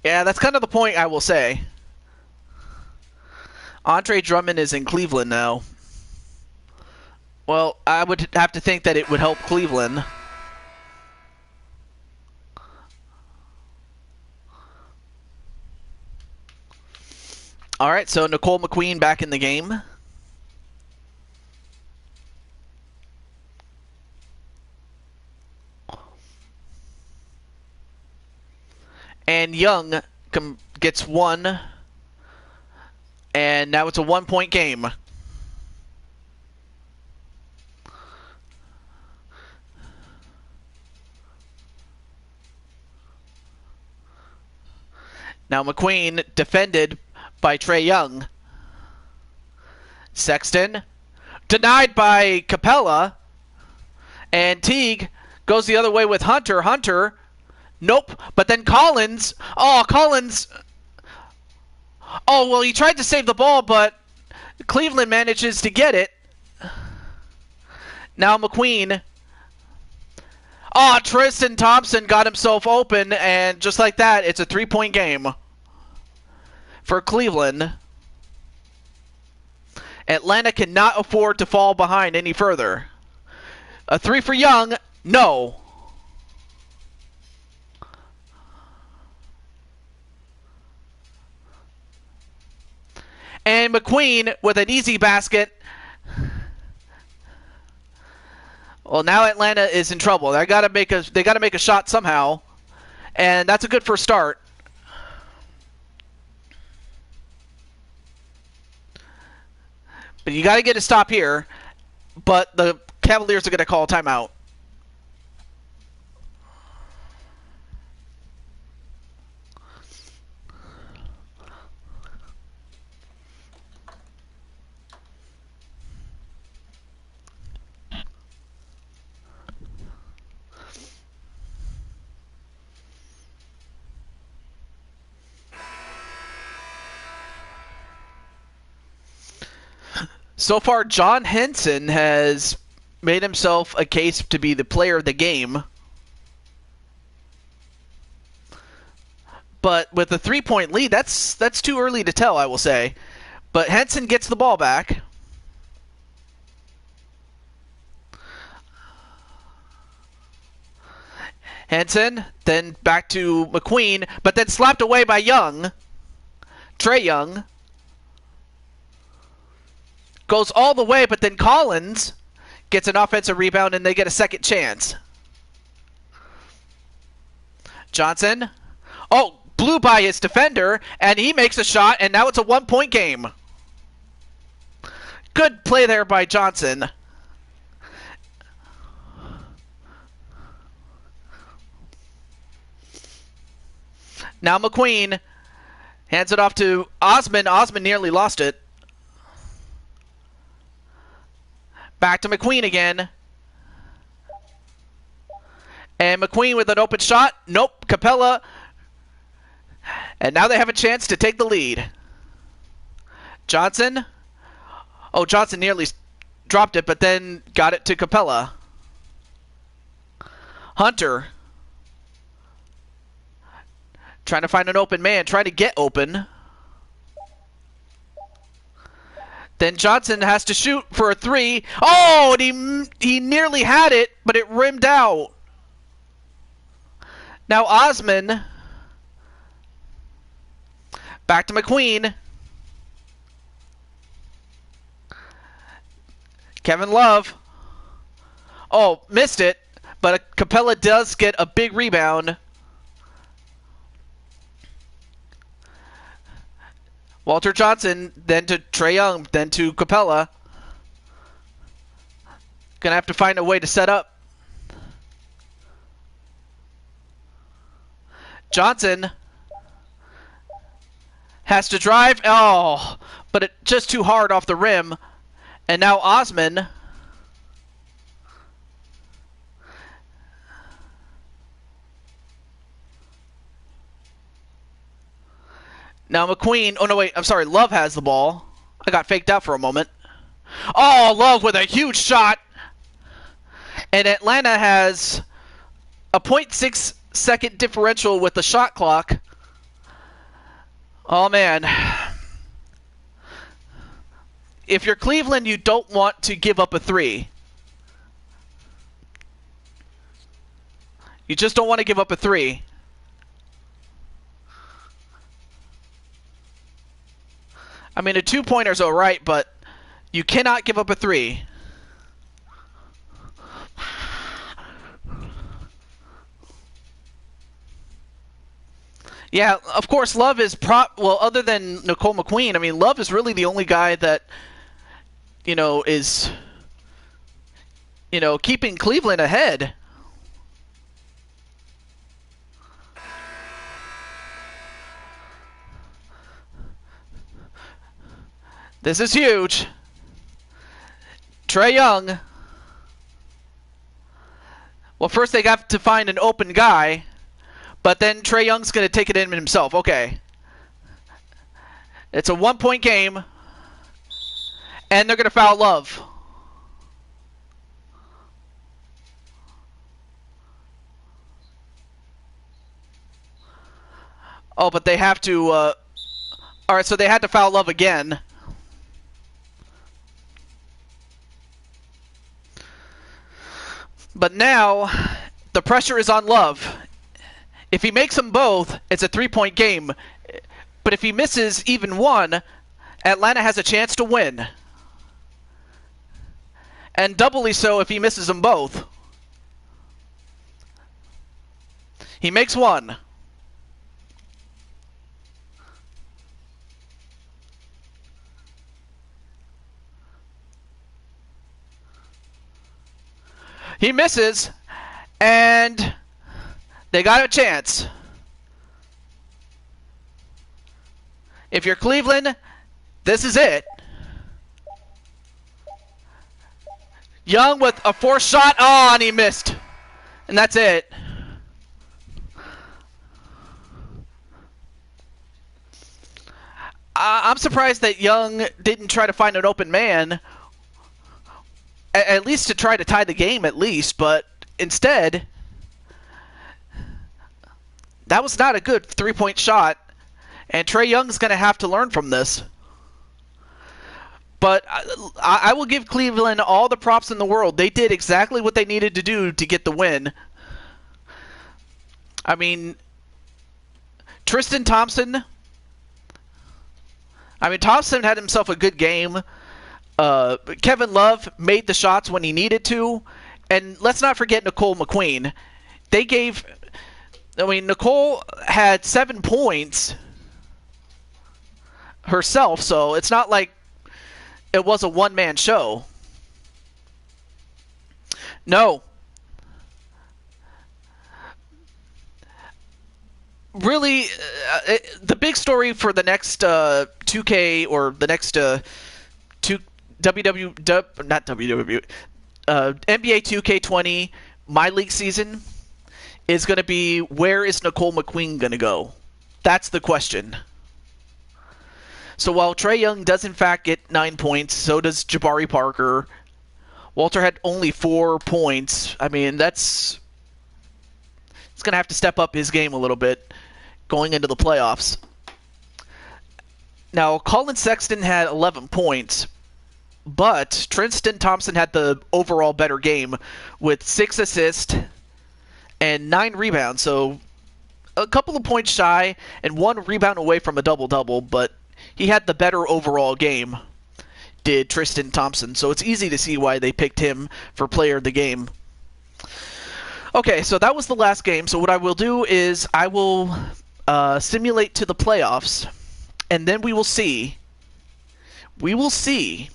Yeah, that's kind of the point, I will say. Andre Drummond is in Cleveland now. Well, I would have to think that it would help Cleveland. All right, so Nicole McQueen back in the game. And Young gets one. And now it's a 1-point game. Now McQueen defended by Trae Young. Sexton denied by Capella. And Teague goes the other way with Hunter. Hunter, nope. But then Collins. Oh, Collins. Oh, well, he tried to save the ball, but Cleveland manages to get it. Now McQueen. Oh, Tristan Thompson got himself open, and just like that, it's a 3-point game for Cleveland. Atlanta cannot afford to fall behind any further. A 3 for Young. No. And McQueen with an easy basket. Well, now Atlanta is in trouble. They got to make a shot somehow, and that's a good first start. But you got to get a stop here. But the Cavaliers are going to call a timeout. So far, John Henson has made himself a case to be the player of the game. But with a 3-point lead, that's too early to tell, I will say. But Henson gets the ball back. Henson, then back to McQueen, but then slapped away by Young. Trae Young. Goes all the way, but then Collins gets an offensive rebound and they get a second chance. Johnson. Oh, blew by his defender, and he makes a shot, and now it's a 1-point game. Good play there by Johnson. Now McQueen hands it off to Osman. Osman nearly lost it. Back to McQueen again. And McQueen with an open shot. Nope, Capella. And now they have a chance to take the lead. Johnson. Oh, Johnson nearly dropped it, but then got it to Capella. Hunter. Trying to find an open man, trying to get open. Then Johnson has to shoot for a 3. Oh, and he nearly had it, but it rimmed out. Now Osman. Back to McQueen. Kevin Love. Oh, missed it, but Capella does get a big rebound. Walter Johnson, then to Trae Young, then to Capella. Gonna have to find a way to set up. Johnson has to drive. Oh, but it just too hard off the rim. And now Osman. Now McQueen. Oh, no, wait. I'm sorry. Love has the ball. I got faked out for a moment. Oh, Love with a huge shot. And Atlanta has a 0.6 second differential with the shot clock. Oh, man. If you're Cleveland, you don't want to give up a 3. You just don't want to give up a 3. I mean, a 2-pointer's all right, but you cannot give up a 3. Yeah, of course, Love is well, other than Nicole McQueen, I mean, Love is really the only guy that, is, keeping Cleveland ahead. This is huge. Trae Young. Well, first they got to find an open guy, but then Trae Young's going to take it in himself. Okay. It's a 1-point game, and they're going to foul Love. Oh, but they have to... all right, so they had to foul Love again. But now, the pressure is on Love. If he makes them both, it's a 3-point game. But if he misses even one, Atlanta has a chance to win. And doubly so if he misses them both. He makes one. He misses, and they got a chance. If you're Cleveland, this is it. Young with a forced shot. Oh, and he missed. And that's it. I'm surprised that Young didn't try to find an open man, at least to try to tie the game at least, but instead, that was not a good three-point shot, and Trae Young's going to have to learn from this. But I will give Cleveland all the props in the world. They did exactly what they needed to do to get the win. I mean, Tristan Thompson... Thompson had himself a good game. Kevin Love made the shots when he needed to. And let's not forget Nicole McQueen. Nicole had 7 points herself, so it's not like it was a one-man show. No. Really, the big story for the next 2K or the next NBA 2K20 MyLeague season is going to be, where is Nicole McQueen going to go? That's the question. So while Trae Young does in fact get 9 points, so does Jabari Parker. Walter had only 4 points. He's going to have to step up his game a little bit going into the playoffs. Now, Colin Sexton had 11 points, but Tristan Thompson had the overall better game with 6 assists and 9 rebounds. So a couple of points shy and 1 rebound away from a double-double, but he had the better overall game, did Tristan Thompson. So it's easy to see why they picked him for player of the game. Okay, so that was the last game. So what I will do is I will simulate to the playoffs, and then we will see. We will see.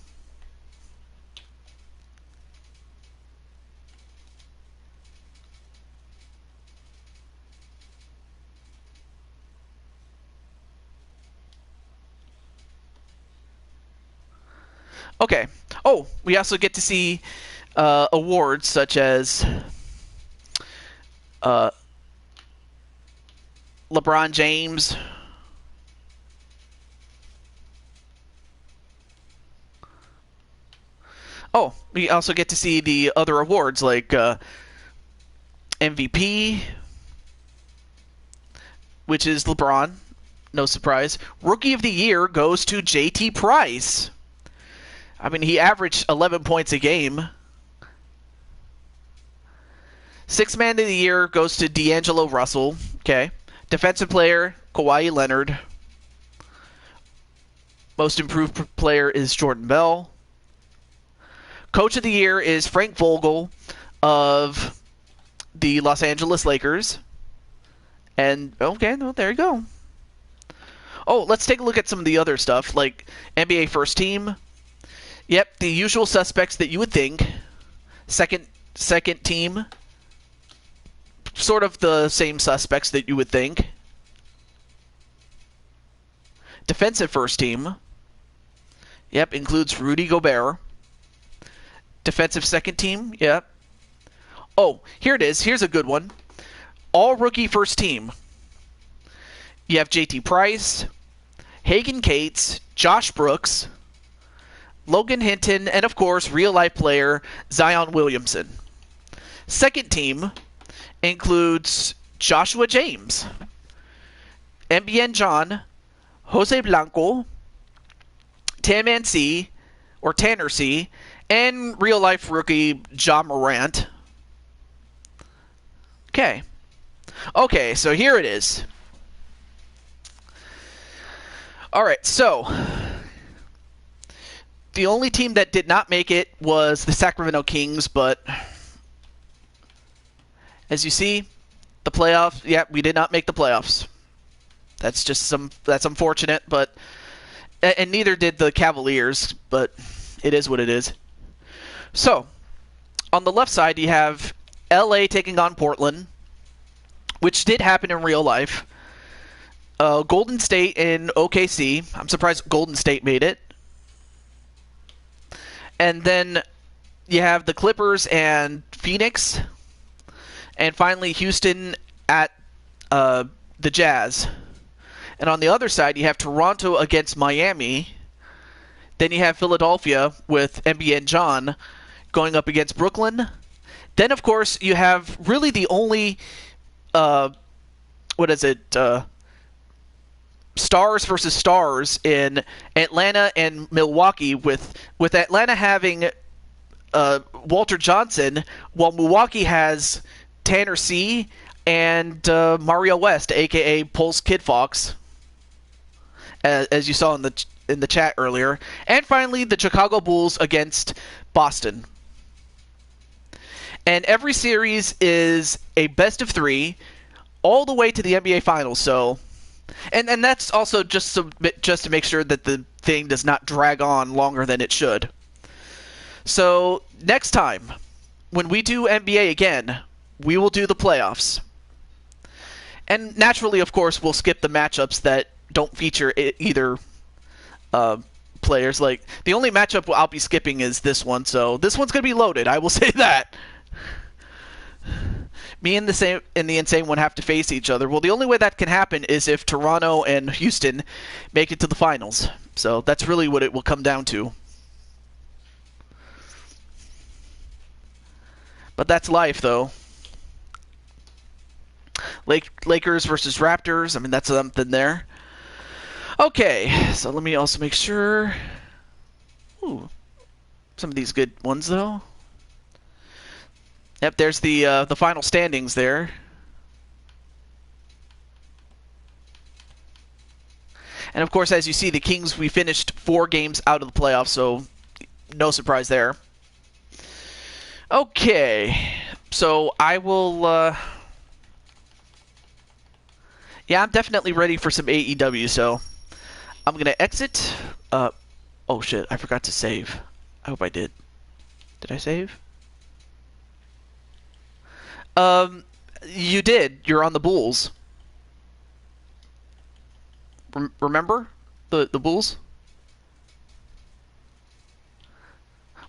Okay. Oh, we also get to see awards such as LeBron James. Oh, we also get to see the other awards like MVP, which is LeBron. No surprise. Rookie of the Year goes to JT Price. He averaged 11 points a game. Sixth Man of the Year goes to D'Angelo Russell. Okay. Defensive Player, Kawhi Leonard. Most Improved Player is Jordan Bell. Coach of the Year is Frank Vogel of the Los Angeles Lakers. And, okay, well, there you go. Oh, let's take a look at some of the other stuff, like NBA First Team. Yep, the usual suspects that you would think. Second team. Sort of the same suspects that you would think. Defensive First Team. Yep, includes Rudy Gobert. Defensive Second Team. Yep. Oh, here it is. Here's a good one. All Rookie First Team. You have JT Price, Hagen Cates, Josh Brooks, Logan Hinton, and of course, real-life player Zion Williamson. Second team includes Joshua James, MBN John, Jose Blanco, Tanner C, and real-life rookie Ja Morant. Okay, so here it is. Alright, so the only team that did not make it was the Sacramento Kings, but as you see, the playoffs, we did not make the playoffs. That's unfortunate, but and neither did the Cavaliers, but it is what it is. So, on the left side, you have LA taking on Portland, which did happen in real life. Golden State and OKC. I'm surprised Golden State made it. And then you have the Clippers and Phoenix. And finally, Houston at the Jazz. And on the other side, you have Toronto against Miami. Then you have Philadelphia with NBA and John going up against Brooklyn. Then, of course, you have really the only, stars versus stars in Atlanta and Milwaukee, with Atlanta having Walter Johnson, while Milwaukee has Tanner C. and Mario West, a.k.a. Pulse Kid Fox, as you saw in the chat earlier. And finally, the Chicago Bulls against Boston. And every series is a best of 3 all the way to the NBA Finals. So, and that's also just to make sure that the thing does not drag on longer than it should. So next time, when we do NBA again, we will do the playoffs. And naturally, of course, we'll skip the matchups that don't feature either players. Like, the only matchup I'll be skipping is this one, so this one's going to be loaded, I will say that. Me and the Insane One have to face each other. Well, the only way that can happen is if Toronto and Houston make it to the finals. So that's really what it will come down to. But that's life, though. Lakers versus Raptors. I mean, that's something there. Okay, so let me also make sure. Ooh, some of these good ones, though. Yep, there's the final standings there. And of course, as you see, the Kings, we finished 4 games out of the playoffs, so no surprise there. Okay, so I will... Yeah, I'm definitely ready for some AEW, so I'm going to exit. Oh shit, I forgot to save. I hope I did. Did I save? You did. You're on the Bulls. Remember the Bulls?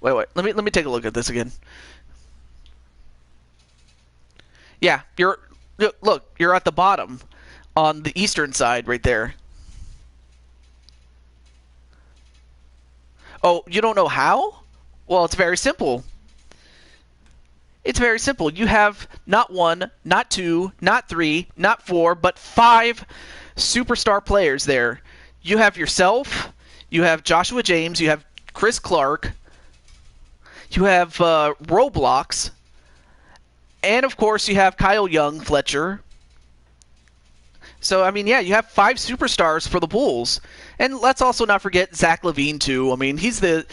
Wait. Let me take a look at this again. Yeah, look. You're at the bottom on the eastern side, right there. Oh, you don't know how? Well, it's very simple. It's very simple. You have not 1, not 2, not 3, not 4, but 5 superstar players there. You have yourself, you have Joshua James, you have Chris Clark, you have Roblox, and of course you have Kyle Young, Fletcher. So, I mean, yeah, you have 5 superstars for the Bulls. And let's also not forget Zach LaVine, too. I mean, he's the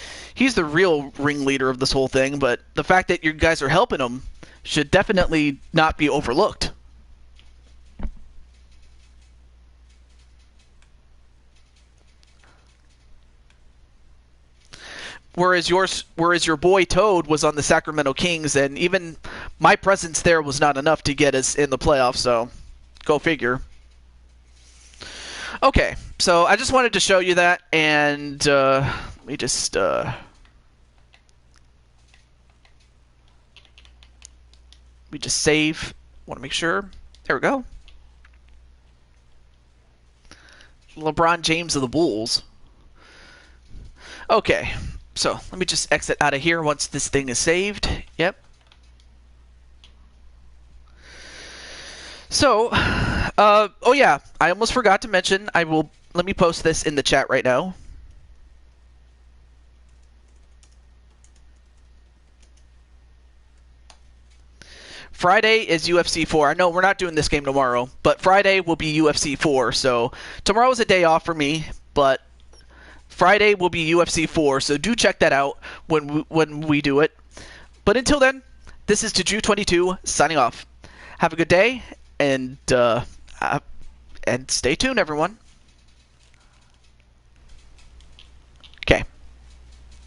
real ringleader of this whole thing, but the fact that you guys are helping him should definitely not be overlooked. Whereas your boy Toad was on the Sacramento Kings, and even my presence there was not enough to get us in the playoffs, so go figure. Okay, so I just wanted to show you that, and let me just save. Want to make sure. There we go. LeBron James of the Bulls. Okay, so let me just exit out of here once this thing is saved. Yep. So, oh yeah, I almost forgot to mention, let me post this in the chat right now. Friday is UFC 4. I know we're not doing this game tomorrow, but Friday will be UFC 4. So tomorrow is a day off for me, but Friday will be UFC 4. So do check that out when we do it. But until then, this is Taju22 signing off. Have a good day. And stay tuned, everyone.